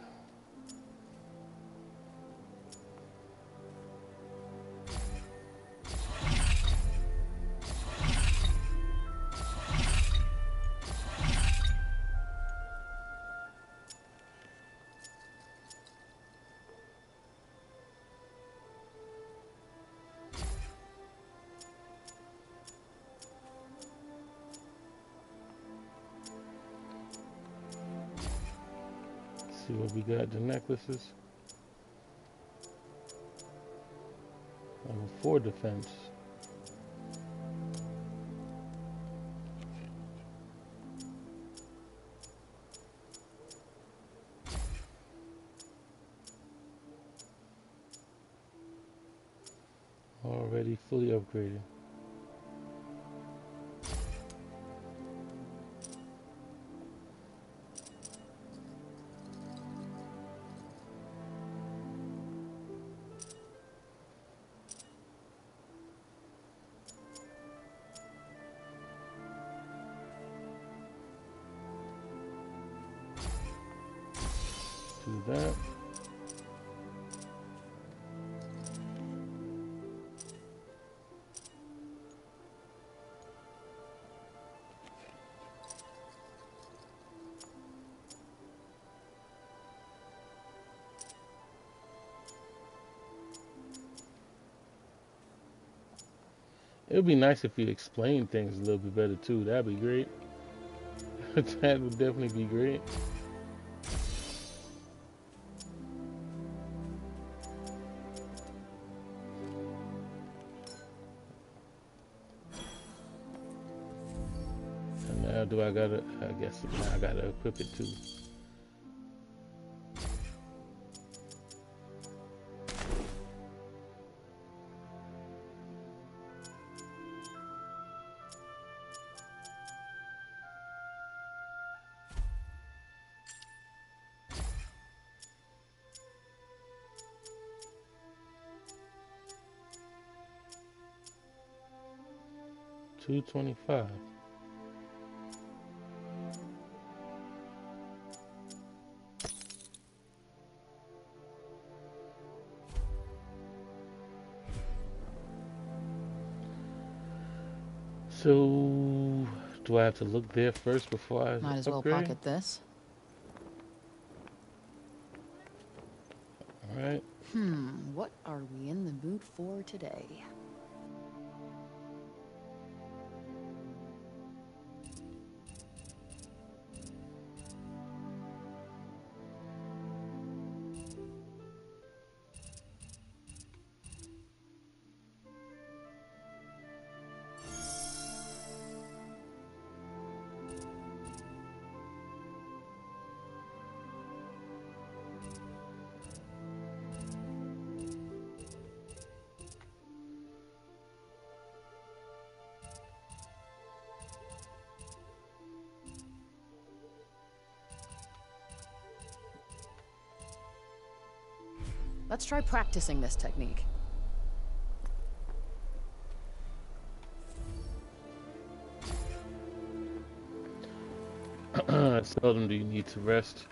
See what we got, the necklaces. Level 4 defense. Already fully upgraded. Do that. It would be nice if you explained things a little bit better too. That'd be great. That would definitely be great. And now do I gotta, I guess now I gotta equip it too. $225. So, do I have to look there first before I Might as well upgrade? pocket this. All right. What are we in the mood for today? Let's try practicing this technique. Seldom do you need to rest.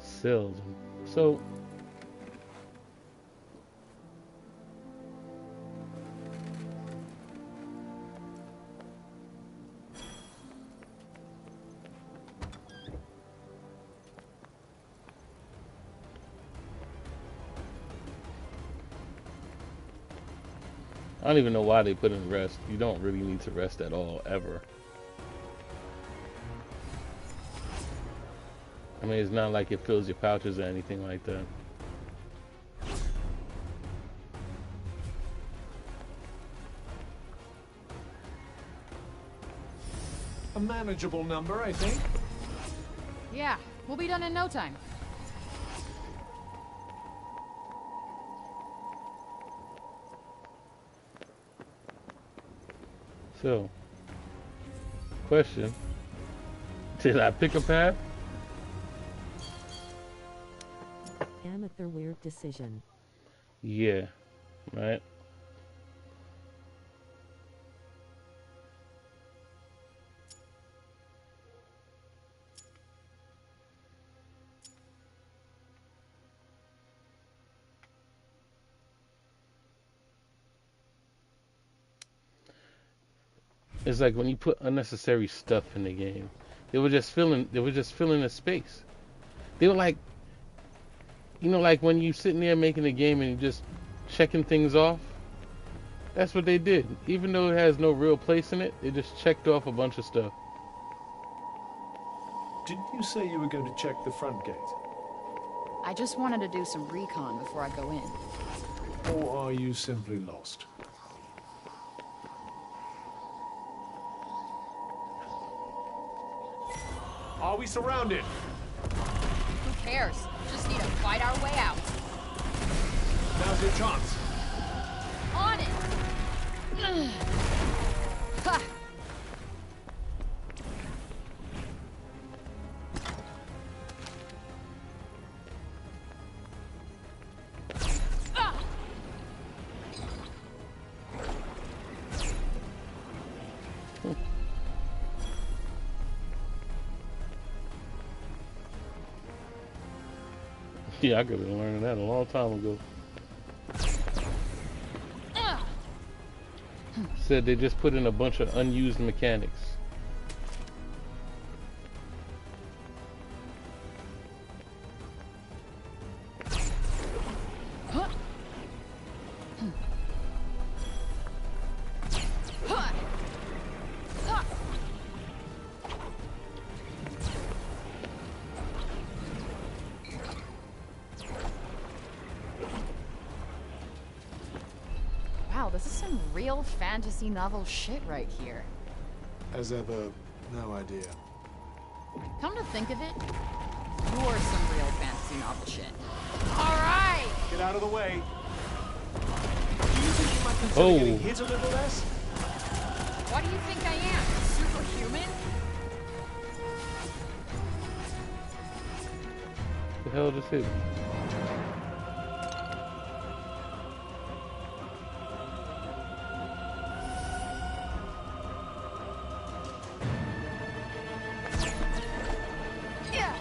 Seldom. So, I don't even know why they put in rest. You don't really need to rest at all, ever. I mean, it's not like it fills your pouches or anything like that. A manageable number, I think. Yeah, we'll be done in no time. So, question. Did I pick a path? Amateur weird decision. Yeah. Right? It's like when you put unnecessary stuff in the game. They were just filling the space. They were like, you know, like when you sitting there making a game and you're just checking things off. That's what they did. Even though it has no real place in it, they just checked off a bunch of stuff. Didn't you say you were going to check the front gate? I just wanted to do some recon before I go in. Or are you simply lost? Are we surrounded? Who cares? Just need to fight our way out. Now's your chance. On it! Ha! Yeah, I could have been learning that a long time ago. Said they just put in a bunch of unused mechanics. Wow, this is some real fantasy novel shit right here. As ever, no idea. Come to think of it, you're some real fantasy novel shit. Alright! Get out of the way. Do you think you might consider getting hit a little less? What do you think I am? Superhuman? The hell just hit me? Yeah!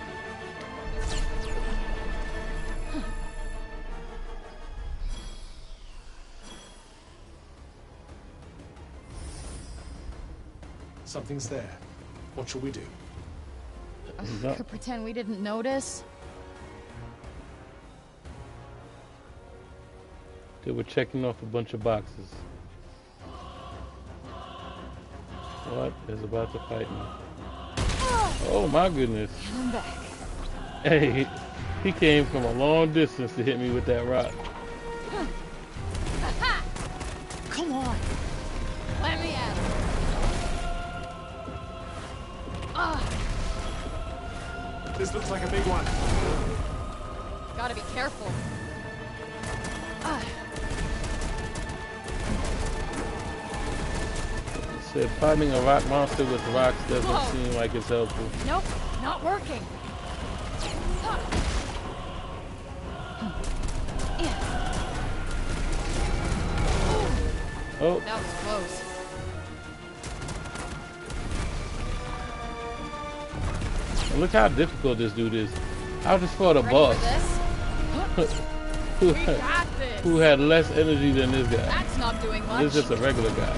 Something's there. What shall we do? No. Could pretend we didn't notice. They were checking off a bunch of boxes. What is about to fight me? Oh my goodness. I'm back. Hey, he came from a long distance to hit me with that rock. Come on. Let me at it. This looks like a big one. Gotta be careful. Said fighting a rock monster with rocks doesn't Whoa. seem like it's helpful. Nope, not working. Oh, That was close. and look how difficult this dude is. I just fought a Ready boss for this? who, We had, got this. who had less energy than this guy. That's not doing much. This is just a regular guy.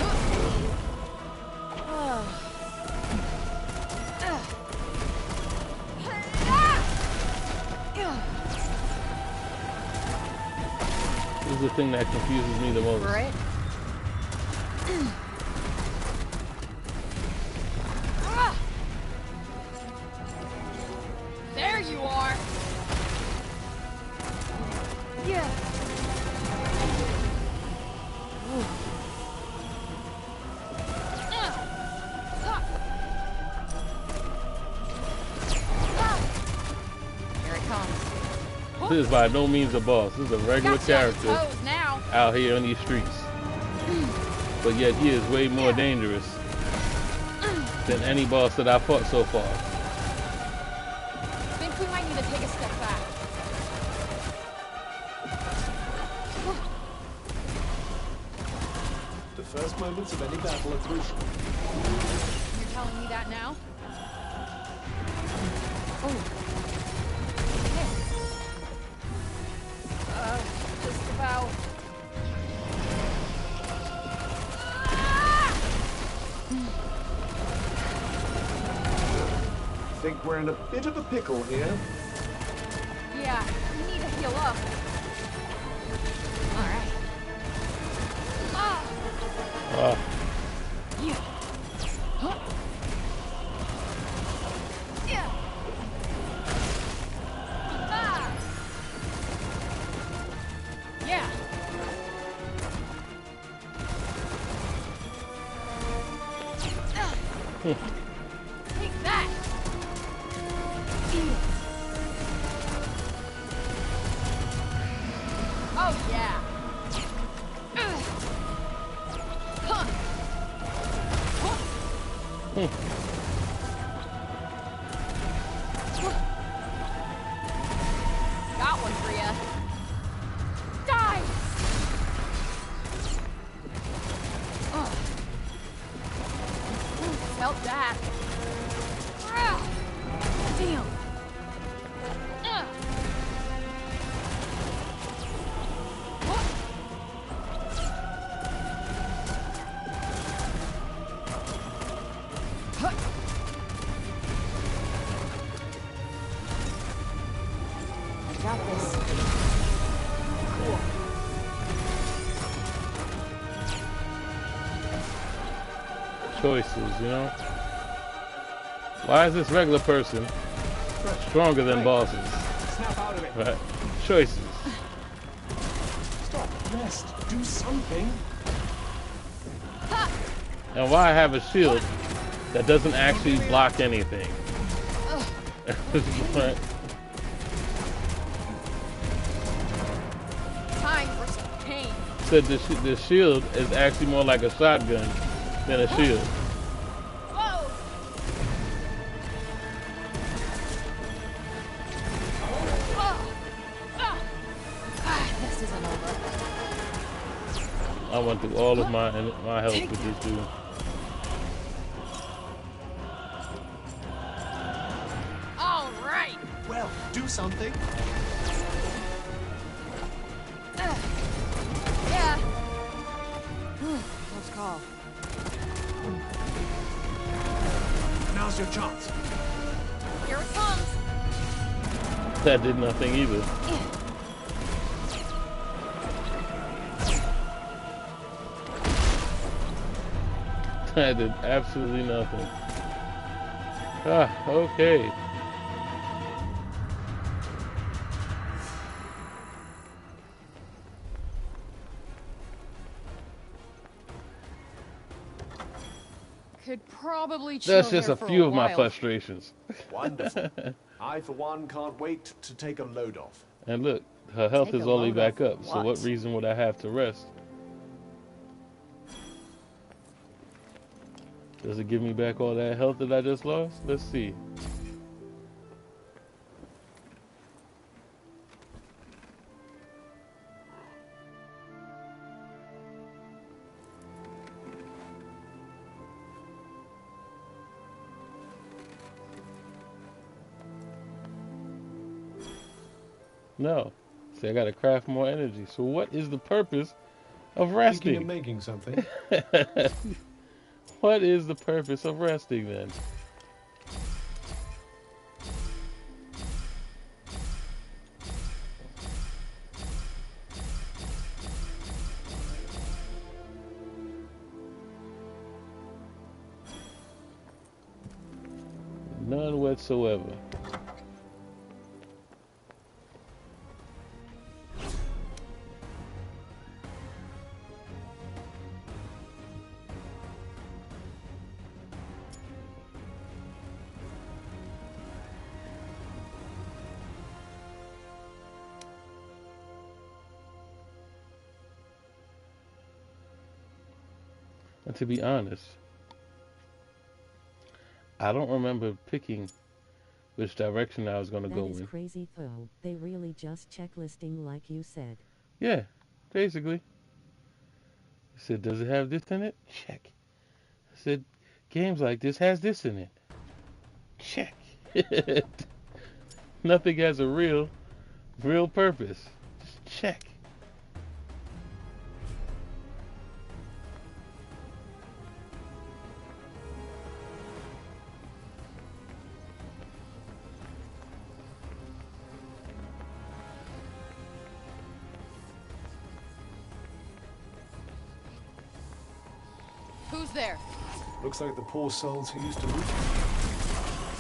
This is the thing that confuses me the most. Right? There you are. Yeah. Here it comes. This is by no means a boss. This is a regular Got you on your character toes now. out here on these streets. But yet he is way more dangerous than any boss that I've fought so far. Think we might need to take a step back. The first moments of any battle are crucial. You're telling me that now? Just about. Think we're in a bit of a pickle here. Yeah, we need to heal up. All right. Ah, Yeah. Yeah. Yeah. Take that. Oh yeah. Huh. Got one for ya. Die. Felt that. Damn. I got this. Cool. Choices, you know? Why is this regular person stronger than bosses? Snap out of it. Right? Choices. Stop. Rest. Do something. And why have a shield that doesn't actually block anything? Right? Time for some pain. Said the shield is actually more like a shotgun than a shield. Whoa! This isn't over. I went through all of my health with this dude. All right. Well, do something. Yeah. Close call. Now's your chance. Here it comes. That did nothing either. That did absolutely nothing. Ah, okay. Could probably chill That's just here a for few of my while. frustrations. Wonderful. I, for one, can't wait to take a load off. And look, her health Take is a only load back off up, so what what? reason would I have to rest? Does it give me back all that health that I just lost? Let's see. No. See, I gotta craft more energy. So what is the purpose of Thinking of resting? making something. What is the purpose of resting then? None whatsoever. And to be honest, I don't remember picking which direction I was going to That go is in. crazy though. They really just checklisting like you said. Yeah, basically. I said, does it have this in it? Check. I said, games like this has this in it. Check. Nothing has a real purpose. Just check. Who's there? Looks like the poor souls who used to live.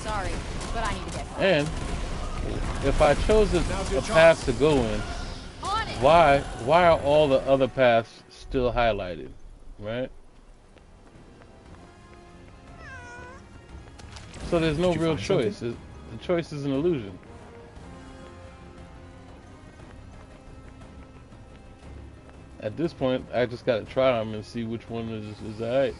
Sorry, but I need to get home. And if I chose a path to go in, On it. why are all the other paths still highlighted, right? So there's no Did you real find choice. something? The choice is an illusion. At this point, I just gotta try them and see which one is alright.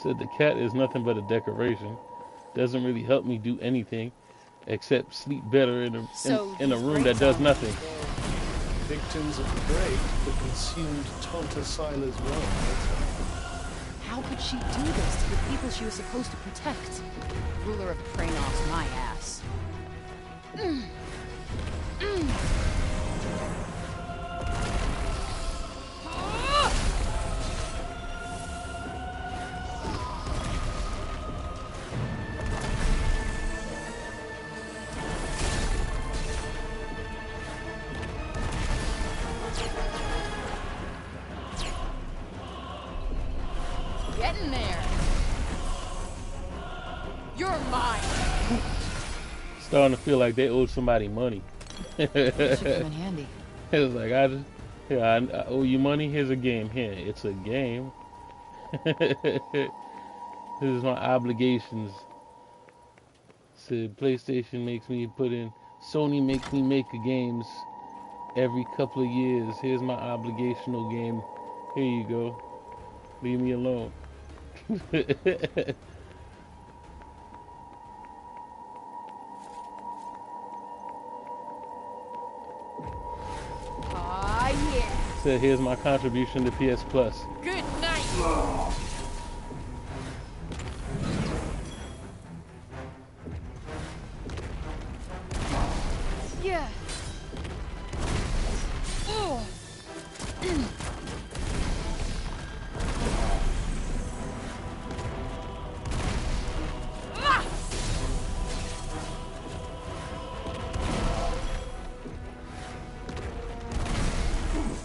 Said the cat is nothing but a decoration. Doesn't really help me do anything except sleep better in a these room that breaks does are- nothing. Victims of the break that consumed Tonta Sila's world. How could she do this to the people she was supposed to protect? Ruler of Praenos, my ass. Get in there. You're mine. Starting to feel like they owed somebody money. Should come in handy. It was like, I owe you money. Here's a game. Here, it's a game. This is my obligations. Said PlayStation makes me put in. Sony makes me make games every couple of years. Here's my obligational game. Here you go. Leave me alone. Ah, yeah. Said here's my contribution to PS Plus. Good night. Yeah. Oh. Ah!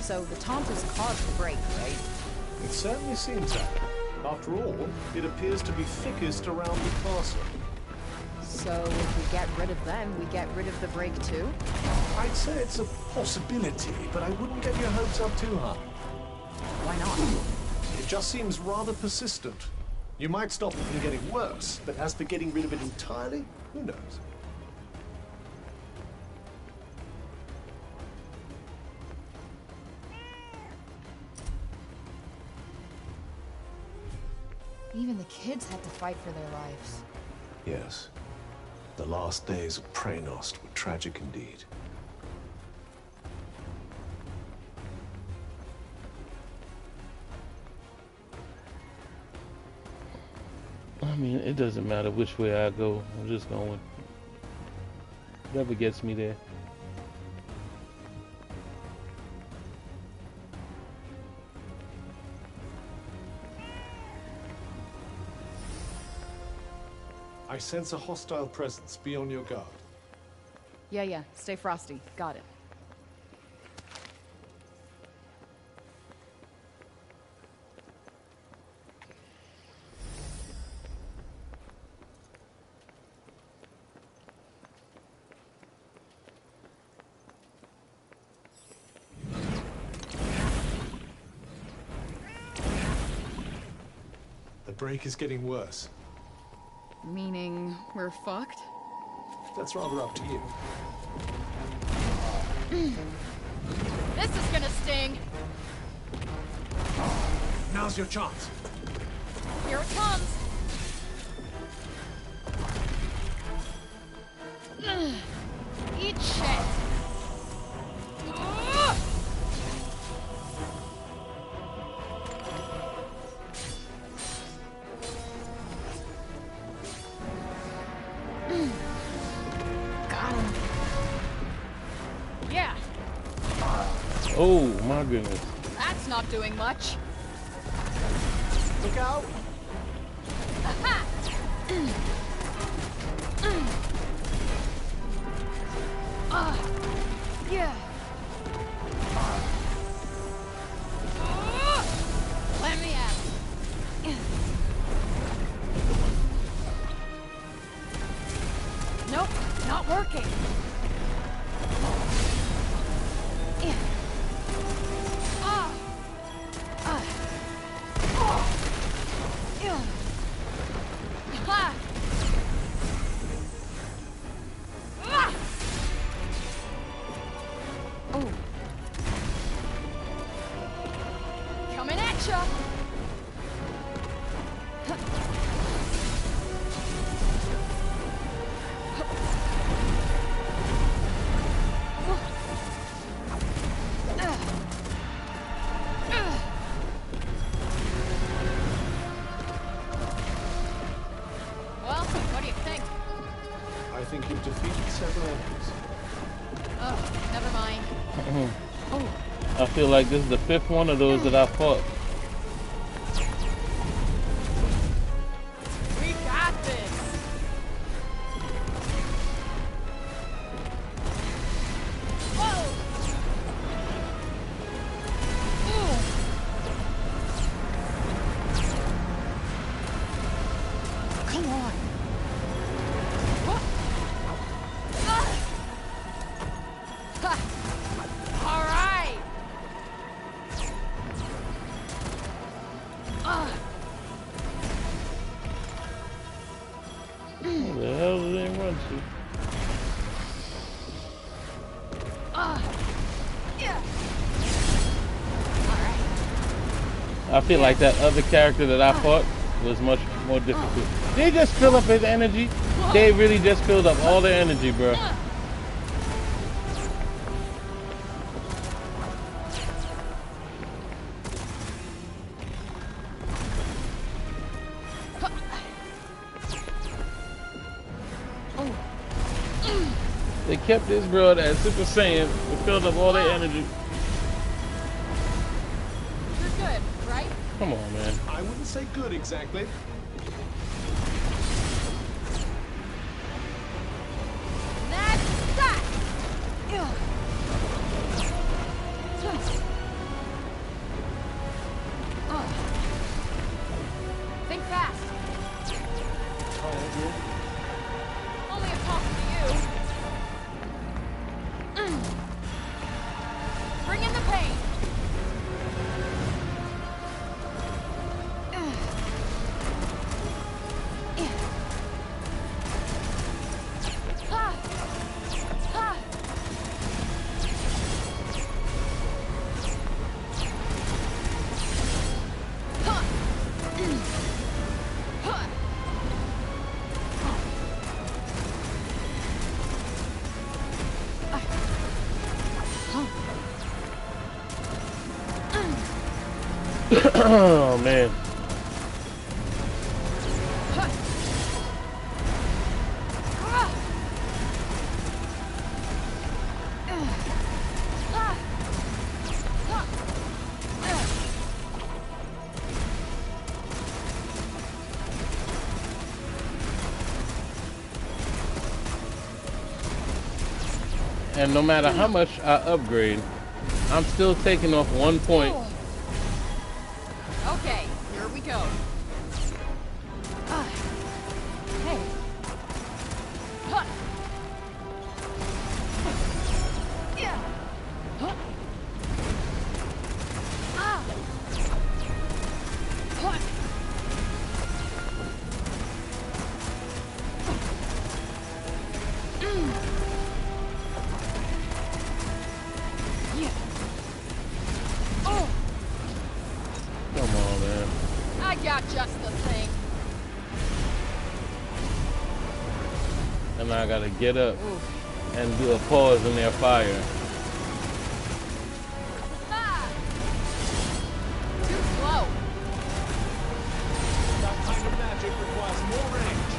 So the Tontas caused the break, right? It certainly seems that. After all, it appears to be thickest around the castle. So if we get rid of them, we get rid of the break too? I'd say it's a possibility, but I wouldn't get your hopes up too high. Why not? It just seems rather persistent. You might stop it from getting worse, but as for getting rid of it entirely, who knows? Even the kids had to fight for their lives. Yes. The last days of Praenost were tragic indeed. I mean, it doesn't matter which way I go. I'm just going. Whatever gets me there. I sense a hostile presence. Be on your guard. Yeah. Stay frosty. Got it. The break is getting worse. Meaning we're fucked? That's rather up to you. This is gonna sting. Now's your chance. Here it comes. Eat shit. Ugh! Got him. Yeah, Oh my goodness. that's not doing much. Look out! Aha! working. Yeah. Yeah. Ha. Ah. Oh. Coming at ya. Well, what do you think? I think you've defeated several enemies. Oh, never mind. I feel like this is the 5th one of those that I fought. We got this. Whoa. Come on. All right. Where the hell did they run to? Yeah. All right. I feel like that other character that I fought was much more difficult. They just fill up his energy. They really just filled up all their energy, bro. They kept this bro at Super Saiyan. They filled up all their energy. You're good, right? Come on, man. I wouldn't say good exactly. That's that. Think fast. Tired yet? Only if talking to you. Bring in the pain. Oh man. And no matter how much I upgrade, I'm still taking off 1 point. Okay, here we go. Hey. Huh. Yeah. Huh. Ah. Huh. Yeah. Oh. Come on, man. I got just the thing. And I gotta get up and do a pause in their fire. Ah. Too slow. That kind of magic requires more range.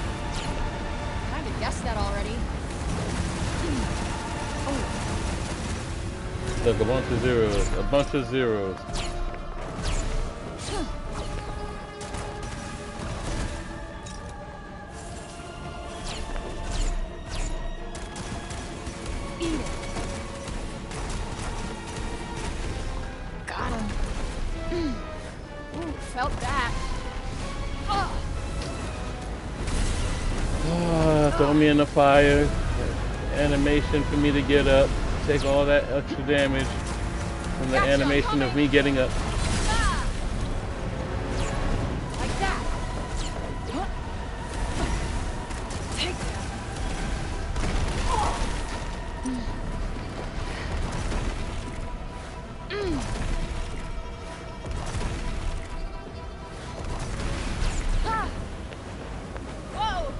Kinda guessed that already. Look, a bunch of zeros. A bunch of zeros. Eat it. Got him. Ooh, felt that. Throw me in the fire. animation for me to get up. Take all that extra damage from the animation of me getting up. Ah! Like that. Huh? Take that. Ah! Whoa!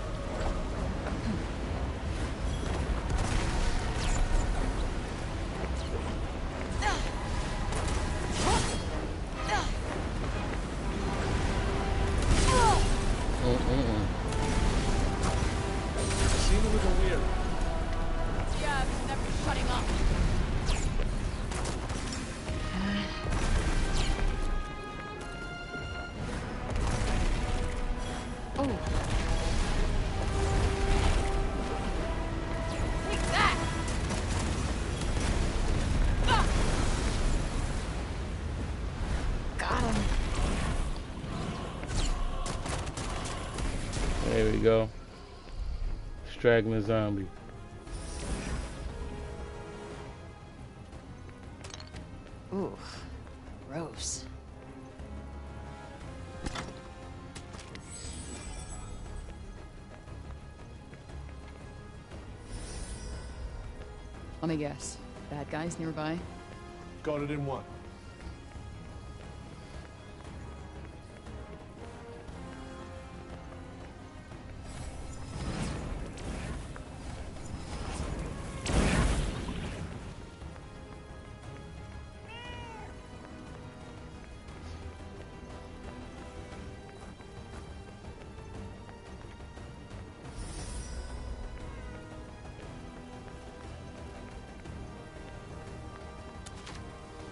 Seem a little weird. Yeah, it's never shutting up. Oh, Take that. Ah! got him. There we go. Straggling zombie. Ooh, gross. Let me guess. Bad guys nearby? Got it in one.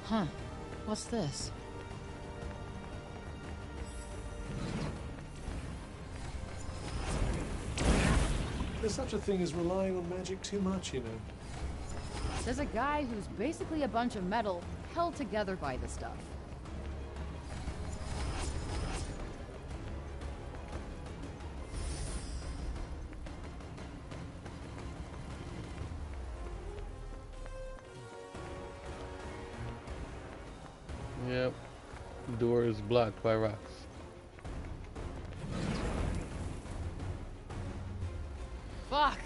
Huh. What's this? There's such a thing as relying on magic too much, you know. There's a guy who's basically a bunch of metal held together by the stuff. Yep. Door is blocked by rocks. Fuck!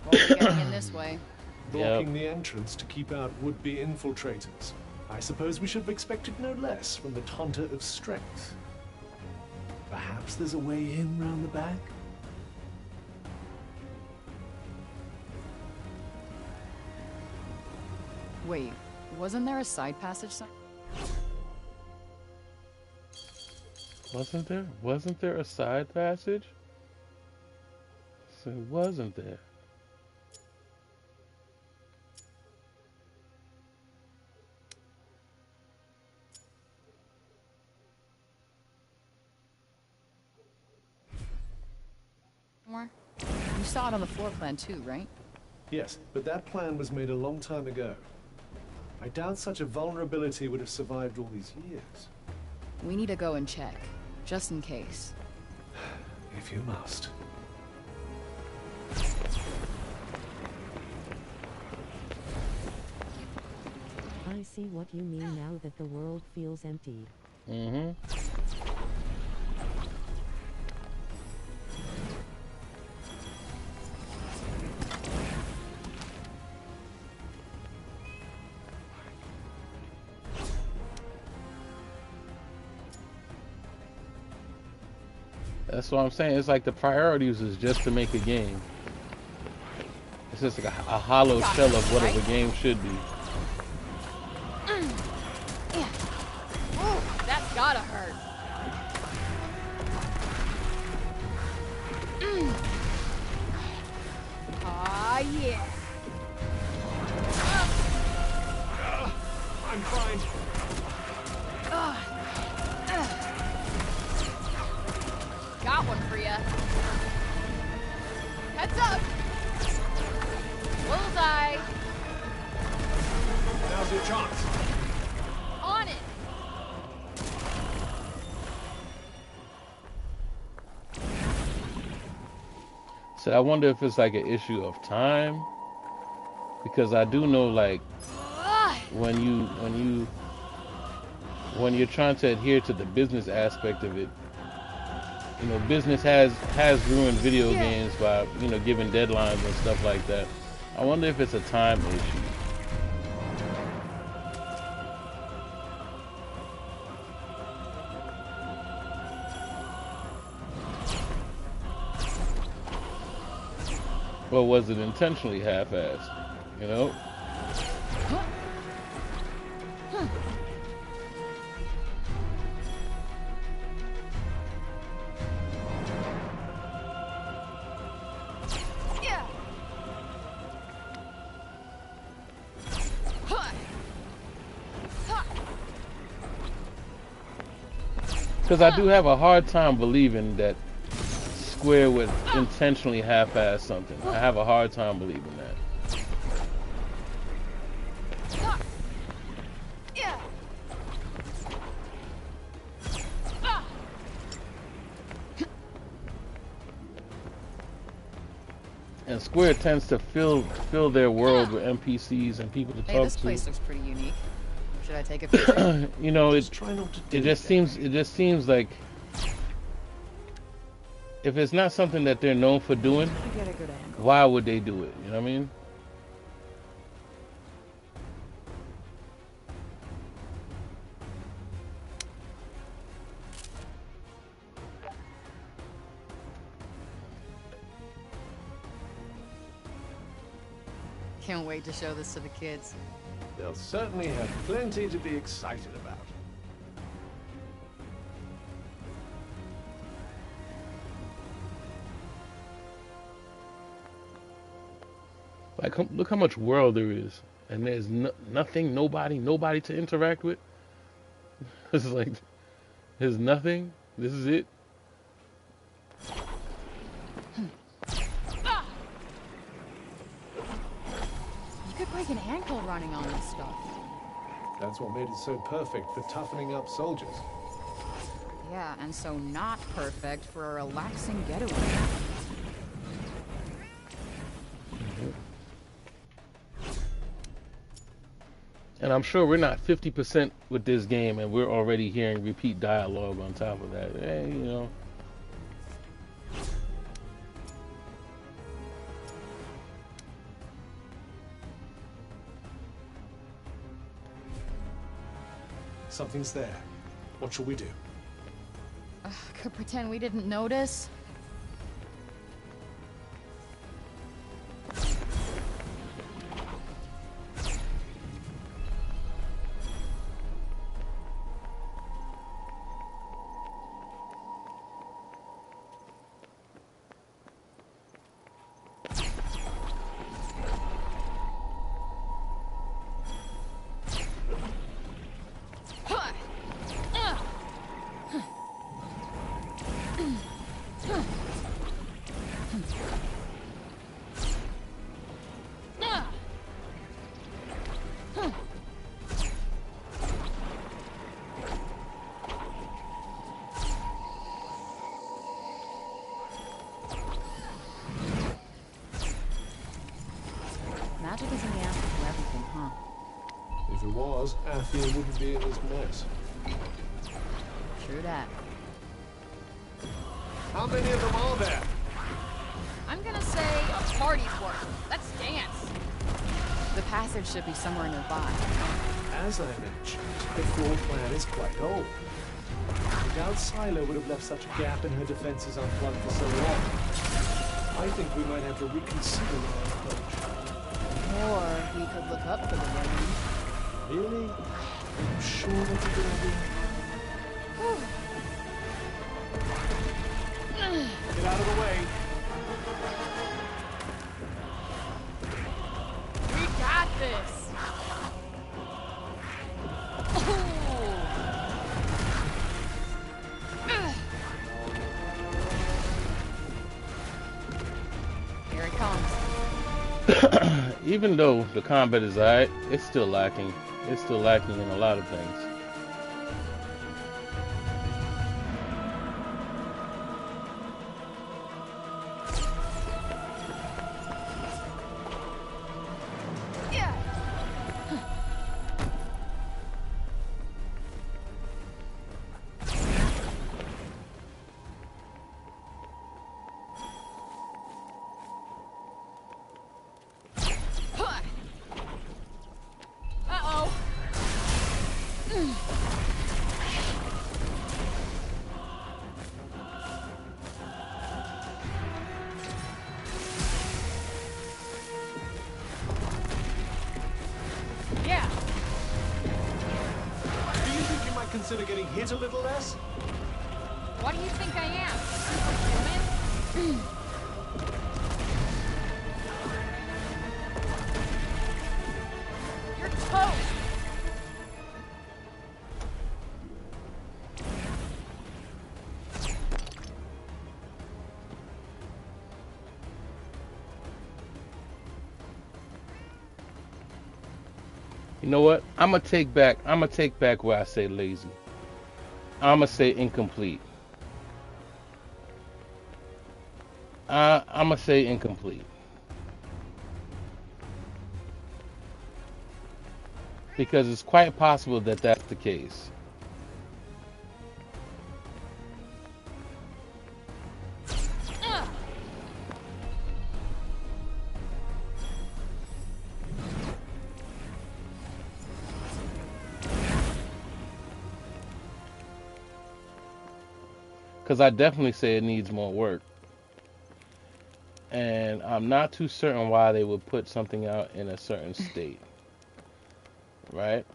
Won't be getting in this way. Blocking the entrance to keep out would-be infiltrators. I suppose we should have expected no less from the Taunter of Strength. Perhaps there's a way in round the back? Wait, wasn't there a side passage somewhere? Wasn't there? Wasn't there a side passage? So wasn't there? More? You saw it on the floor plan too, right? Yes, but that plan was made a long time ago. I doubt such a vulnerability would have survived all these years. We need to go and check, just in case. If you must. I see what you mean now that the world feels empty. Mm-hmm. That's what I'm saying. It's like the priorities is just to make a game. It's just like a hollow shell of what a game should be. Oh, that's gotta hurt. Ah, yeah. I'm fine. Got one for ya. Heads up. Bullseye. Now's your chance. On it. So I wonder if it's like an issue of time because I do know like Ugh. when you're trying to adhere to the business aspect of it, you know, business has ruined video games by, you know, giving deadlines and stuff like that. I wonder if it's a time issue. Or was it intentionally half-assed? You know? Yeah. Because I do have a hard time believing that Square would intentionally half-ass something. I have a hard time believing that. Yeah. And Square tends to fill their world with NPCs and people to Hey, talk this to. place looks pretty unique. Should I take a picture? You know, Just try not to do it just that. seems like if it's not something that they're known for doing, I get a good angle. why would they do it? You know what I mean? Can't wait to show this to the kids. They'll certainly have plenty to be excited about. Like, look how much world there is, and there's nothing, nobody to interact with. It's like there's nothing. This is it. You could break an ankle running on this stuff. That's what made it so perfect for toughening up soldiers. Yeah, and so not perfect for a relaxing getaway. And I'm sure we're not 50% with this game, and we're already hearing repeat dialogue on top of that. Hey, you know. Something's there. What shall we do? Could pretend we didn't notice. Magic is in the answer to everything, huh? If it was, Athia wouldn't be in this mess. True that. How many of them are there? I'm gonna say a party's worth. Let's dance. The passage should be somewhere nearby. As I mentioned, the floor plan is quite old. I doubt Silo would have left such a gap in her defenses unplugged for so long. I think we might have to reconsider our approach. Or we could look up for the woman. Really? Are you sure that's a good idea? Get out of the way. We got this. Here it comes. Even though the combat is alright, it's still lacking. It's still lacking in a lot of things. consider getting hit a little less? What do you think I am? Superhuman? You're toast! You know what? I'm gonna take back where I say lazy. I'm gonna say incomplete. I'm gonna say incomplete. Because it's quite possible that that's the case. Because I definitely say it needs more work. And I'm not too certain why they would put something out in a certain state. Right?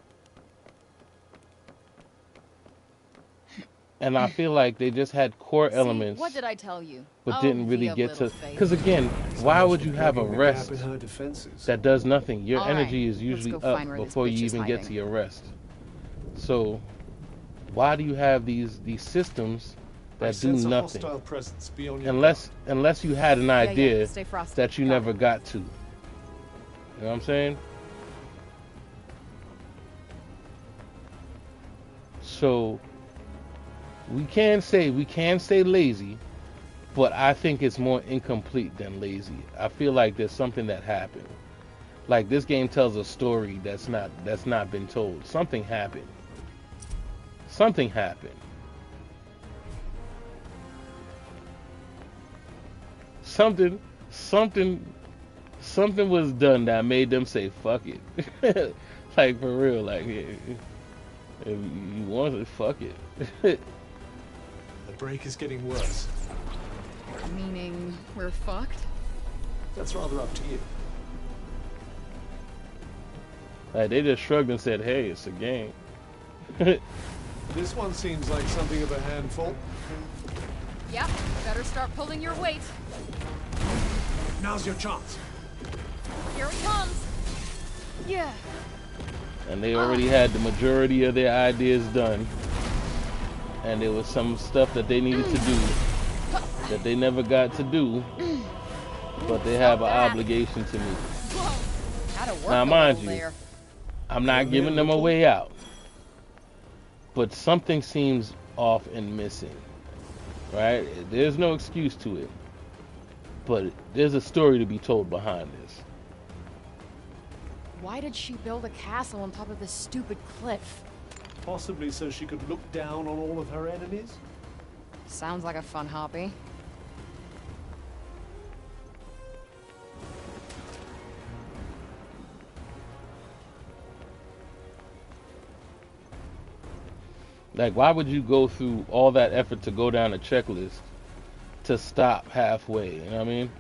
And I feel like they just had core elements. What did I tell you? But Oh, didn't really the get to. little faith. Because again, why would you have a Plugging the rest gap in her defenses. that does nothing? Your All energy right, is usually let's go up find where this before you bitch is even get to hiding. your rest. So why do you have these systems I that do sense a nothing? hostile presence beyond your Unless you had an idea Stay frosty. that you Got never it. got to. You know what I'm saying? So we can say lazy, but I think it's more incomplete than lazy. I feel like there's something that happened. Like this game tells a story that's not been told. Something happened. Something happened. Something was done that made them say fuck it. Like for real, like if you want it, fuck it. The break is getting worse. Meaning we're fucked? That's rather up to you. Like they just shrugged and said, "Hey, it's a game." This one seems like something of a handful. Yep, better start pulling your weight. Now's your chance. Here it comes. Yeah. And they already had the majority of their ideas done. And there was some stuff that they needed to do that they never got to do, but they have an obligation to meet. Whoa. Had to work Now, a mind little you, there. I'm not giving them a way out, but something seems off and missing, right? There's no excuse to it, but there's a story to be told behind this. Why did she build a castle on top of this stupid cliff? Possibly so she could look down on all of her enemies? Sounds like a fun hobby. Like, why would you go through all that effort to go down a checklist to stop halfway? You know what I mean?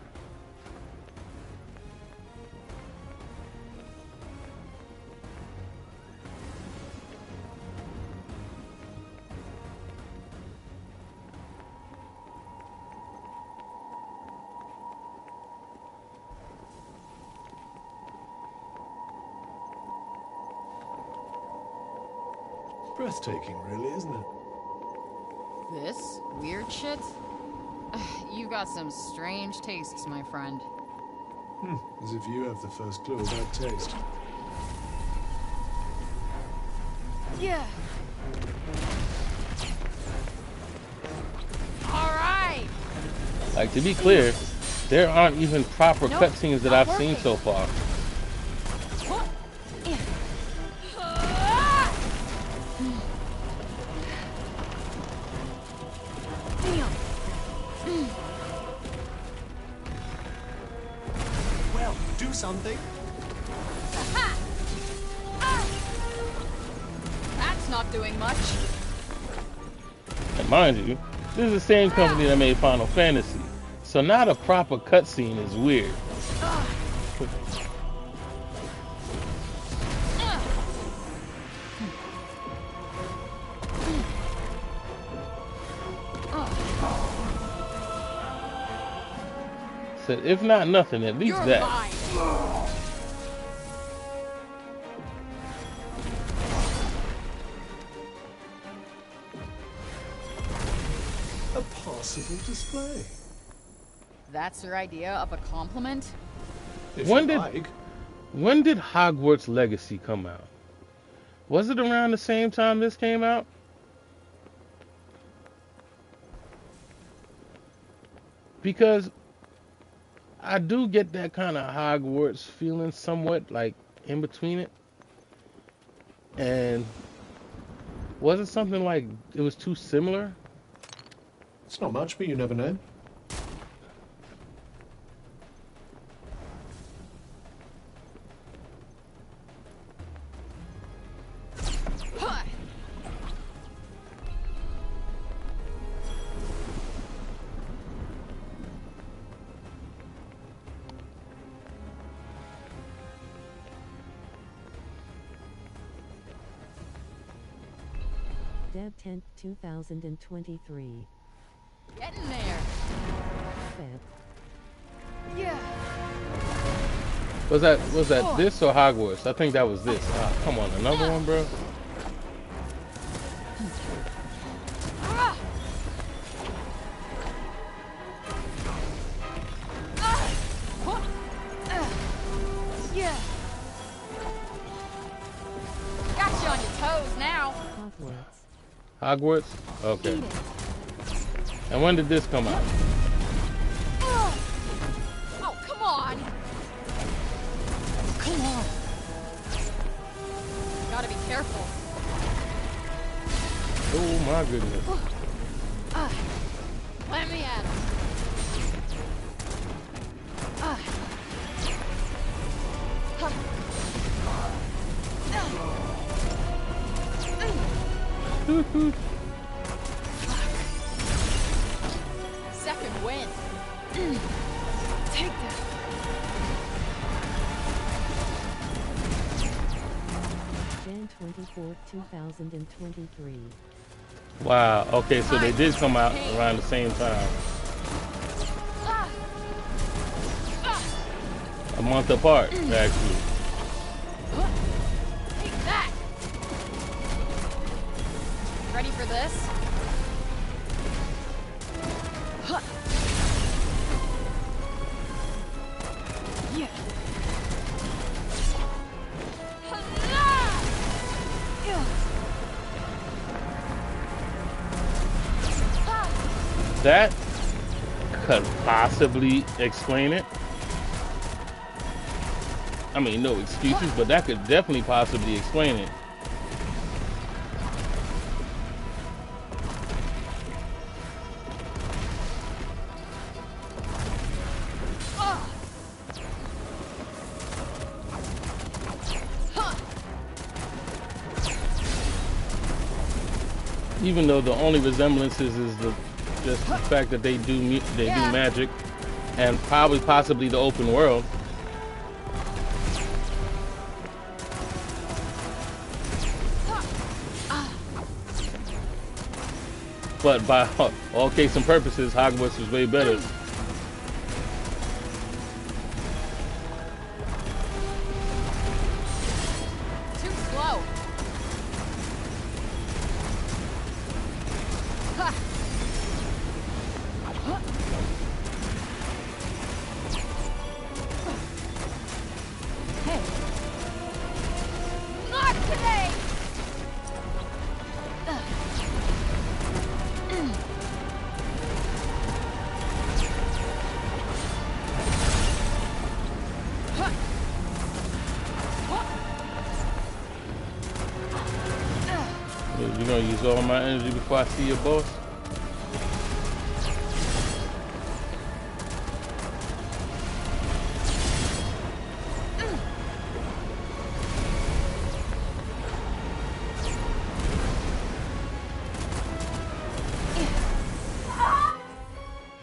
Breathtaking, really, isn't it? This weird shit? You got some strange tastes, my friend. As if you have the first clue about taste. Yeah. All right. Like, to be clear, there aren't even proper Nope, cutscenes that not I've seen working. so far. Well, do something. That's not doing much. And mind you, this is the same company that made Final Fantasy, so not a proper cutscene is weird. Said, if not nothing, at least You're that. mine. A possible display. That's your idea of a compliment? If When you did- like. When did Hogwarts Legacy come out? Was it around the same time this came out? Because I do get that kind of Hogwarts feeling somewhat like in between it. And was it something like it was too similar? It's not much, but you never know. Huh. Deb 10th, 2023. Getting there. Feb. Yeah. Was that this or Hogwarts? I think that was this. Ah, come on, another one, bro. Ah. Ah. Huh. Yeah. Got you on your toes now. Hogwarts. Hogwarts? Okay. Eat it. And when did this come out? Oh, come on. Come on. Gotta be careful. Oh my goodness. Let me at him. Second win. Take that. Jan 24th, 2023. Wow. Okay, so they did come out around the same time. Ah. Ah. A month apart, actually. Take that. Ready for this? Huh. Yeah. That could possibly explain it. I mean, no excuses, but that could definitely possibly explain it. Even though the only resemblances is just the fact that they do magic, and probably possibly the open world. But by all case and purposes, Hogwarts is way better. Too slow. Ha. Huh. Hey. Not today. You're gonna use all my energy before I see your boss?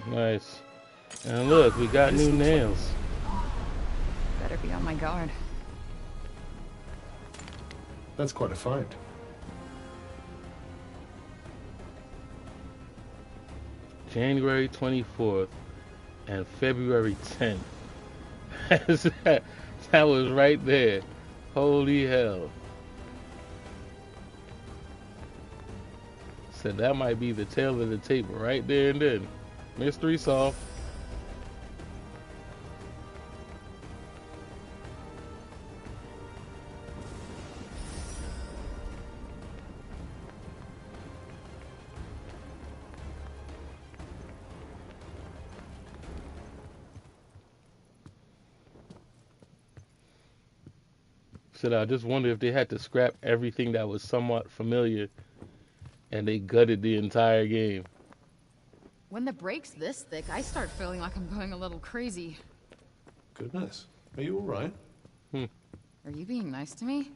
Nice. And look, we got new nails. Better be on my guard. That's quite a find. January 24th. and February 10th. That was right there. Holy hell. So that might be the tail of the tape right there and then. Mystery solved. So I just wonder if they had to scrap everything that was somewhat familiar and they gutted the entire game. When the break's this thick, I start feeling like I'm going a little crazy. Goodness. Are you all right? Are you being nice to me?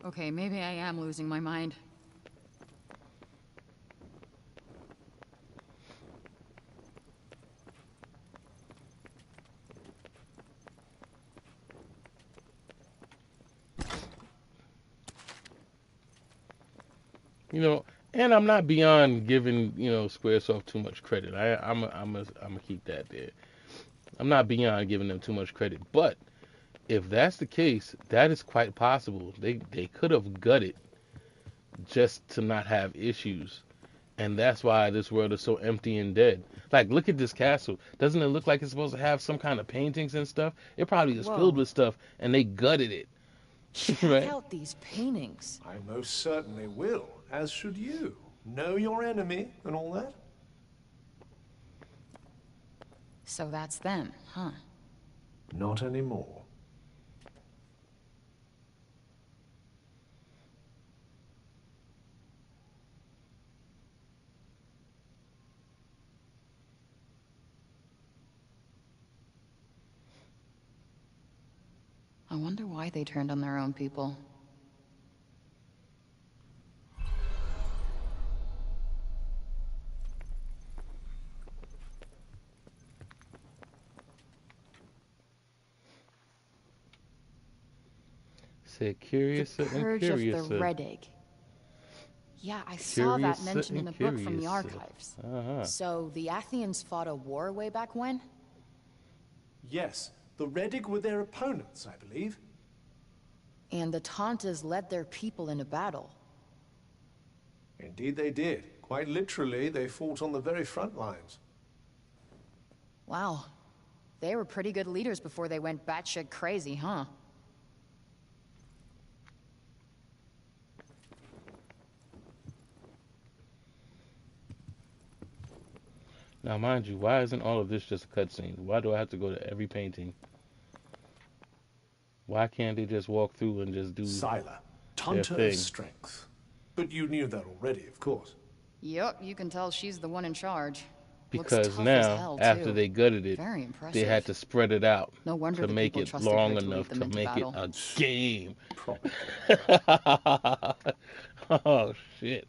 Okay, maybe I am losing my mind. You know, and I'm not beyond giving, Squaresoft too much credit. I'm gonna keep that there. I'm not beyond giving them too much credit. But if that's the case, that is quite possible. They could have gutted just to not have issues. And that's why this world is so empty and dead. Like, look at this castle. Doesn't it look like it's supposed to have some kind of paintings and stuff? It probably is filled with stuff, and they gutted it. Check Right? out these paintings. I most certainly will, as should you. Know your enemy and all that. So that's them, huh? Not anymore. I wonder why they turned on their own people. Said curious The and Purge curious. of the Red Egg. Yeah, I saw that Curious mentioned in a and book from the curious. archives. Uh-huh. So the Athenians fought a war way back when? Yes, the Reddig were their opponents, I believe. And the Tauntas led their people into battle. Indeed they did. Quite literally, they fought on the very front lines. Wow. They were pretty good leaders before they went batshit crazy, huh? Now, mind you, why isn't all of this just a cutscene? Why do I have to go to every painting? Why can't they just walk through and just do Scylla, their Tunta thing? of strength. But you knew that already, of course. Yup, you can tell she's the one in charge. Looks Because tough as now, hell, after too. they gutted it, Very impressive. they had to spread it out No wonder to the make people it trusted long her to lead enough them to into make it battle. a game. Probably. Oh, shit.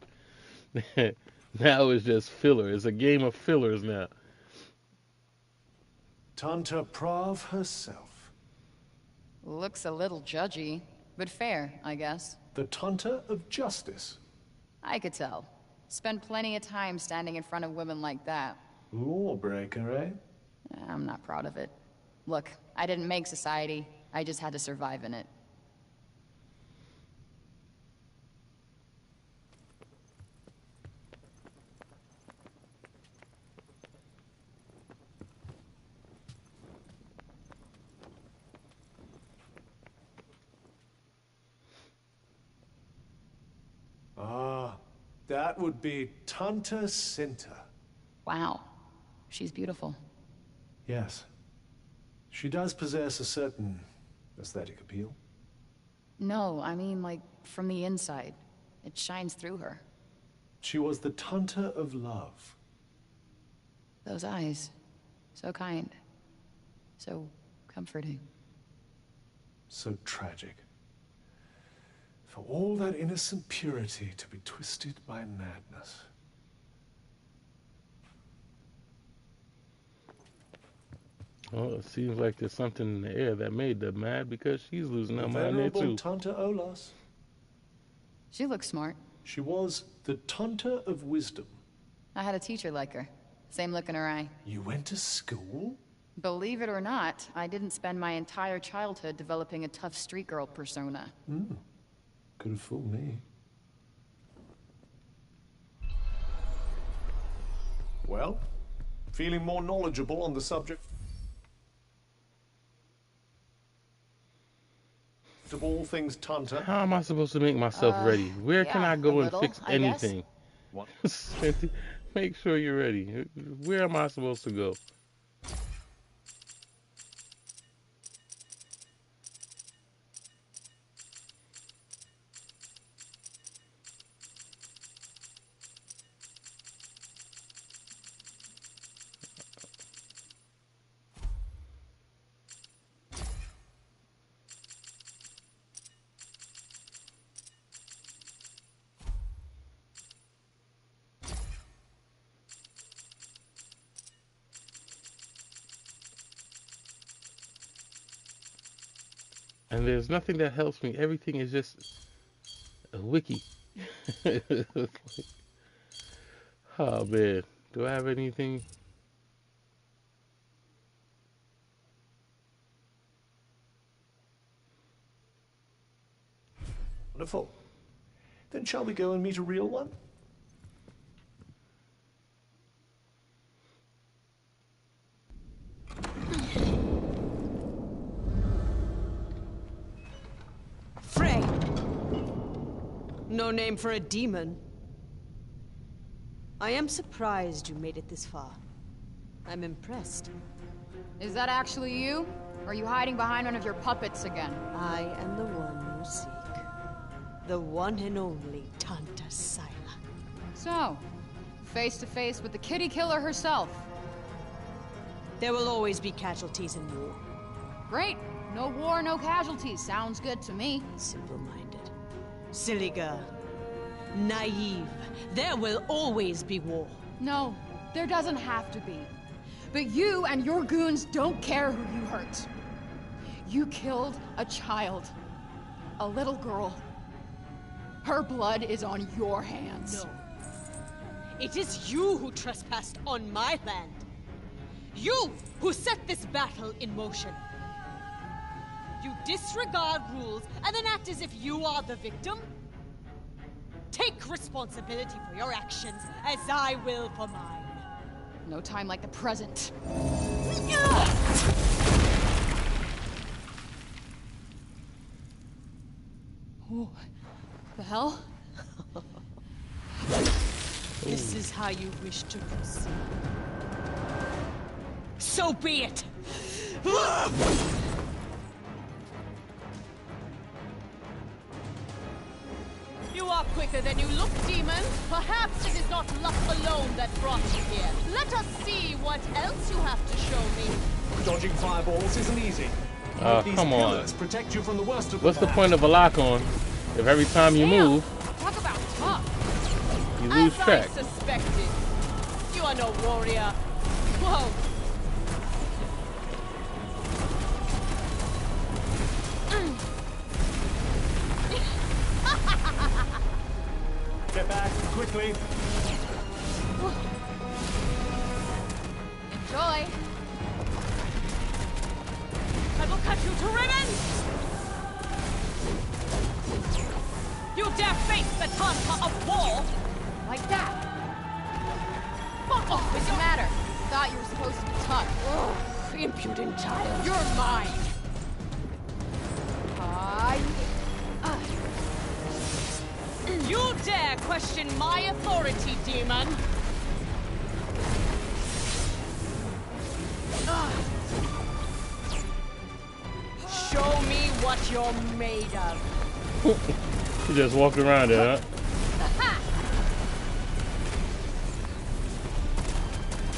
Now it's just filler. It's a game of fillers now. Tanta Prav herself. Looks a little judgy, but fair, I guess. The Tanta of justice. I could tell. Spent plenty of time standing in front of women like that. Lawbreaker, eh? I'm not proud of it. Look, I didn't make society. I just had to survive in it. Ah, that would be Tanta Sinta. Wow. She's beautiful. Yes. She does possess a certain aesthetic appeal. No, I mean, like, from the inside. It shines through her. She was the Tanta of love. Those eyes. So kind. So comforting. So tragic. For all that innocent purity to be twisted by madness. Well, it seems like there's something in the air that made them mad because she's losing her The mind there venerable too. Tanta Olas. She looks smart. She was the Tanta of wisdom. I had a teacher like her. Same look in her eye. You went to school? Believe it or not, I didn't spend my entire childhood developing a tough street girl persona. Could have fooled me. Well, feeling more knowledgeable on the subject of all things Tanta. How am I supposed to make myself ready? Where can yeah, I go a and little, fix I guess. anything? What? Make sure you're ready. Where am I supposed to go? And there's nothing that helps me. Everything is just a wiki. Oh man, do I have anything? Wonderful. Then shall we go and meet a real one? Frey! No name for a demon. I am surprised you made it this far. I'm impressed. Is that actually you? Or are you hiding behind one of your puppets again? I am the one you seek. The one and only Tanta Sila. So, face to face with the kitty killer herself. There will always be casualties in war. Great. No war, no casualties. Sounds good to me. Simple-minded. Silly girl. Naive. There will always be war. No, there doesn't have to be. But you and your goons don't care who you hurt. You killed a child. A little girl. Her blood is on your hands. No. It is you who trespassed on my land. You who set this battle in motion. You disregard rules and then act as if you are the victim? Take responsibility for your actions, as I will for mine. No time like the present. Oh, the hell? This is how you wish to proceed. So be it! You are quicker than you look, demon. Perhaps it is not luck alone that brought you here. Let us see what else you have to show me. Dodging fireballs isn't easy. These Come on. pillars protect you from the worst of What's the bad. point of a lock on if every time you Damn. move, Talk about tough. you lose As track? I suspected. You are no warrior. Whoa. Get back, quickly. Enjoy. I will cut you to ribbons! You dare face the Tanta of war? Like that. Fuck off. What's the matter? Thought you were supposed to be tough. Ugh, impudent child. You're mine. You dare question my authority, demon? Show me what you're made of. You just walked around there, huh?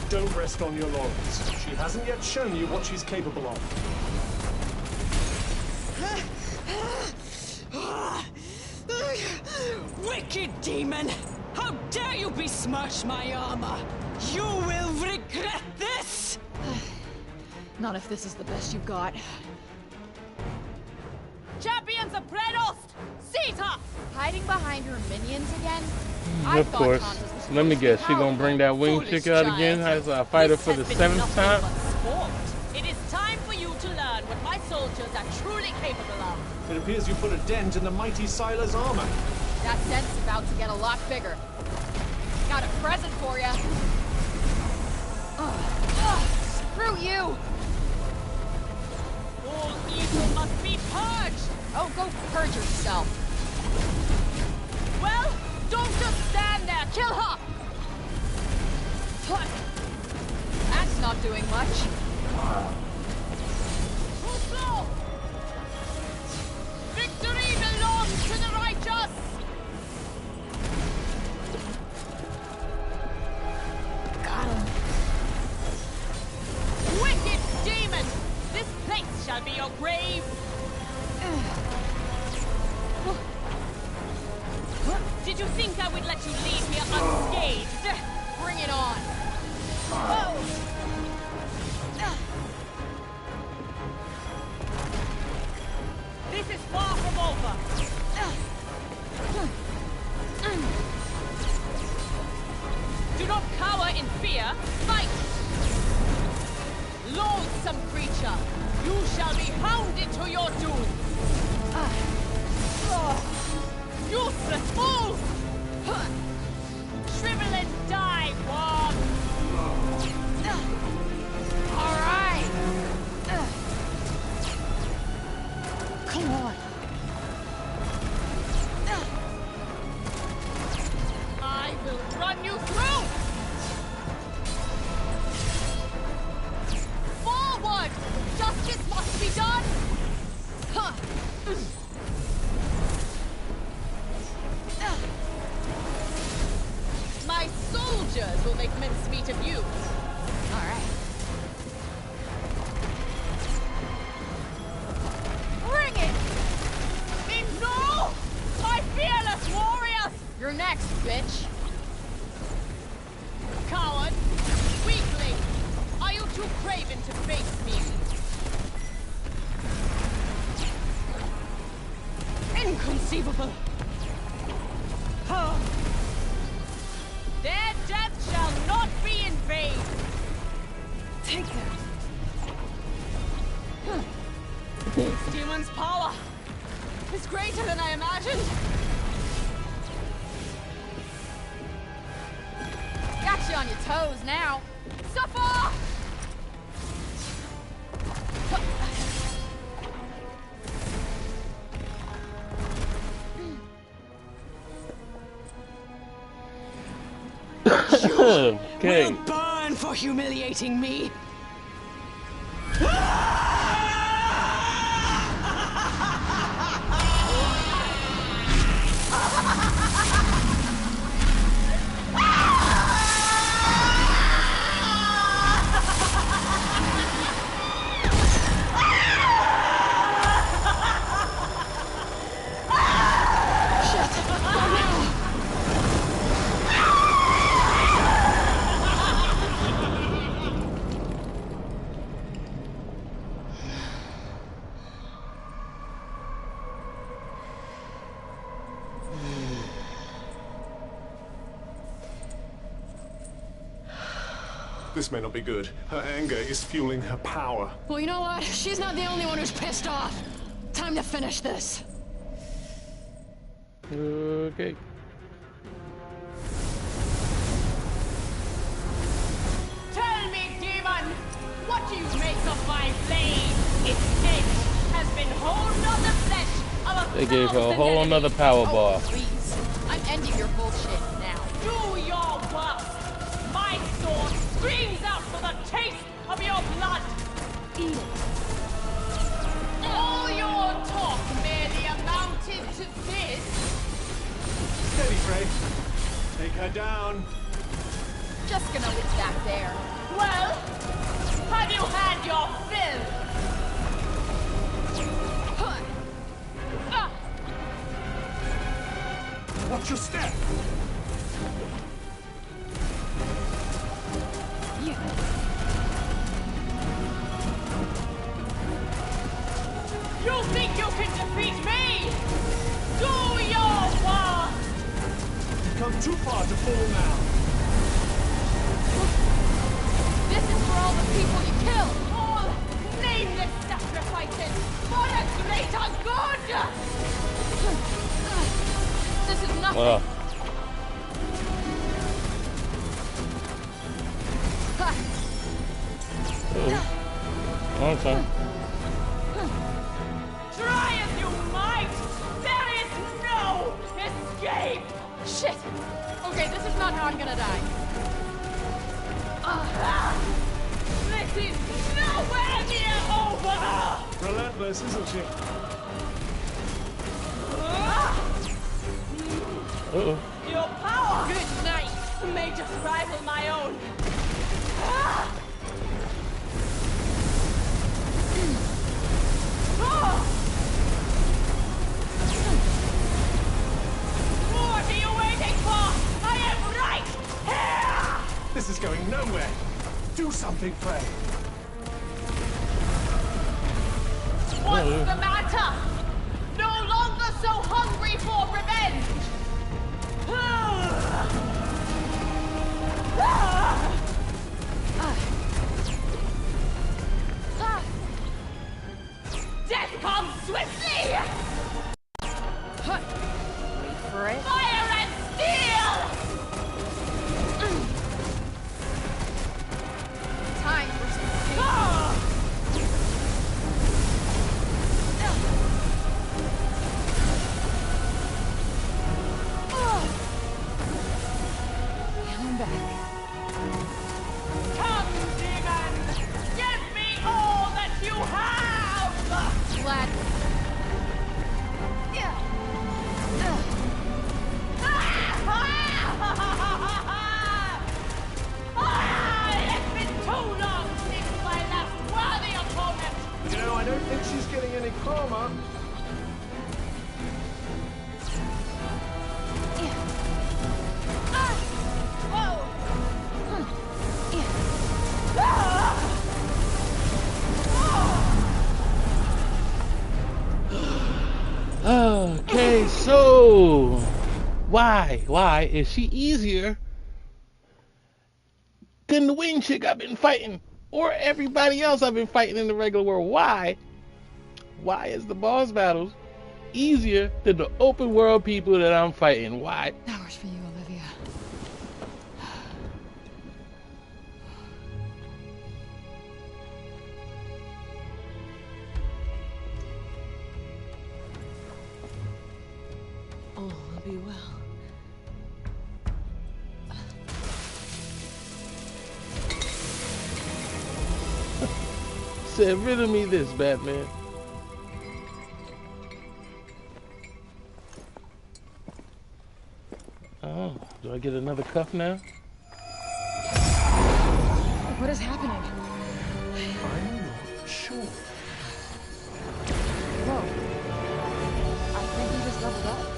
Don't rest on your laurels. She hasn't yet shown you what she's capable of. Wicked demon! How dare you besmirch my armor! You will regret this! Not if this is the best you've got. Champions of Predost! Seize her! Hiding behind your minions again? Of course. Let me guess, she gonna bring that wing chick out again as a fighter for the 7th time? It is time for you to learn what my soldiers are truly capable of. It appears you put a dent in the mighty Sila's armor. That dent's about to get a lot bigger. Got a present for ya. Screw you! All evil must be purged! Oh, go purge yourself. Well, don't just stand there! Kill her! That's not doing much. Too slow! Victory belongs to the righteous! Got him. Wicked demon! This place shall be your grave! Did you think I would let you leave here unscathed? Bring it on. This is far from over! Do not cower in fear, fight! Loathsome creature, you shall be hounded to your doom! Useless fool! Shrivel and die, worm! All right. Come on. I will run you through! Forward! Justice must be done! Huh. My soldiers will make mincemeat of you. All right. Bring it! No! My fearless warriors! You're next, bitch. Coward! Weakling! Are you too craven to face me? Inconceivable! Huh. Their death shall not be in vain! Take that. This demon's power is greater than I imagined! Got you on your toes now. Suffer! Okay. Will burn for humiliating me! This may not be good. Her anger is fueling her power. Well, you know what? She's not the only one who's pissed off. Time to finish this. Okay. Tell me, demon, what do you make of my blade? Its edge has been whole nother flesh of a They gave her a thousand whole enemies. nother power bar. Please. I'm ending your bullshit now. Do your worst! My sword screams out for the taste of your blood! Eat it. All your talk merely amounted to this! Steady, Frey. Take her down. Just gonna leave that there. Well, have you had your fill? Huh. Ah! Watch your step. You think you can defeat me? Do your worst! come too far to fall now. This is for all the people you killed! All nameless sacrifices for a greater good! This is nothing. Wow. Long time. Try as you might, there is no escape! Shit! Okay, this is not how I'm gonna die. This is nowhere near over! Relentless, isn't she? Uh-oh. Your power Good night! may just rival my own. What are you waiting for? I am right here! This is going nowhere. Do something, Frey. What's the matter? No longer so hungry for revenge! Death comes swiftly! Wait for it. Fire and steel! Time for some I'm back. Come, demon! Give me all that you have! Glad. It's been too long since my last worthy opponent! You know, I don't think she's getting any calmer. Okay, so why is she easier than the wing chick I've been fighting, or everybody else I've been fighting in the regular world? Why is the boss battles easier than the open world people that I'm fighting? Why? That was for you, Olivia. All will be well. Said, riddle me this, Batman. Oh, do I get another cuff now? What is happening? I'm not sure. Whoa. I think he just leveled up.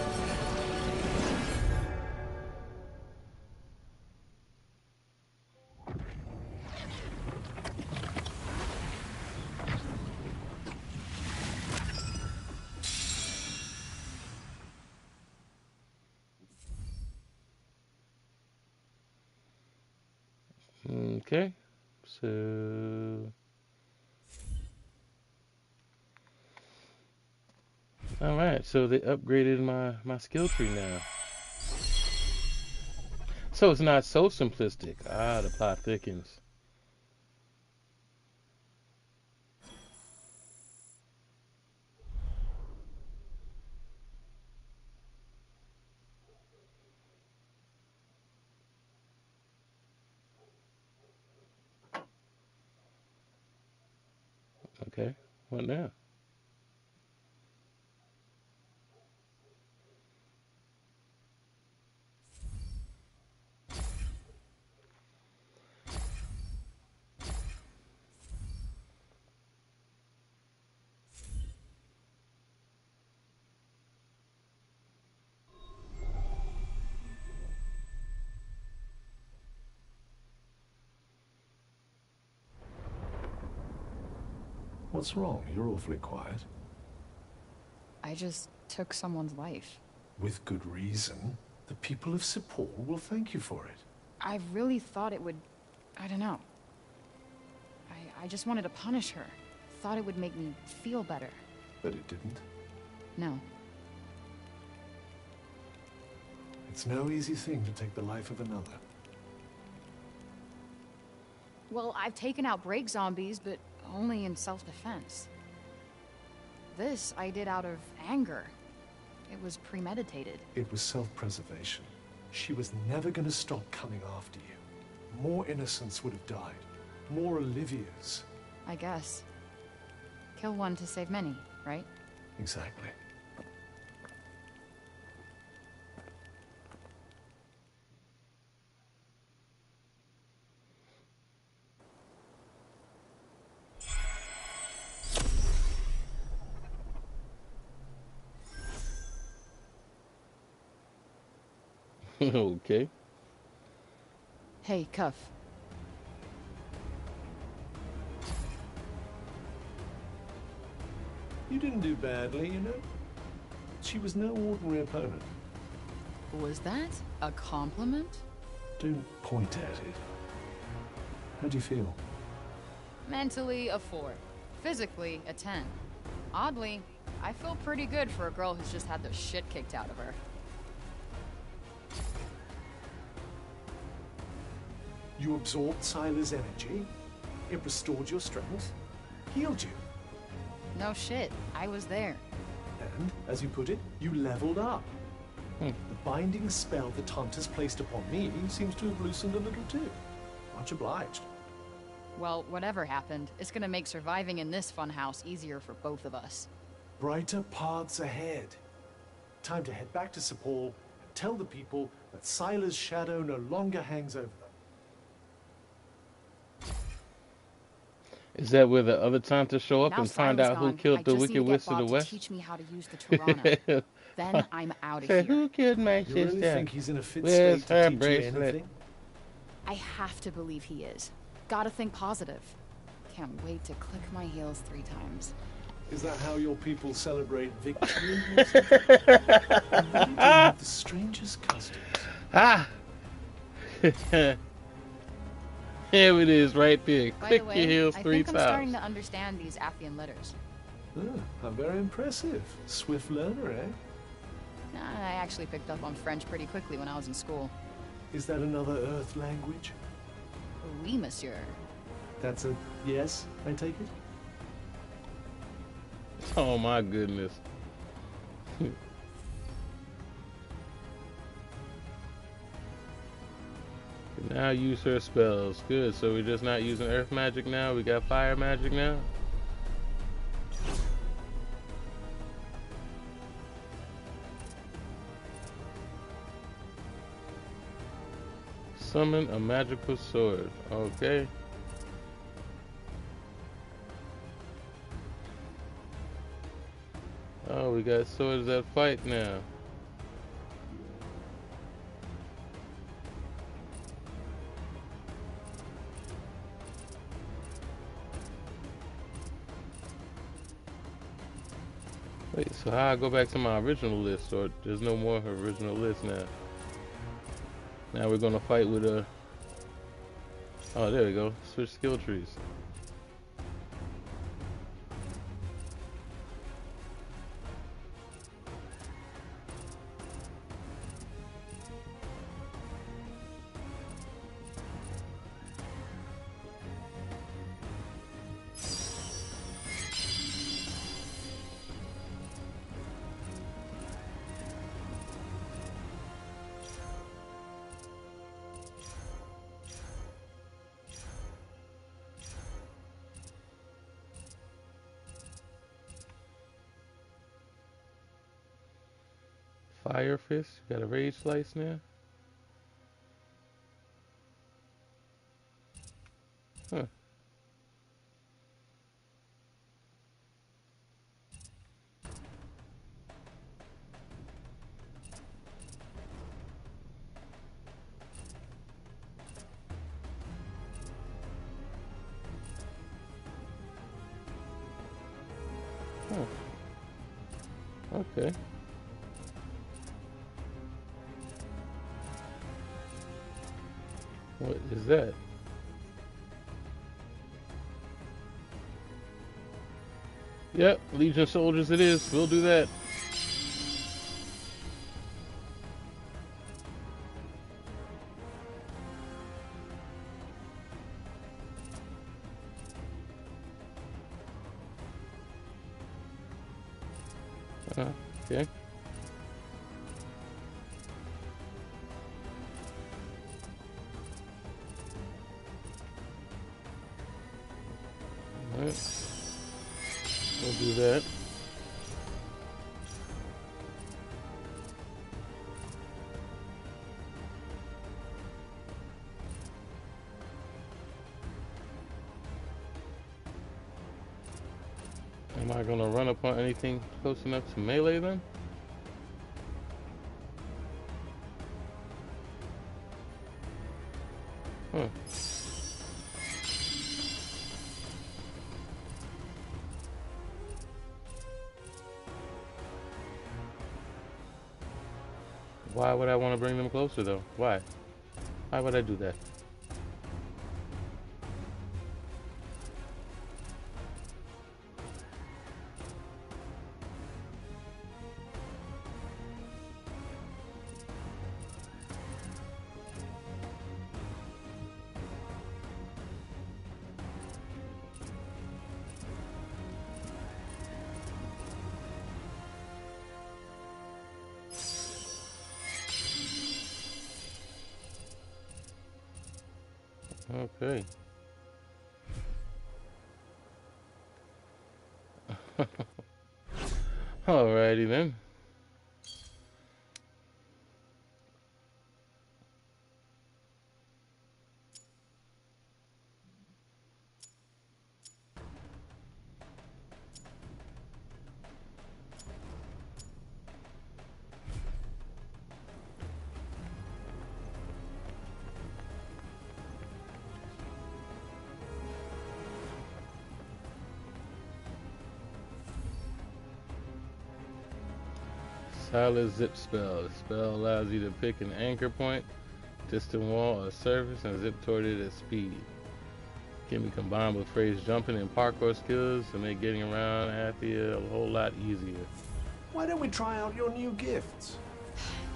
Okay, so all right, so they upgraded my skill tree now, so it's not so simplistic. Ah, the plot thickens. Okay, what now? What's wrong? You're awfully quiet. I just took someone's life. With good reason. The people of Sepul will thank you for it. I really thought it would... I don't know. I just wanted to punish her. Thought it would make me feel better. But it didn't. No. It's no easy thing to take the life of another. Well, I've taken out break zombies, but only in self-defense. This I did out of anger. It was premeditated. It was self-preservation. She was never going to stop coming after you. More innocents would have died. More Olivias. I guess. Kill one to save many, right? Exactly. Okay. Hey, Cuff. You didn't do badly, you know? She was no ordinary opponent. Was that a compliment? Don't point at it. How do you feel? Mentally, a 4. Physically, a 10. Oddly, I feel pretty good for a girl who's just had the shit kicked out of her. You absorbed Sila's energy. It restored your strength. Healed you. No shit, I was there. And, as you put it, you leveled up. The binding spell the Tantas placed upon me seems to have loosened a little too. Much obliged. Well, whatever happened, it's gonna make surviving in this funhouse easier for both of us. Brighter paths ahead. Time to head back to Sepul and tell the people that Sila's shadow no longer hangs over them. Is that where the other Tantas show up Now and find Sila's out who gone, killed I the just Wicked need to get Witch of Bob the to West? teach me how to use the Tirana. Then I'm out of Say, here. who killed my You really sister? think he's in a fit Where's state to her teach bracelet? you anything? I have to believe he is. Gotta think positive. Can't wait to click my heels 3 times. Is that how your people celebrate victory or something? I'm ready to meet the strangest customs. Ah! Here it is, right there. By Click the your way, heels I 3 think I'm starting times. to understand these Appian letters. How very impressive. Swift learner, eh? I actually picked up on French pretty quickly when I was in school. Is that another Earth language? Oui, monsieur. That's a yes, I take it? Oh my goodness. Can now use her spells. Good, so we're just not using earth magic now, we got fire magic now. Summon a magical sword. Okay. Oh, we got swords that fight now. Wait, so how I go back to my original list, or there's no more original list now? Now we're gonna fight with a... Oh, there we go. Switch skill trees. Fire Fist, got a rage slice now. Huh. Huh. Okay. What is that? Yep, Legion soldiers it is. We'll do that. Okay. Alright. We'll do that. Am I gonna run upon anything close enough to melee them? Huh. Why would I want to bring them closer though? Why? Why would I do that? Okay. Alrighty then. Silent zip spell. The spell allows you to pick an anchor point, distant wall, or surface, and zip toward it at speed. Can be combined with phrase jumping and parkour skills to make getting around after you a whole lot easier. Why don't we try out your new gifts?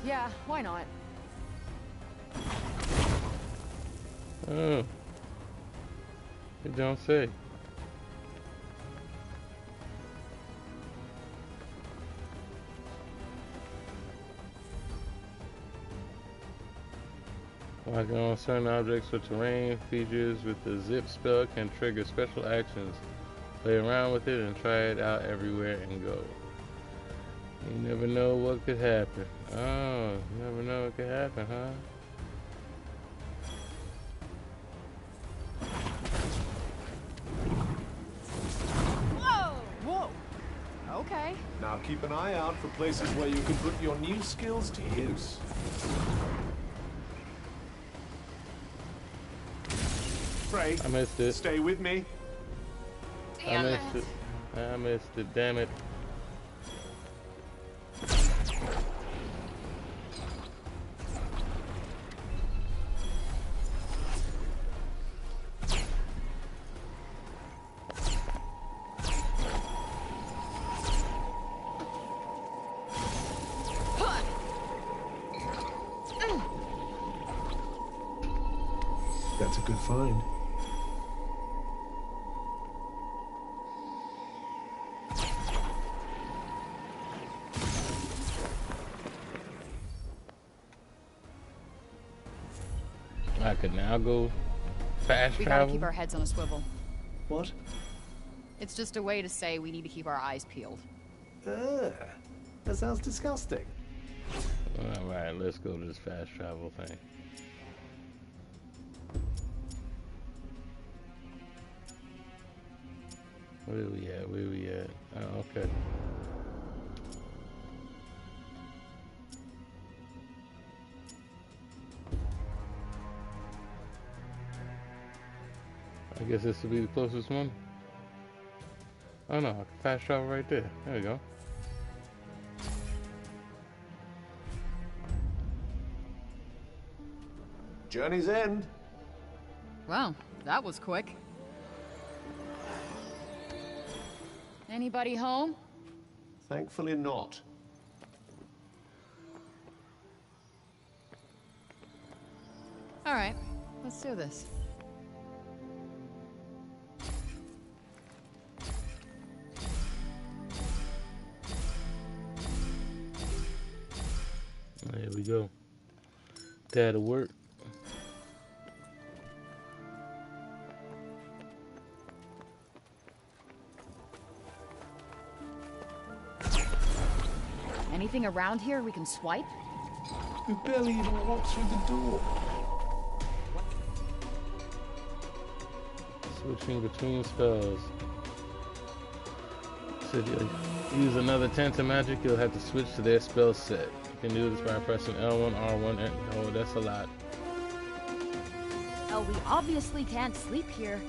Yeah, why not? Oh. You don't say. Locking on certain objects or terrain features with the zip spell can trigger special actions. Play around with it and try it out everywhere and go. You never know what could happen. Oh, you never know what could happen, huh? Whoa! Okay. Now keep an eye out for places where you can put your new skills to use. Frey, I missed it. stay with me. I missed it. I missed it, damn it. That's a good find. I could now go fast We gotta travel. keep our heads on a swivel. What? It's just a way to say we need to keep our eyes peeled. That sounds disgusting. Alright, let's go to this fast travel thing. Where are we at? Where are we at? Oh, okay. I guess this will be the closest one. Oh no, I can fast travel right there. There we go. Journey's end. Well, that was quick. Anybody home? Thankfully not. All right, let's do this. There we go. That'll work. Anything around here we can swipe? We barely even walked through the door. Switching between spells. So if you use another Tenta magic, you'll have to switch to their spell set. You can do this by pressing L1, R1, and oh, that's a lot. Oh, we obviously can't sleep here.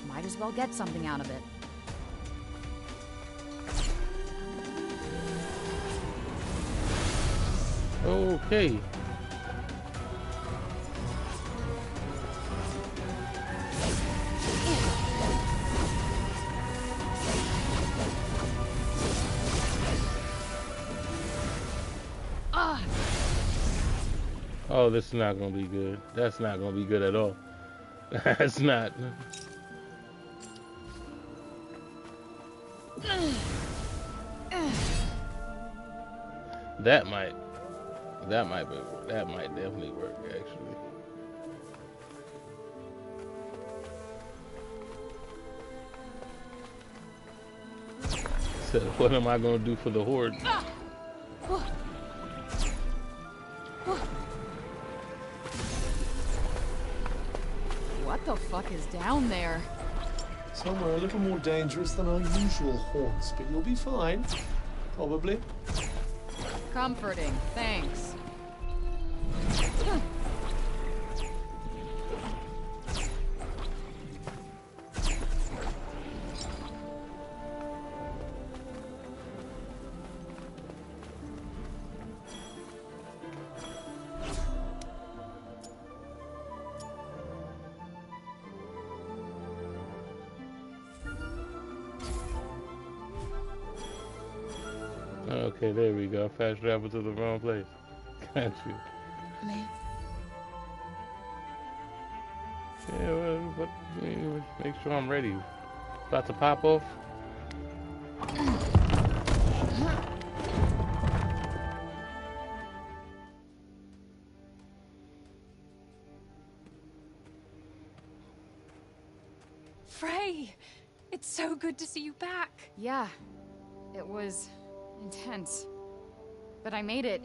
Might as well get something out of it. Okay. Oh, this is not gonna be good. That's not gonna be good at all. That's not. That might definitely work, actually. So what am I gonna do for the horde? What the fuck is down there? Somewhere a little more dangerous than our usual haunts, but you'll be fine. Probably. Comforting, thanks. Okay, there we go. Fast travel to the wrong place. Got you. Yeah, well, make sure I'm ready. About to pop off. Frey! It's so good to see you back. Yeah, it was intense. But I made it.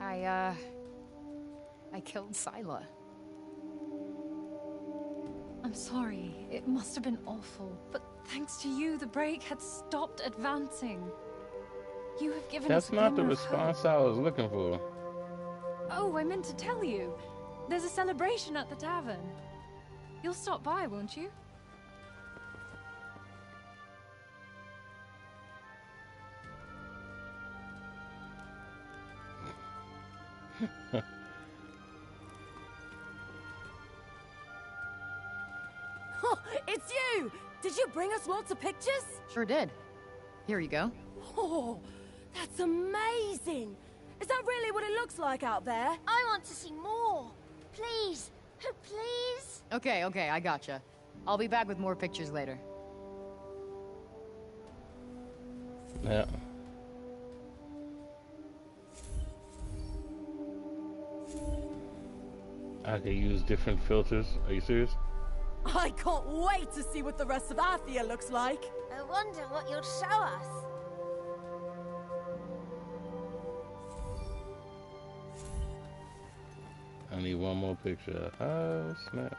I killed Scylla. I'm sorry. It must have been awful. But thanks to you, the break had stopped advancing. You have given us That's not the glimmer of hope. response I was looking for. Oh, I meant to tell you. There's a celebration at the tavern. You'll stop by, won't you? Oh, it's you! Did you bring us lots of pictures? Sure did. Here you go. Oh, that's amazing! Is that really what it looks like out there? I want to see more. Please. Oh, please. Okay, I gotcha. I'll be back with more pictures later. Yeah. I can use different filters. Are you serious? I can't wait to see what the rest of Athia looks like. I wonder what you'll show us. I need one more picture. Oh, snap.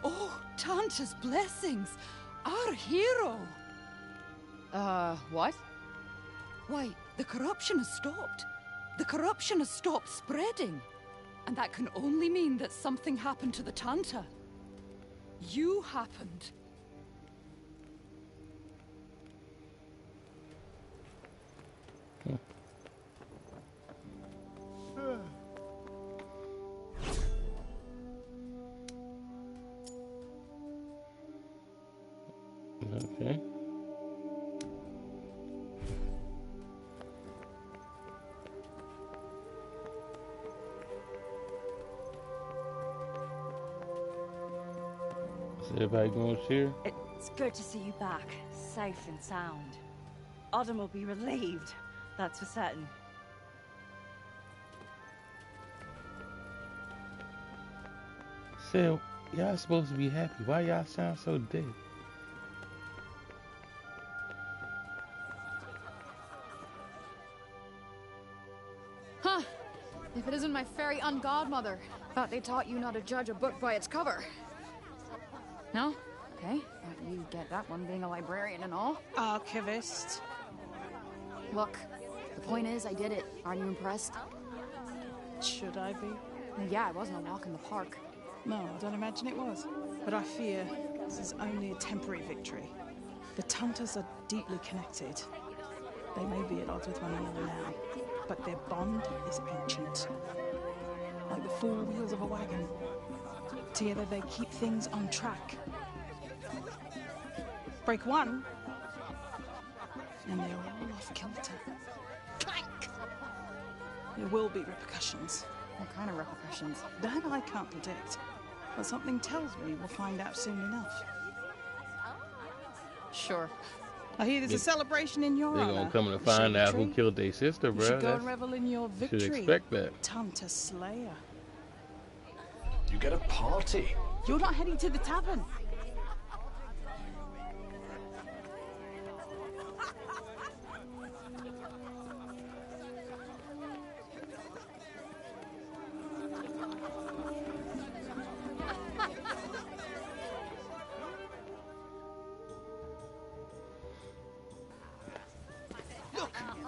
Oh, Tanta's blessings! Our hero! What? Why, the corruption has stopped. The corruption has stopped spreading. And that can only mean that something happened to the Tanta. You happened. Okay. Is everybody going to cheer? It's good to see you back, safe and sound. Autumn will be relieved, that's for certain. Said, y'all supposed to be happy. Why y'all sound so dead? Huh. If it isn't my fairy ungodmother. Thought they taught you not to judge a book by its cover. No? Okay. Thought you get that one being a librarian and all. Archivist. Look, the point is I did it. Aren't you impressed? Should I be? Yeah, it wasn't a walk in the park. No, I don't imagine it was. But I fear this is only a temporary victory. The Tunters are deeply connected. They may be at odds with one another now, but their bond is ancient. Like the four wheels of a wagon. Together they keep things on track. Break one, and they're all off kilter. Clank! There will be repercussions. What kind of repercussions? That I can't predict. But something tells me we'll find out soon enough. Sure. I hear there's a celebration in your honor. They're gonna come to find out who killed their sister, bro. You should go and revel in your victory. Should expect that. Tunter Slayer. You get a party. You're not heading to the tavern.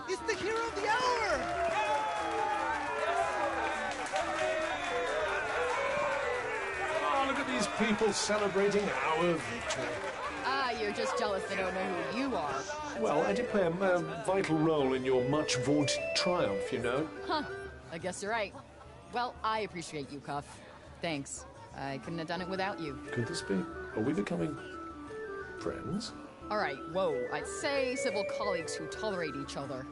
It's the hero of the hour! Oh, look at these people celebrating our victory. Ah, you're just jealous they don't know who you are. Well, I did play a vital role in your much vaunted triumph, you know. Huh. I guess you're right. Well, I appreciate you, Cuff. Thanks. I couldn't have done it without you. Could this be? Are we becoming friends? All right, whoa. I'd say civil colleagues who tolerate each other.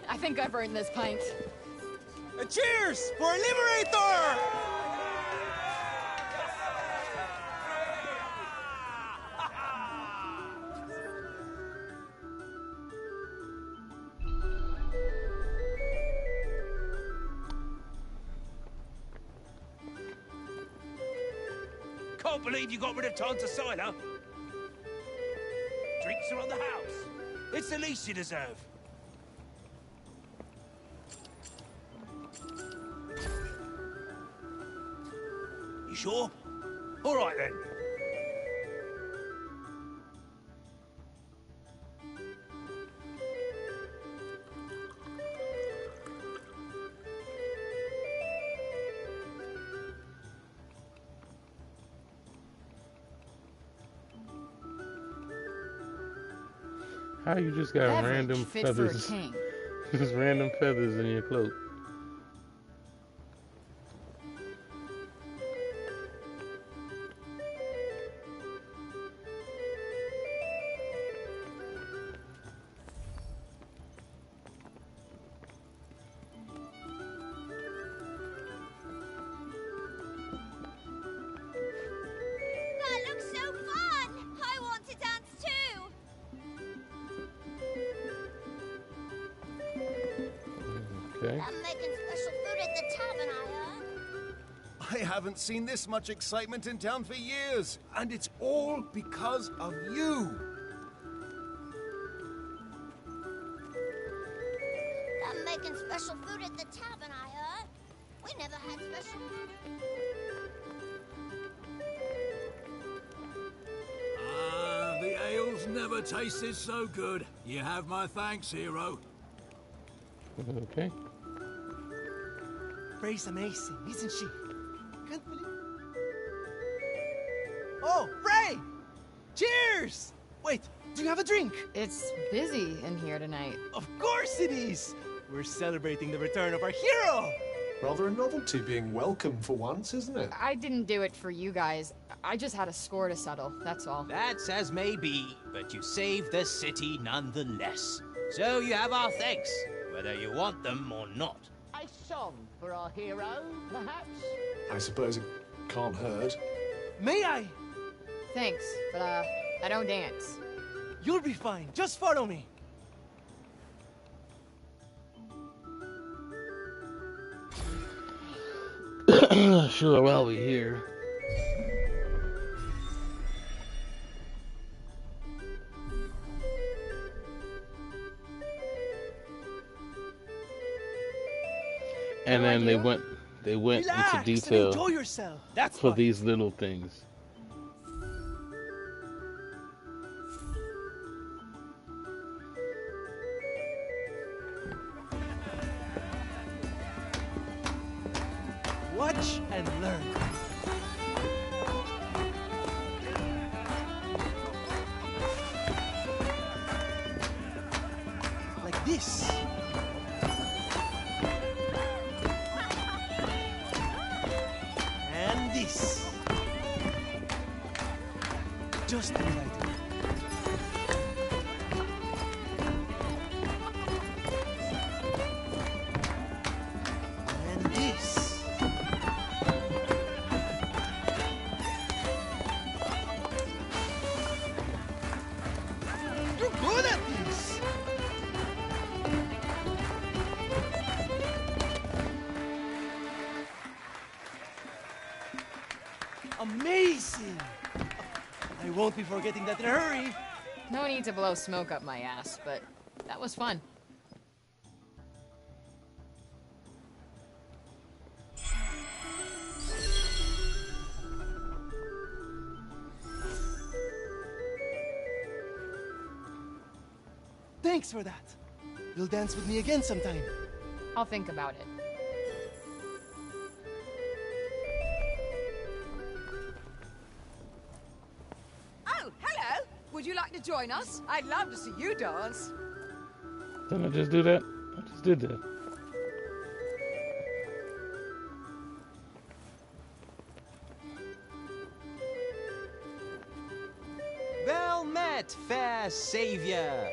I think I've earned this pint. Cheers for a Liberator! Can't believe you got rid of Tanta Sila. Drinks around the house. It's the least you deserve. You sure? All right then. How you just got Beverage random fit feathers? For a king. Just random feathers in your cloak. That looks so fun! I want to dance too! Okay. I'm making special food at the tavern, I heard. I haven't seen this much excitement in town for years, and it's all because of you. I'm making special food at the tavern, I heard. We never had special food. Ah, the ale's never tasted so good. You have my thanks, hero. Okay. Ray's amazing, isn't she? Can't believe... Oh, Ray! Cheers! Wait, do you have a drink? It's busy in here tonight. Of course it is! We're celebrating the return of our hero! Rather a novelty being welcome for once, isn't it? I didn't do it for you guys. I just had a score to settle, that's all. That's as may be, but you saved the city nonetheless. So you have our thanks, whether you want them or not. A song for our hero, perhaps? I suppose it can't hurt. May I? Thanks, but I don't dance. You'll be fine. Just follow me. Sure, while we're here. And then they went Relax into detail and enjoy yourself. That's for what. these little things. Watch and learn. Like this. And this. Just like that. And this. You're good at this! Amazing! I won't be forgetting that in a hurry. No need to blow smoke up my ass, but that was fun. Thanks for that. You'll dance with me again sometime. I'll think about it. Oh, hello! Would you like to join us? I'd love to see you dance. Didn't I just do that? I just did that. Well met, fair savior.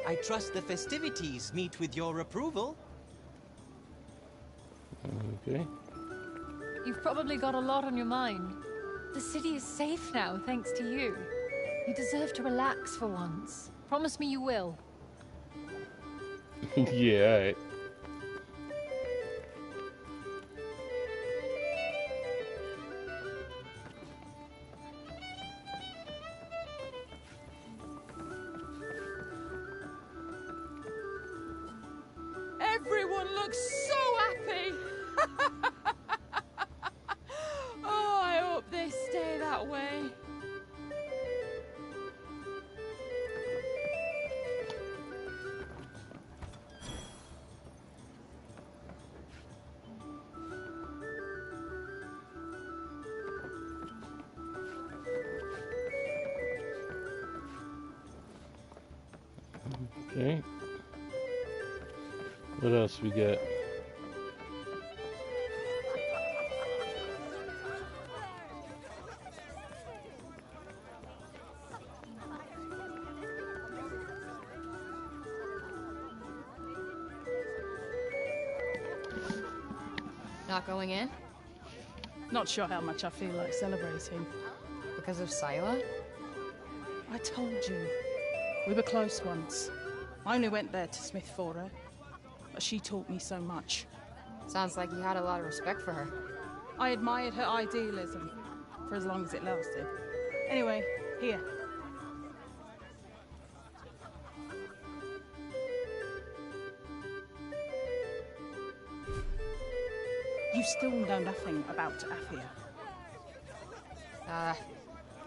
I trust the festivities meet with your approval. Okay. You've probably got a lot on your mind. The city is safe now, thanks to you. You deserve to relax for once. Promise me you will. Yeah, alright. Everyone looks so happy! Oh, I hope they stay that way. Okay. What else we got? Not going in? Not sure how much I feel like celebrating. Because of Sila? I told you. We were close once. I only went there to smith for her. But she taught me so much. Sounds like you had a lot of respect for her. I admired her idealism for as long as it lasted. Anyway, here. You still know nothing about Athia.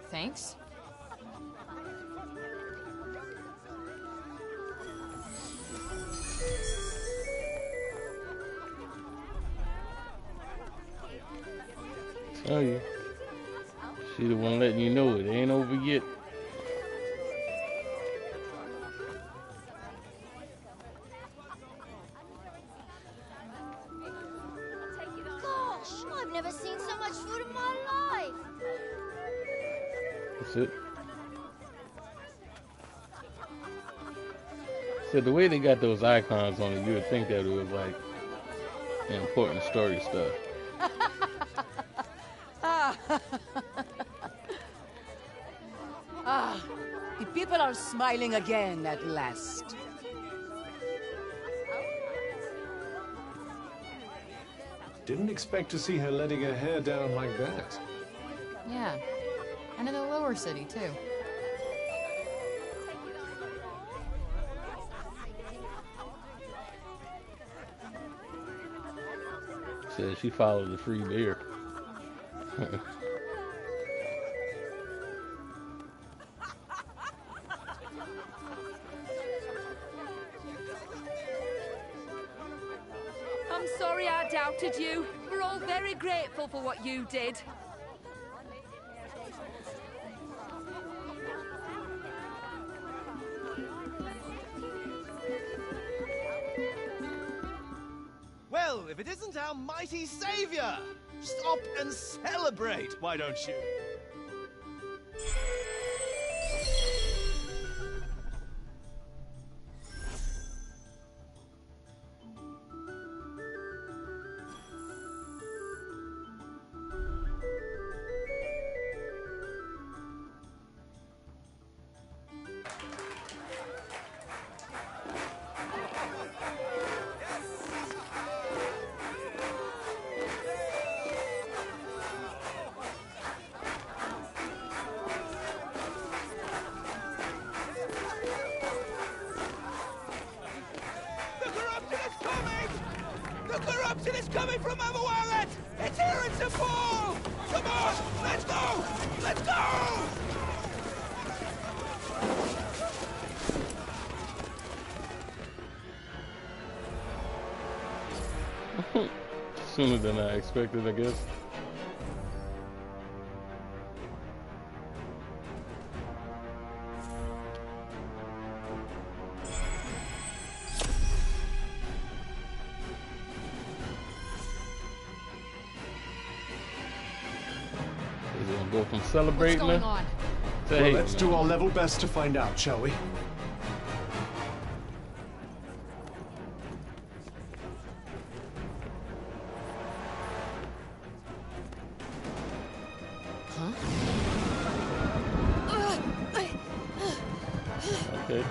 Thanks? Tell you. She the one letting you know it ain't over yet. That's it. So the way they got those icons on it, you would think that it was like important story stuff. Ah, the people are smiling again at last. Didn't expect to see her letting her hair down like that. Yeah. And in the lower city, too. Says she followed the free beer. I'm sorry I doubted you. We're all very grateful for what you did. Well, if it isn't our mighty savior! Stop and celebrate, why don't you? The corruption is coming from Overwhelmed! It's here in Sepul! Come on, let's go! Let's go! Sooner than I expected, I guess. We're gonna go from celebrating What's going on? to Well, hating. let's do our level best to find out, shall we? Okay.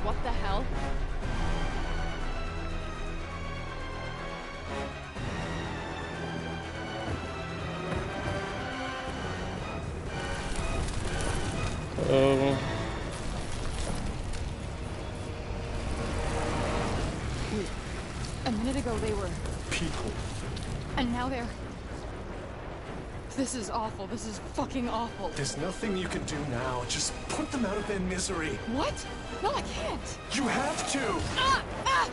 What the hell? Oh. A minute ago they were... People. And now they're... This is awful. This is fucking awful. There's nothing you can do now. Just put them out of their misery. What? No, I can't. You have to! Ah! Ah!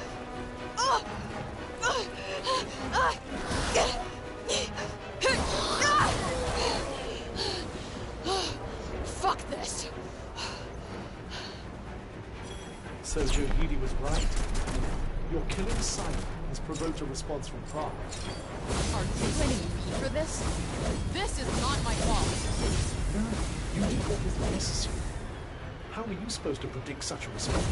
Ah! Ah! Ah! Ah! Fuck this. So Johidi was right. Your killing sight has provoked a response from Prague. Are you blaming me for this? This is not my fault. No, you did what was necessary. How are you supposed to predict such a response?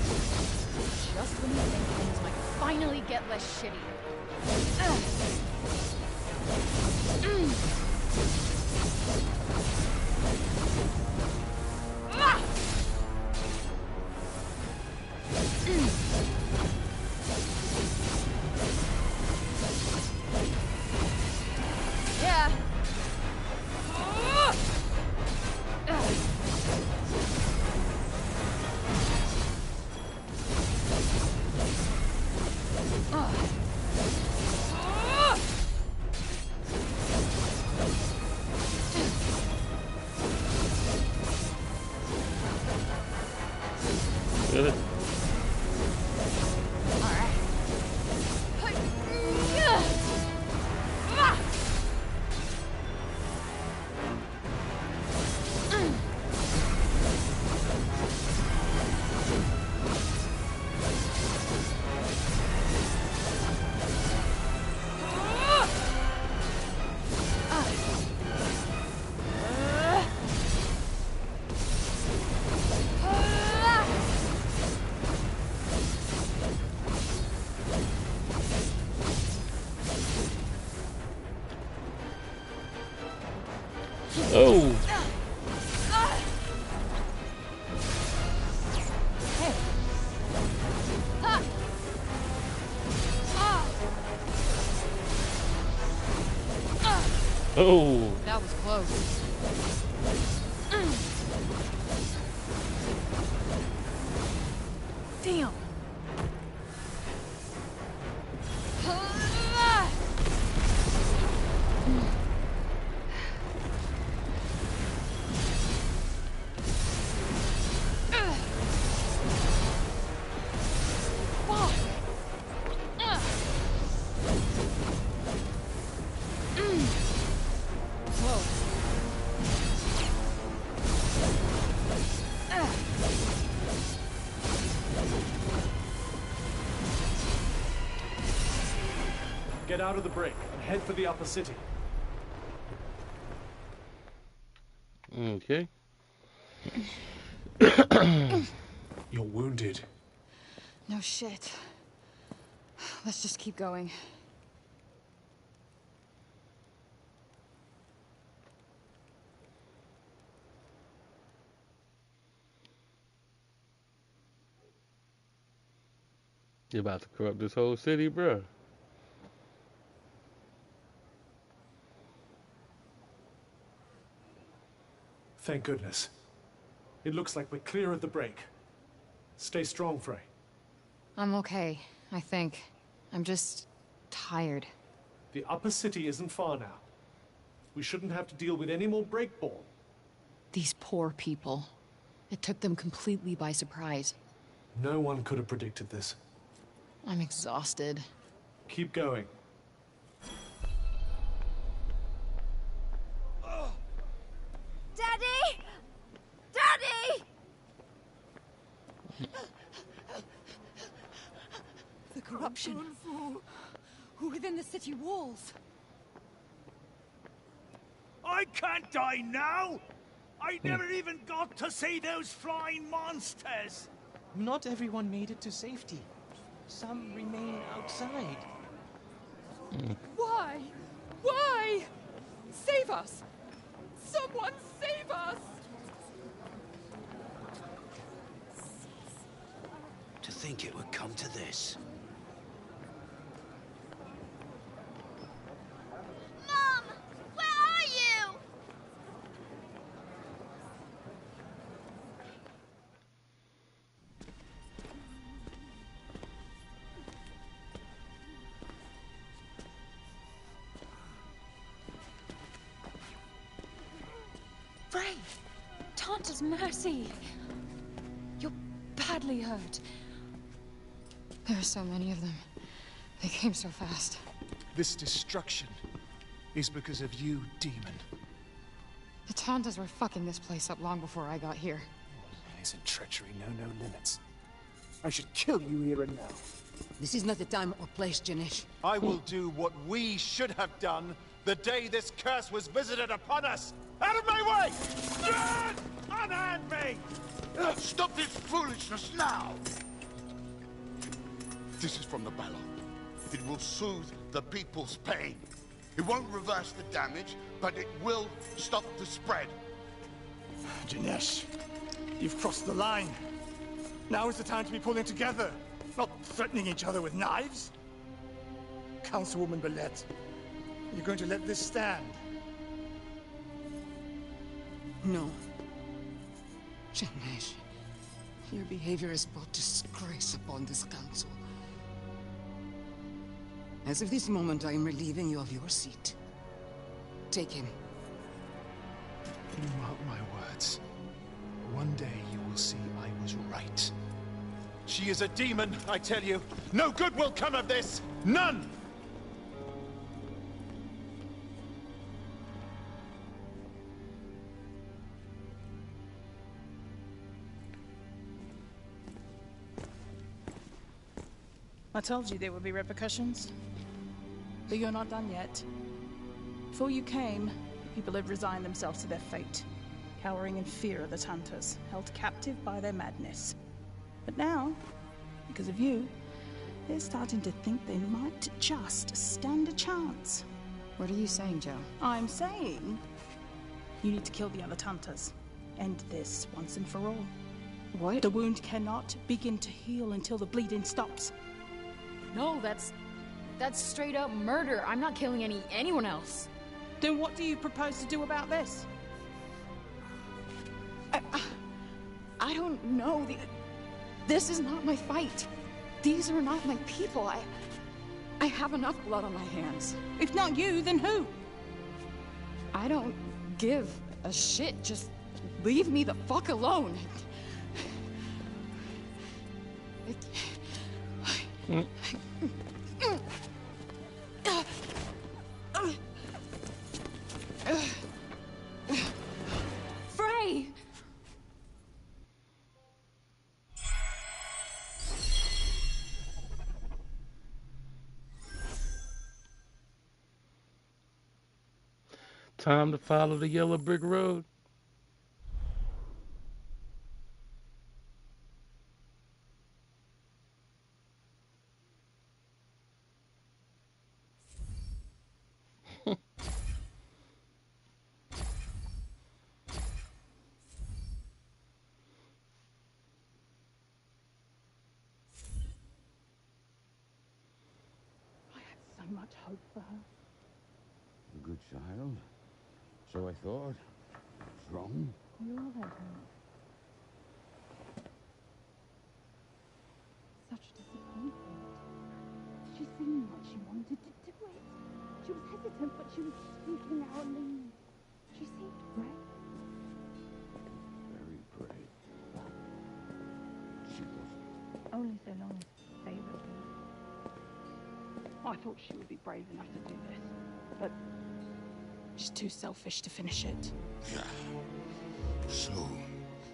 Just when you think things might finally get less shitty. Yeah. Good. Oh. Oh. That was close. Damn. Get out of the break and head for the upper city. Okay. You're wounded. No shit. Let's just keep going. You're about to corrupt this whole city, bruh. Thank goodness. It looks like we're clear of the break. Stay strong, Frey. I'm okay, I think. I'm just tired. The upper city isn't far now. We shouldn't have to deal with any more breakball. These poor people. It took them completely by surprise. No one could have predicted this. I'm exhausted. Keep going. Daddy! Daddy! The corruption. Within the city walls. I can't die now! I never even got to see those flying monsters! Not everyone made it to safety. Some remain outside. Why? Why? Save us! Someone save us! To think it would come to this. Mom! Where are you? Frey! Tanta's mercy! You're badly hurt. There are so many of them. They came so fast. This destruction is because of you, demon. The Tantas were fucking this place up long before I got here. Isn't treachery no limits? I should kill you here and now. This is not the time or place, Janesh. I will do what we should have done the day this curse was visited upon us! Out of my way! Unhand me! Stop this foolishness now! This is from the Balor. It will soothe the people's pain. It won't reverse the damage, but it will stop the spread. Janesh, you've crossed the line. Now is the time to be pulling together, not threatening each other with knives. Councilwoman Belette, you're going to let this stand? No. Janesh, your behavior has brought disgrace upon this council. As of this moment, I am relieving you of your seat. Take him. You mark my words. One day you will see I was right. She is a demon, I tell you. No good will come of this! None! I told you there would be repercussions. But you're not done yet. Before you came, people had resigned themselves to their fate, cowering in fear of the Tantas, held captive by their madness. But now, because of you, they're starting to think they might just stand a chance. What are you saying, Joe? I'm saying You need to kill the other Tantas. End this once and for all. What? The wound cannot begin to heal until the bleeding stops. No, that's straight up murder. I'm not killing anyone else. Then what do you propose to do about this? I don't know. This is not my fight. These are not my people. I have enough blood on my hands. If not you, then who? I don't give a shit. Just leave me the fuck alone. Frey! Time to follow the yellow brick road. So much hope for her. A good child. So I thought. What's wrong? You're all right, honey. Such disappointment. She seen what she wanted to do it. She was hesitant, but she was speaking our name. She seemed brave. Very brave. She wasn't. Only so long as they were brave. I thought she would be brave enough to do this, but she's too selfish to finish it. Yeah. So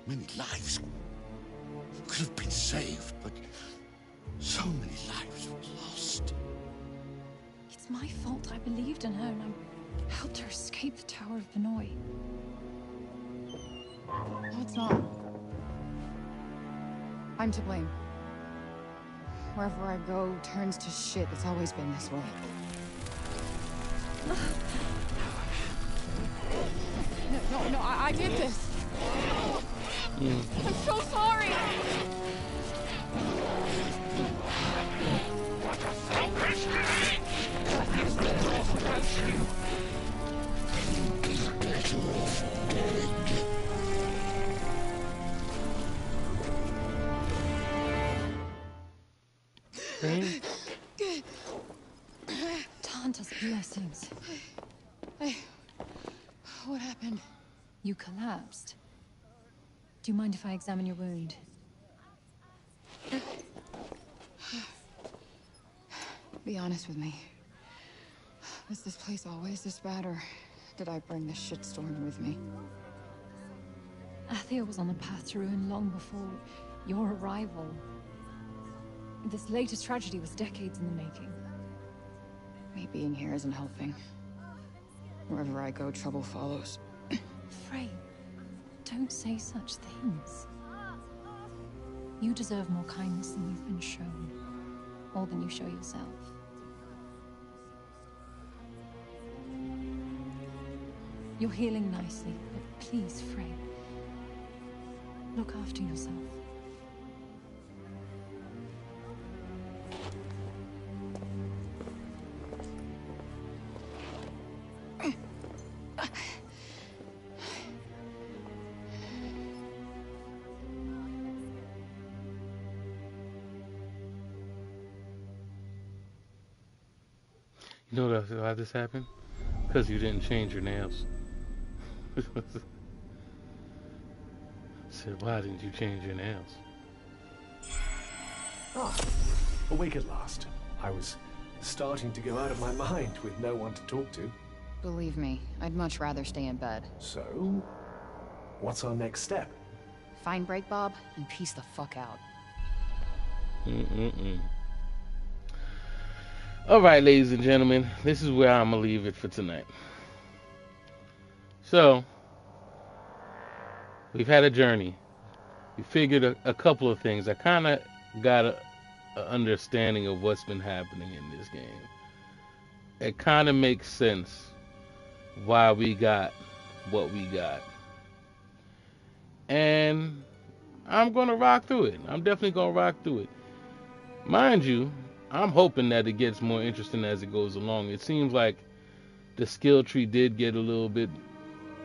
many lives could have been saved, but so many lives were lost. It's my fault. I believed in her and I helped her escape the Tower of Vinoy. No, it's not. I'm to blame. Wherever I go turns to shit. It's always been this way. No, I did this. I'm so sorry. Tanta's blessings. Hey, what happened? You collapsed. Do you mind if I examine your wound? Be honest with me. Was this place always this bad, or did I bring this shitstorm with me? Athia was on the path to ruin long before your arrival. This latest tragedy was decades in the making. Me being here isn't helping. Wherever I go, trouble follows. Frey, don't say such things. You deserve more kindness than you've been shown. More than you show yourself. You're healing nicely, but please, Frey, look after yourself. You know why this happened? Because you didn't change your nails. Said, why didn't you change your nails? Ah, awake at last. I was starting to go out of my mind with no one to talk to. Believe me, I'd much rather stay in bed. So, what's our next step? Find Break Bob and peace the fuck out. All right, ladies and gentlemen, this is where I'm going to leave it for tonight. So, we've had a journey. We figured a couple of things. I kind of got an understanding of what's been happening in this game. It kind of makes sense why we got what we got. And I'm going to rock through it. I'm definitely going to rock through it. Mind you, I'm hoping that it gets more interesting as it goes along. It seems like the skill tree did get a little bit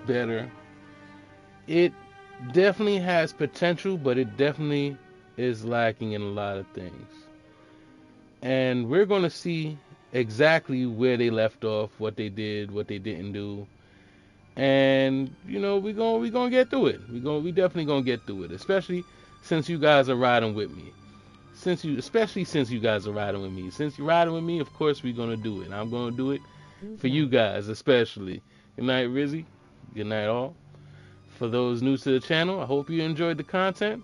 better. It definitely has potential, but it definitely is lacking in a lot of things. And we're going to see exactly where they left off, what they did, what they didn't do. And you know, we're going to get through it. We definitely going to get through it, especially since you guys are riding with me. Especially since you guys are riding with me. Since you're riding with me, of course we're going to do it. I'm going to do it for you guys especially. Good night, Rizzy. Good night, all. For those new to the channel, I hope you enjoyed the content.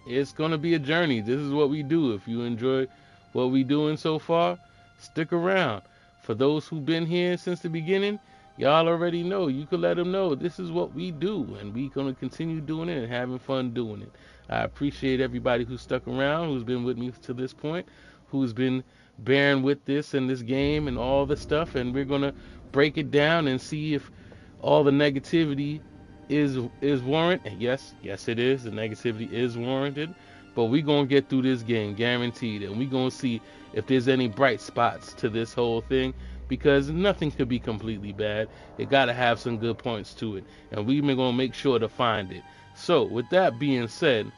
It's going to be a journey. This is what we do. If you enjoy what we doing so far, stick around. For those who've been here since the beginning, y'all already know. You can let them know this is what we do, and we going to continue doing it and having fun doing it. I appreciate everybody who stuck around, who's been with me to this point, who's been bearing with this and this game and all the stuff, and we're going to break it down and see if all the negativity is warranted. Yes, it is. The negativity is warranted, but we're going to get through this game, guaranteed, and we're going to see if there's any bright spots to this whole thing, because nothing could be completely bad. It got to have some good points to it, and we're going to make sure to find it. So, with that being said,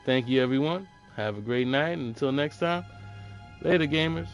thank you, everyone. Have a great night. And until next time, later, gamers.